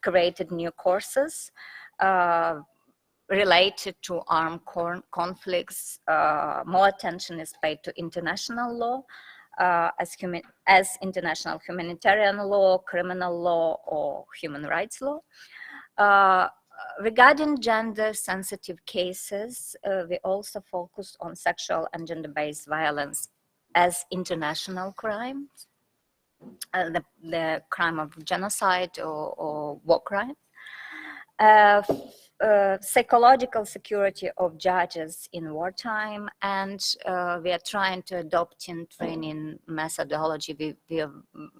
S7: created new courses related to armed conflicts. More attention is paid to international law, as international humanitarian law, criminal law, or human rights law. Regarding gender-sensitive cases, we also focused on sexual and gender-based violence as international crimes. The crime of genocide or war crime. Psychological security of judges in wartime, and we are trying to adopt in training methodology. We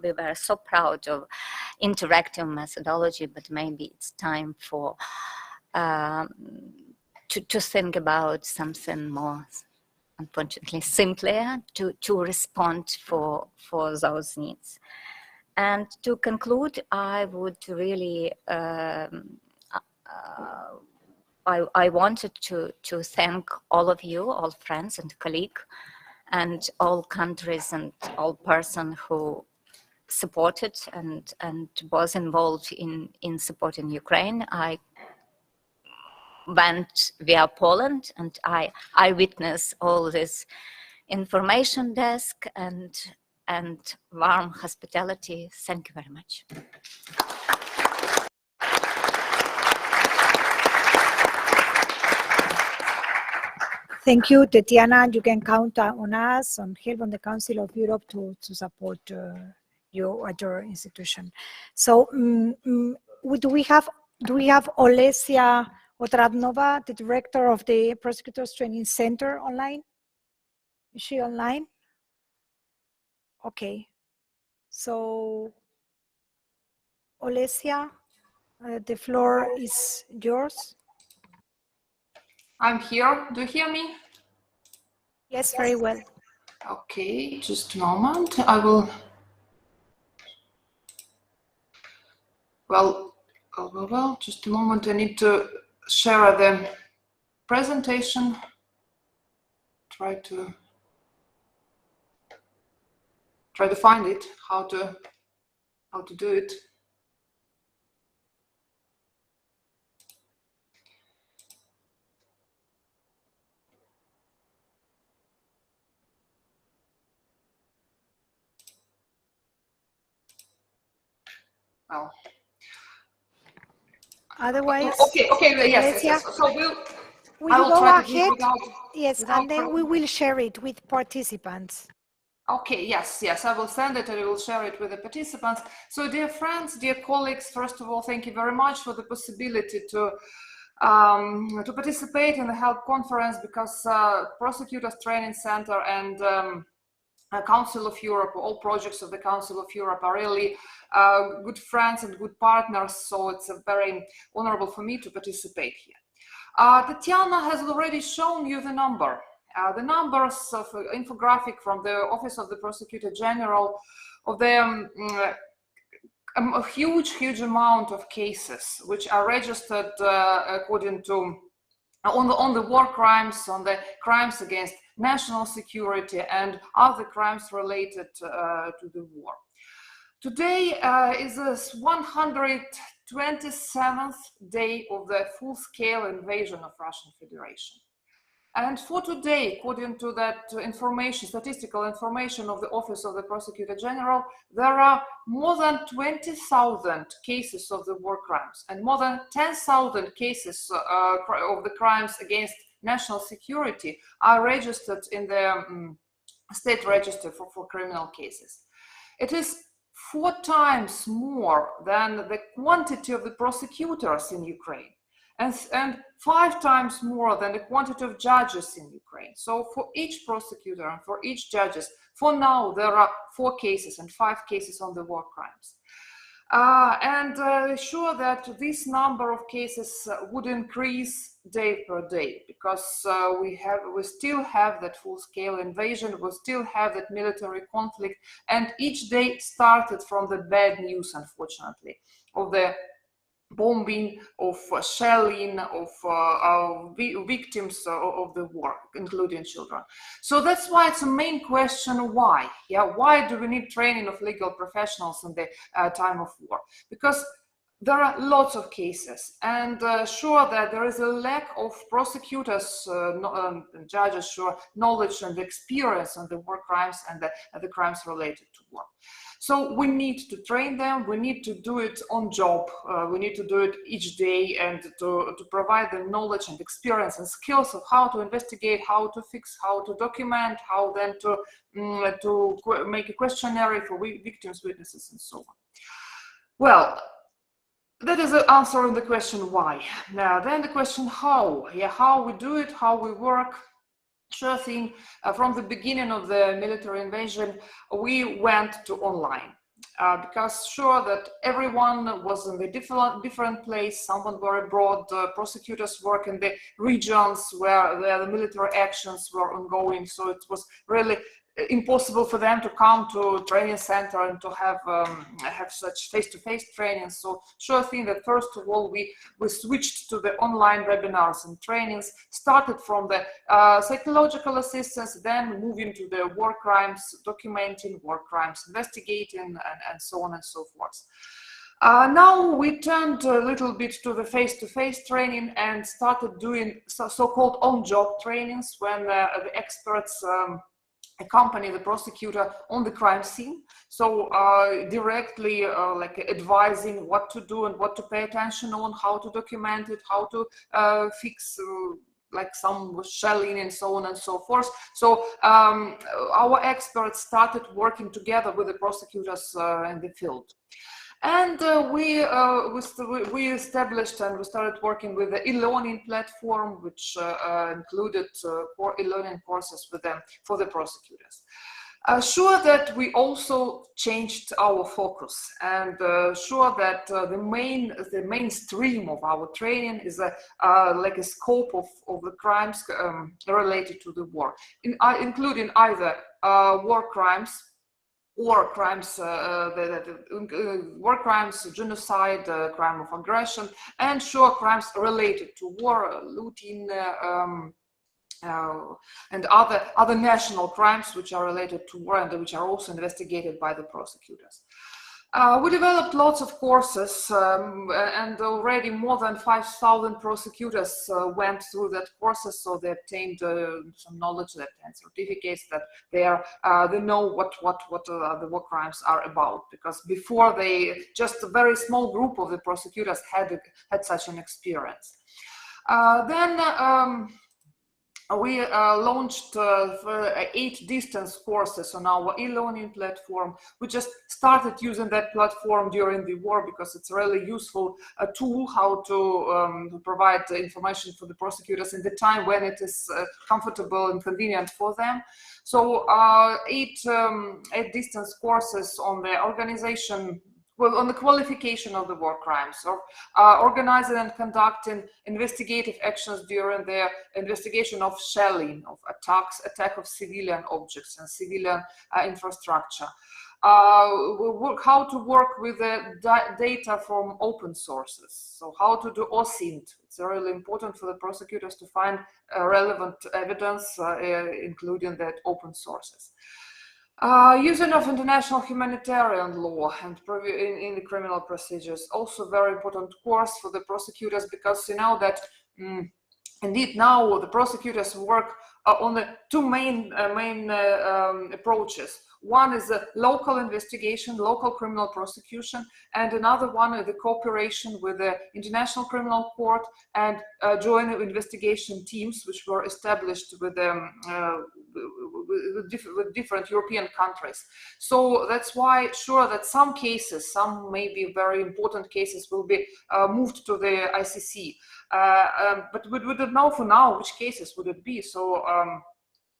S7: were so proud of interactive methodology, but maybe it's time for to think about something more, unfortunately, simpler to respond for those needs. And to conclude, I would really, I wanted to thank all of you, all friends and colleagues, and all countries and all persons who supported and was involved in supporting Ukraine. I went via Poland, and I witnessed all this information desk and warm hospitality. Thank you very much.
S6: Thank you, Tatiana. You can count on us, on help on the Council of Europe to support you at your institution. So do we have Olesia Otradnova, the director of the Prosecutors Training Center, online? Is she online? Okay. So, Olesia, the floor is yours.
S11: I'm here. Do you hear me?
S6: Yes, very well.
S11: Okay, just a moment. I will. Well, just a moment. I need to share the presentation. Try to find it. How to do it. Well,
S6: otherwise,
S11: okay, yes. So
S6: will you go ahead? Yes, and then we will share it with participants.
S11: Okay, yes, I will send it and I will share it with the participants. So, dear friends, dear colleagues, first of all, thank you very much for the possibility to participate in the HELP conference, because Prosecutors Training Center and Council of Europe, all projects of the Council of Europe are really good friends and good partners, so it's very honorable for me to participate here. Tatiana has already shown you the number. The numbers of infographic from the Office of the Prosecutor General of the a huge amount of cases which are registered according to on the war crimes, on the crimes against national security and other crimes related to the war. Today is the 127th day of the full-scale invasion of Russian Federation. And for today, according to that information, statistical information of the Office of the Prosecutor General, there are more than 20,000 cases of the war crimes and more than 10,000 cases of the crimes against national security are registered in the state register for criminal cases. It is 4 times more than the quantity of the prosecutors in Ukraine. And 5 times more than the quantity of judges in Ukraine. So for each prosecutor and for each judges, for now there are 4 cases and 5 cases on the war crimes. Sure that this number of cases would increase day per day, because we still have that full-scale invasion, we still have that military conflict, and each day started from the bad news, unfortunately, of the bombing, of shelling, of victims of the war, including children. So that's why it's a main question, why? Yeah, why do we need training of legal professionals in the time of war? Because there are lots of cases, and sure that there is a lack of prosecutors, judges, sure, knowledge and experience on the war crimes and the crimes related to war. So we need to train them, we need to do it on job, we need to do it each day, and to provide them knowledge and experience and skills of how to investigate, how to fix, how to document, how then to make a questionnaire for victims, witnesses, and so on. Well, that is the answer on the question why. Now then the question how. Yeah, how we do it, how we work. Sure thing, from the beginning of the military invasion, we went to online. Because sure that everyone was in a different place, someone were abroad, prosecutors work in the regions where the military actions were ongoing, so it was really impossible for them to come to training center and to have such face-to-face training. So sure thing that first of all we switched to the online webinars and trainings, started from the psychological assistance, then moving to the war crimes, documenting war crimes, investigating, and so on and so forth. Now we turned a little bit to the face-to-face training and started doing so-called on-job trainings, when the experts accompany the prosecutor on the crime scene, so directly like advising what to do and what to pay attention on, how to document it, how to fix like some shelling and so on and so forth. So our experts started working together with the prosecutors in the field. And we established and we started working with the e-learning platform, which included e-learning courses with them for the prosecutors. Sure that we also changed our focus, and sure that the mainstream of our training is like a scope of the crimes related to the war, including either war crimes, war crimes, war crimes, genocide, crime of aggression, and sure crimes related to war, looting, and other national crimes which are related to war and which are also investigated by the prosecutors. We developed lots of courses, and already more than 5,000 prosecutors went through that courses, so they obtained some knowledge, they obtained certificates that they know what the war crimes are about, because before just a very small group of the prosecutors had such an experience. Then we launched 8 distance courses on our e-learning platform. We just started using that platform during the war because it's a really useful tool how to provide information for the prosecutors in the time when it is comfortable and convenient for them. So 8 distance courses on the organization well, on the qualification of the war crimes, or organizing and conducting investigative actions during the investigation of shelling, of attack of civilian objects and civilian infrastructure. How to work with the data from open sources. So how to do OSINT. It's really important for the prosecutors to find relevant evidence, including that open sources. Using of international humanitarian law and in the criminal procedures, also very important course for the prosecutors, because you know that indeed now the prosecutors work on the two main approaches. One is a local investigation, local criminal prosecution, and another one is the cooperation with the International Criminal Court and joint investigation teams, which were established with different European countries. So that's why, sure, that some cases, some maybe very important cases, will be moved to the ICC. But we don't know for now which cases would it be. So.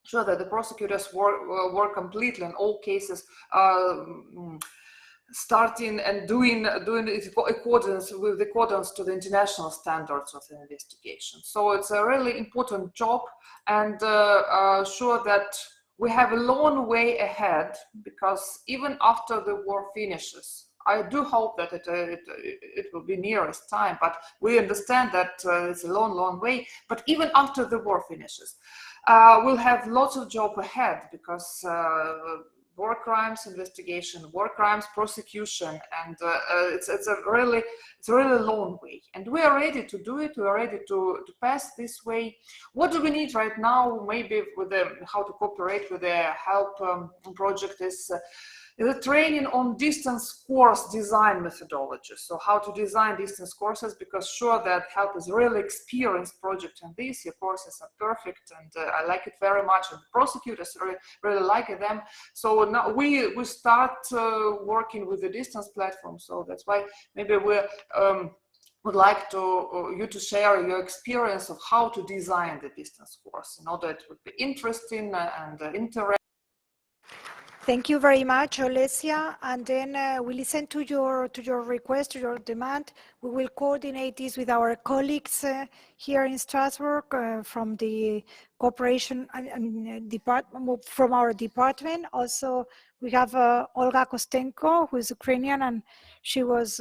S11: Sure that the prosecutors work completely in all cases, starting and doing it accordance to the international standards of the investigation. So it's a really important job, and sure that we have a long way ahead, because even after the war finishes, I do hope that it will be nearest time, but we understand that it's a long way. But even after the war finishes, we'll have lots of job ahead, because war crimes investigation, war crimes prosecution, and it's a really long way. And we are ready to do it. We are ready to pass this way. What do we need right now? Maybe with how to cooperate with the HELP project is the training on distance course design methodology. So how to design distance courses, because sure that HELP is a really experienced project in this. Your courses are perfect, and I like it very much, and the prosecutors really like them. So now we start working with the distance platform. So that's why maybe we would like you to share your experience of how to design the distance course. In order it would be interesting and interesting.
S6: Thank you very much, Olesia. And then we listen to your request, to your demand. We will coordinate this with our colleagues here in Strasbourg from the cooperation department, from our department. Also, we have Olga Kostenko, who is Ukrainian, and she's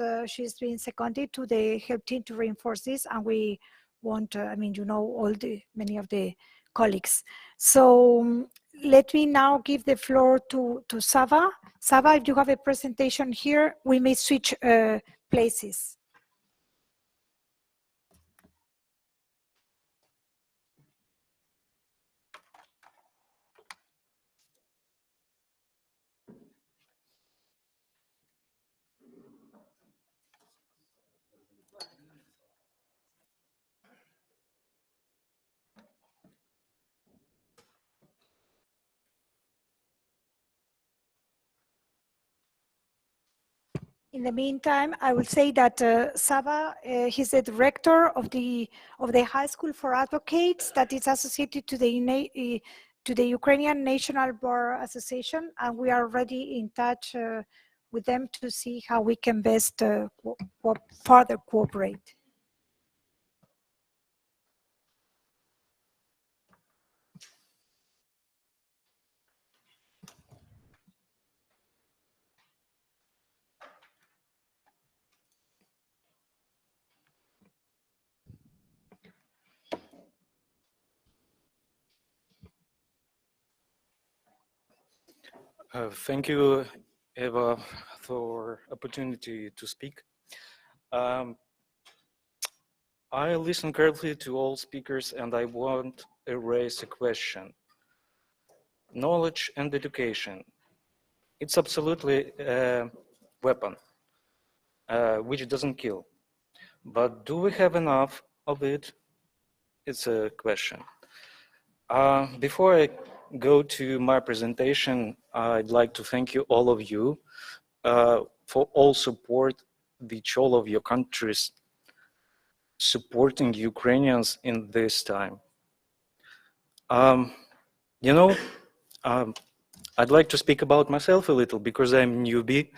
S6: been seconded to the help team to reinforce this. And we want, many of the colleagues. So let me now give the floor to Sava. Sava, if you have a presentation here, we may switch places. In the meantime, I will say that Sava, he's the director of the High School for Advocates that is associated to the Ukrainian National Bar Association, and we are already in touch with them to see how we can best further cooperate.
S12: Thank you, Eva, for opportunity to speak. I listened carefully to all speakers, and I want to raise a question. Knowledge and education, it's absolutely a weapon which doesn't kill. But do we have enough of it? It's a question. Before I go to my presentation, I'd like to thank you, all of you, for all support which all of your countries supporting Ukrainians in this time. I'd like to speak about myself a little because I'm a newbie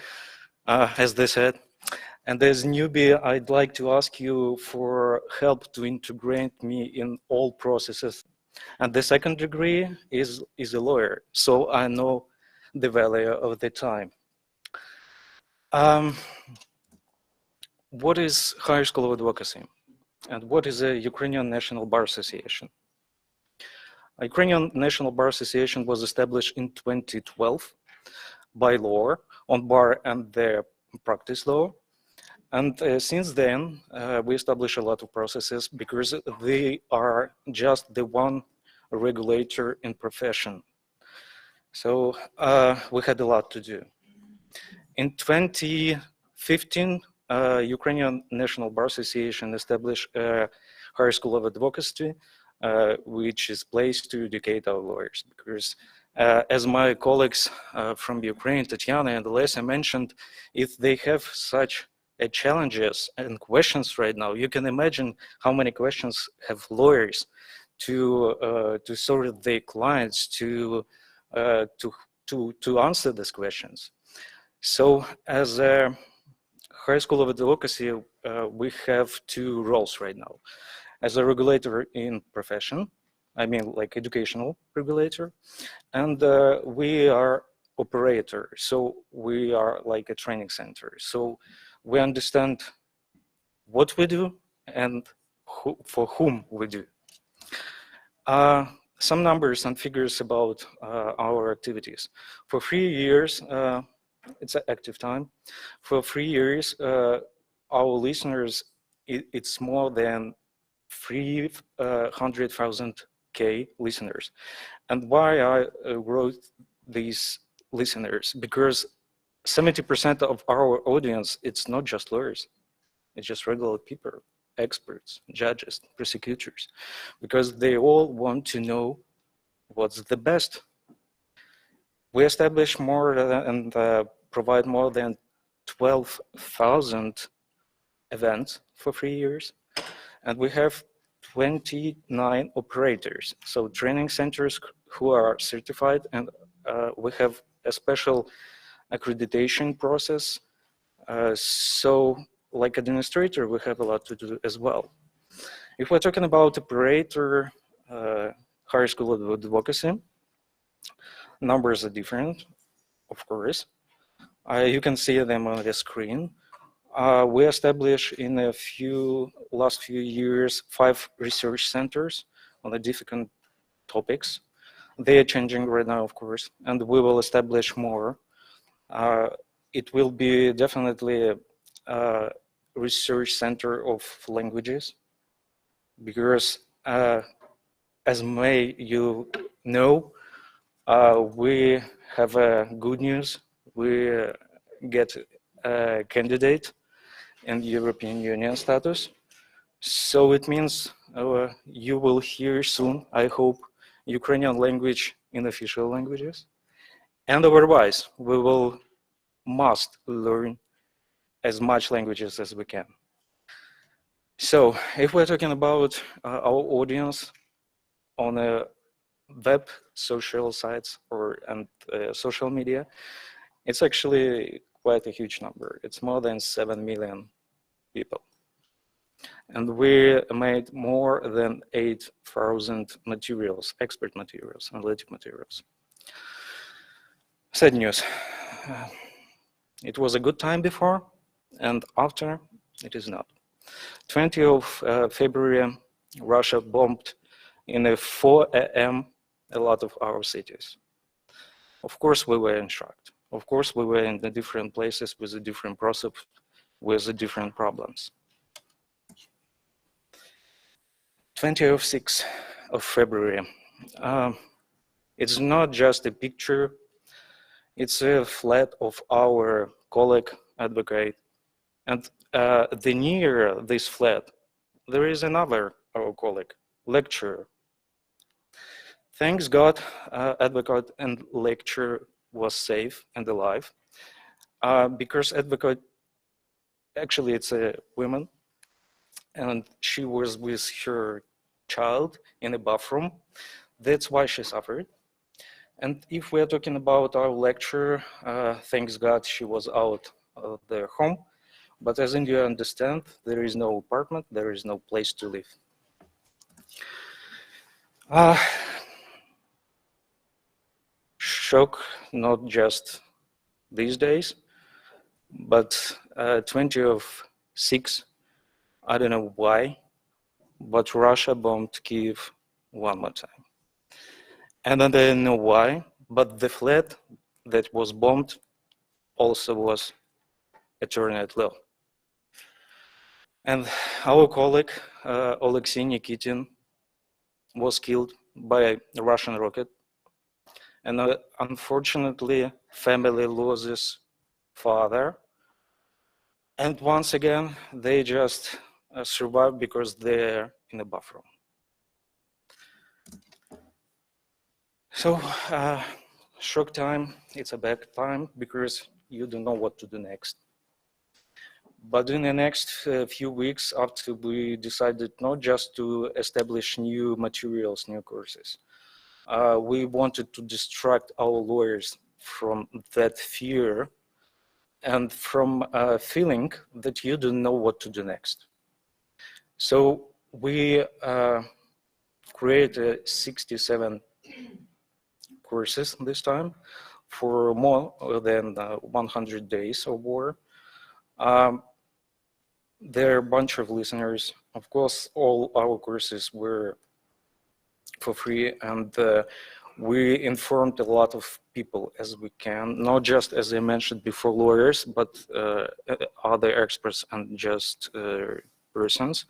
S12: as they said. And as newbie, I'd like to ask you for help to integrate me in all processes. And the second degree is a lawyer, so I know the value of the time. What is Higher School of Advocacy? And what is a Ukrainian National Bar Association? A Ukrainian National Bar Association was established in 2012 by law on bar and the practice law. And since then, we established a lot of processes because they are just the one regulator in profession. So we had a lot to do. In 2015, Ukrainian National Bar Association established a Higher School of Advocacy, which is placed to educate our lawyers. Because as my colleagues from Ukraine, Tatiana and Alessia mentioned, if they have such challenges and questions right now, you can imagine how many questions have lawyers to serve their clients to answer these questions. So as a Higher School of Advocacy, we have two roles right now. As a regulator in profession, I mean like educational regulator, and we are operator, so we are like a training center. So we understand what we do and for whom we do. Some numbers and figures about our activities. For 3 years, it's an active time. For 3 years, our listeners, it's more than 300,000 listeners. And why I wrote these listeners? Because 70% of our audience, it's not just lawyers, it's just regular people, experts, judges, prosecutors, because they all want to know what's the best. We establish more and provide more than 12,000 events for 3 years. And we have 29 operators, so training centers who are certified, and we have a special accreditation process. So like administrator, we have a lot to do as well. If we're talking about operator, Higher School of Advocacy, numbers are different, of course. You can see them on the screen. We established in the last few years 5 research centers on the different topics. They are changing right now, of course, and we will establish more. It will be definitely a research center of languages, because as may you know, we have good news. We get a candidate in European Union status. So it means you will hear soon, I hope, Ukrainian language in official languages. And otherwise, we must learn as much languages as we can. So if we're talking about our audience on a web, social sites, and social media, it's actually quite a huge number. It's more than 7 million people. And we made more than 8,000 materials, expert materials, analytic materials. Sad news. It was a good time before, and after, it is not. 20th of February, Russia bombed in 4 a.m. a lot of our cities. Of course, we were in shock. Of course, we were in the different places with a different process, with the different problems. 26th of February. It's not just a picture. It's a flat of our colleague advocate. And near this flat, there is another our colleague, lecturer. Thanks God, advocate and lecturer was safe and alive, because advocate, actually it's a woman, and she was with her child in a bathroom. That's why she suffered. And if we're talking about our lecturer, thanks God she was out their home. But as you understand, there is no apartment, there is no place to live. Shock, not just these days, but 2006, I don't know why, but Russia bombed Kyiv one more time. And I don't know why, but the flat that was bombed also was eternate law. And our colleague, Alexei Nikitin, was killed by a Russian rocket. And unfortunately, family loses father. And once again, they just survive because they're in a buffer room. So, shock time, it's a bad time because you don't know what to do next. But in the next few weeks, after we decided not just to establish new materials, new courses, we wanted to distract our lawyers from that fear and from a feeling that you don't know what to do next. So we created 67 courses this time for more than 100 days or more. There are a bunch of listeners. Of course, all our courses were for free, and we informed a lot of people as we can, not just, as I mentioned before, lawyers, but other experts and just persons.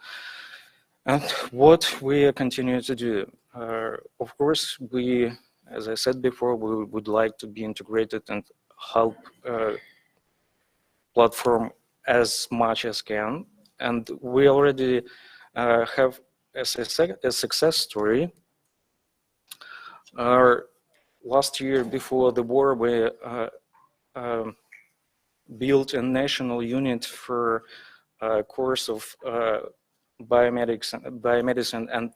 S12: And what we continue to do, of course, we, as I said before, we would like to be integrated and help platform as much as can. And we already have a success story. Last year, before the war, we built a national unit for a course of biomedicine and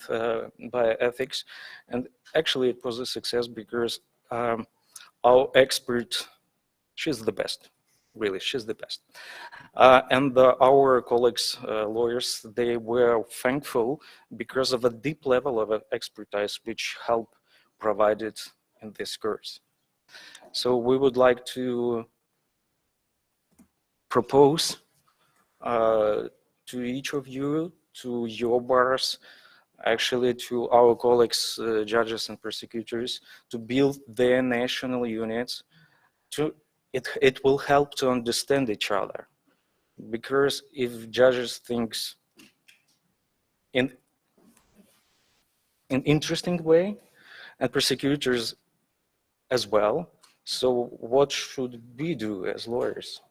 S12: bioethics. And actually, it was a success because our expert, she's the best. Really, she's the best. And our colleagues, lawyers, they were thankful because of a deep level of expertise which helped provided in this course. So we would like to propose to each of you, to your bars, actually to our colleagues, judges and prosecutors, to build their national units. It will help to understand each other, because if judges thinks in an interesting way, and prosecutors as well, so what should we do as lawyers?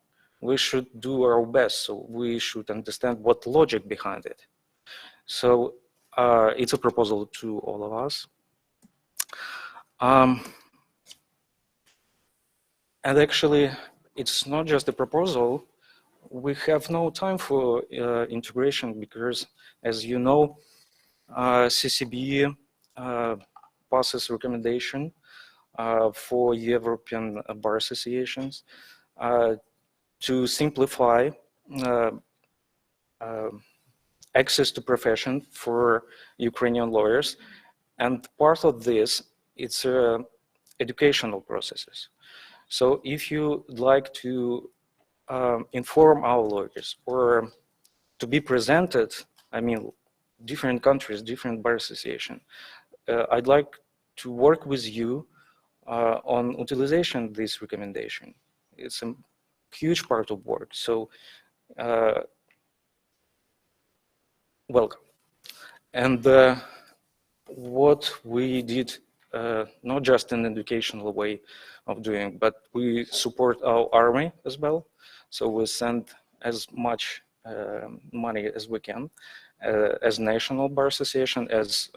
S12: We should do our best, so we should understand what logic behind it. So it's a proposal to all of us. And actually, it's not just a proposal. We have no time for integration because, as you know, CCBE passes recommendation for European bar associations to simplify access to profession for Ukrainian lawyers. And part of this, it's educational processes. So if you'd like to inform our lawyers or to be presented, I mean, different countries, different bar association, I'd like to work with you on utilization of this recommendation. It's a huge part of work, so welcome. And what we did, not just in an educational way of doing, but we support our army as well. So we send as much money as we can, as National Bar Association, as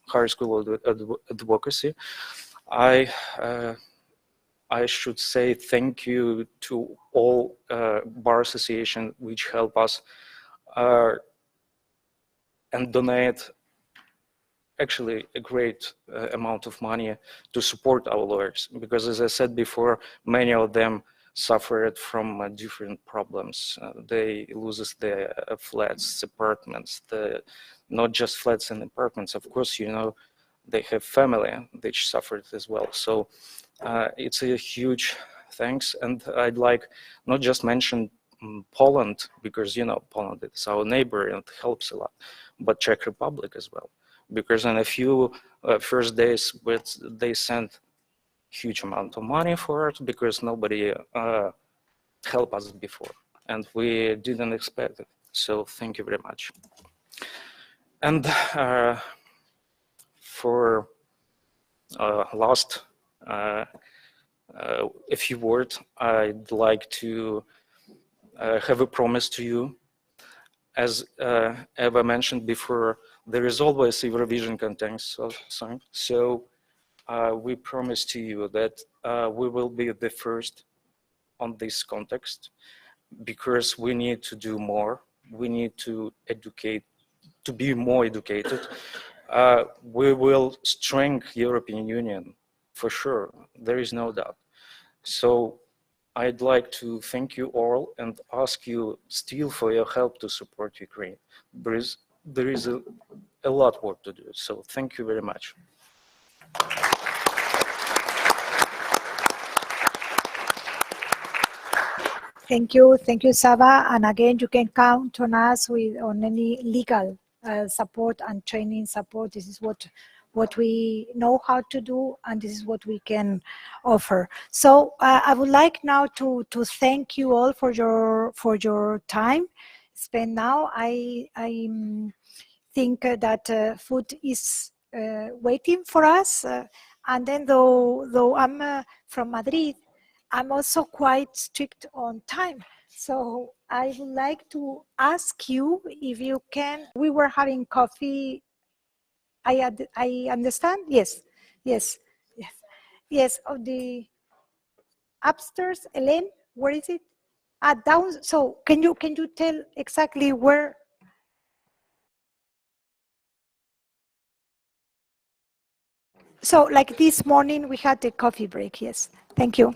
S12: High School of Advocacy. I should say thank you to all bar associations which help us and donate actually a great amount of money to support our lawyers. Because as I said before, many of them suffered from different problems. They loses their flats, apartments, not just flats and apartments. Of course, you know, they have family which suffered as well. So it's a huge thanks. And I'd like not just mention Poland, because, you know, Poland is our neighbor and helps a lot, but Czech Republic as well. Because in a few first days, they sent huge amount of money for it because nobody helped us before, and we didn't expect it. So thank you very much. And for last a few words, I'd like to have a promise to you. As Eva mentioned before, there is always a Eurovision contest song. So we promise to you that we will be the first on this context, because we need to do more. We need to educate, to be more educated. We will strengthen European Union for sure. There is no doubt. So I'd like to thank you all and ask you still for your help to support Ukraine. There is a lot of work to do. So thank you very much.
S6: Thank you, Sava. And again, you can count on us on any legal support and training support. This is what we know how to do, and this is what we can offer. So I would like now to thank you all for your time spent now. I think that food is waiting for us, and then though I'm from Madrid, I'm also quite strict on time. So I would like to ask you if you can. We were having coffee. I understand. Yes. Of the upstairs, Elaine. Where is it? Down. So can you tell exactly where? So like this morning we had a coffee break. Yes. Thank you.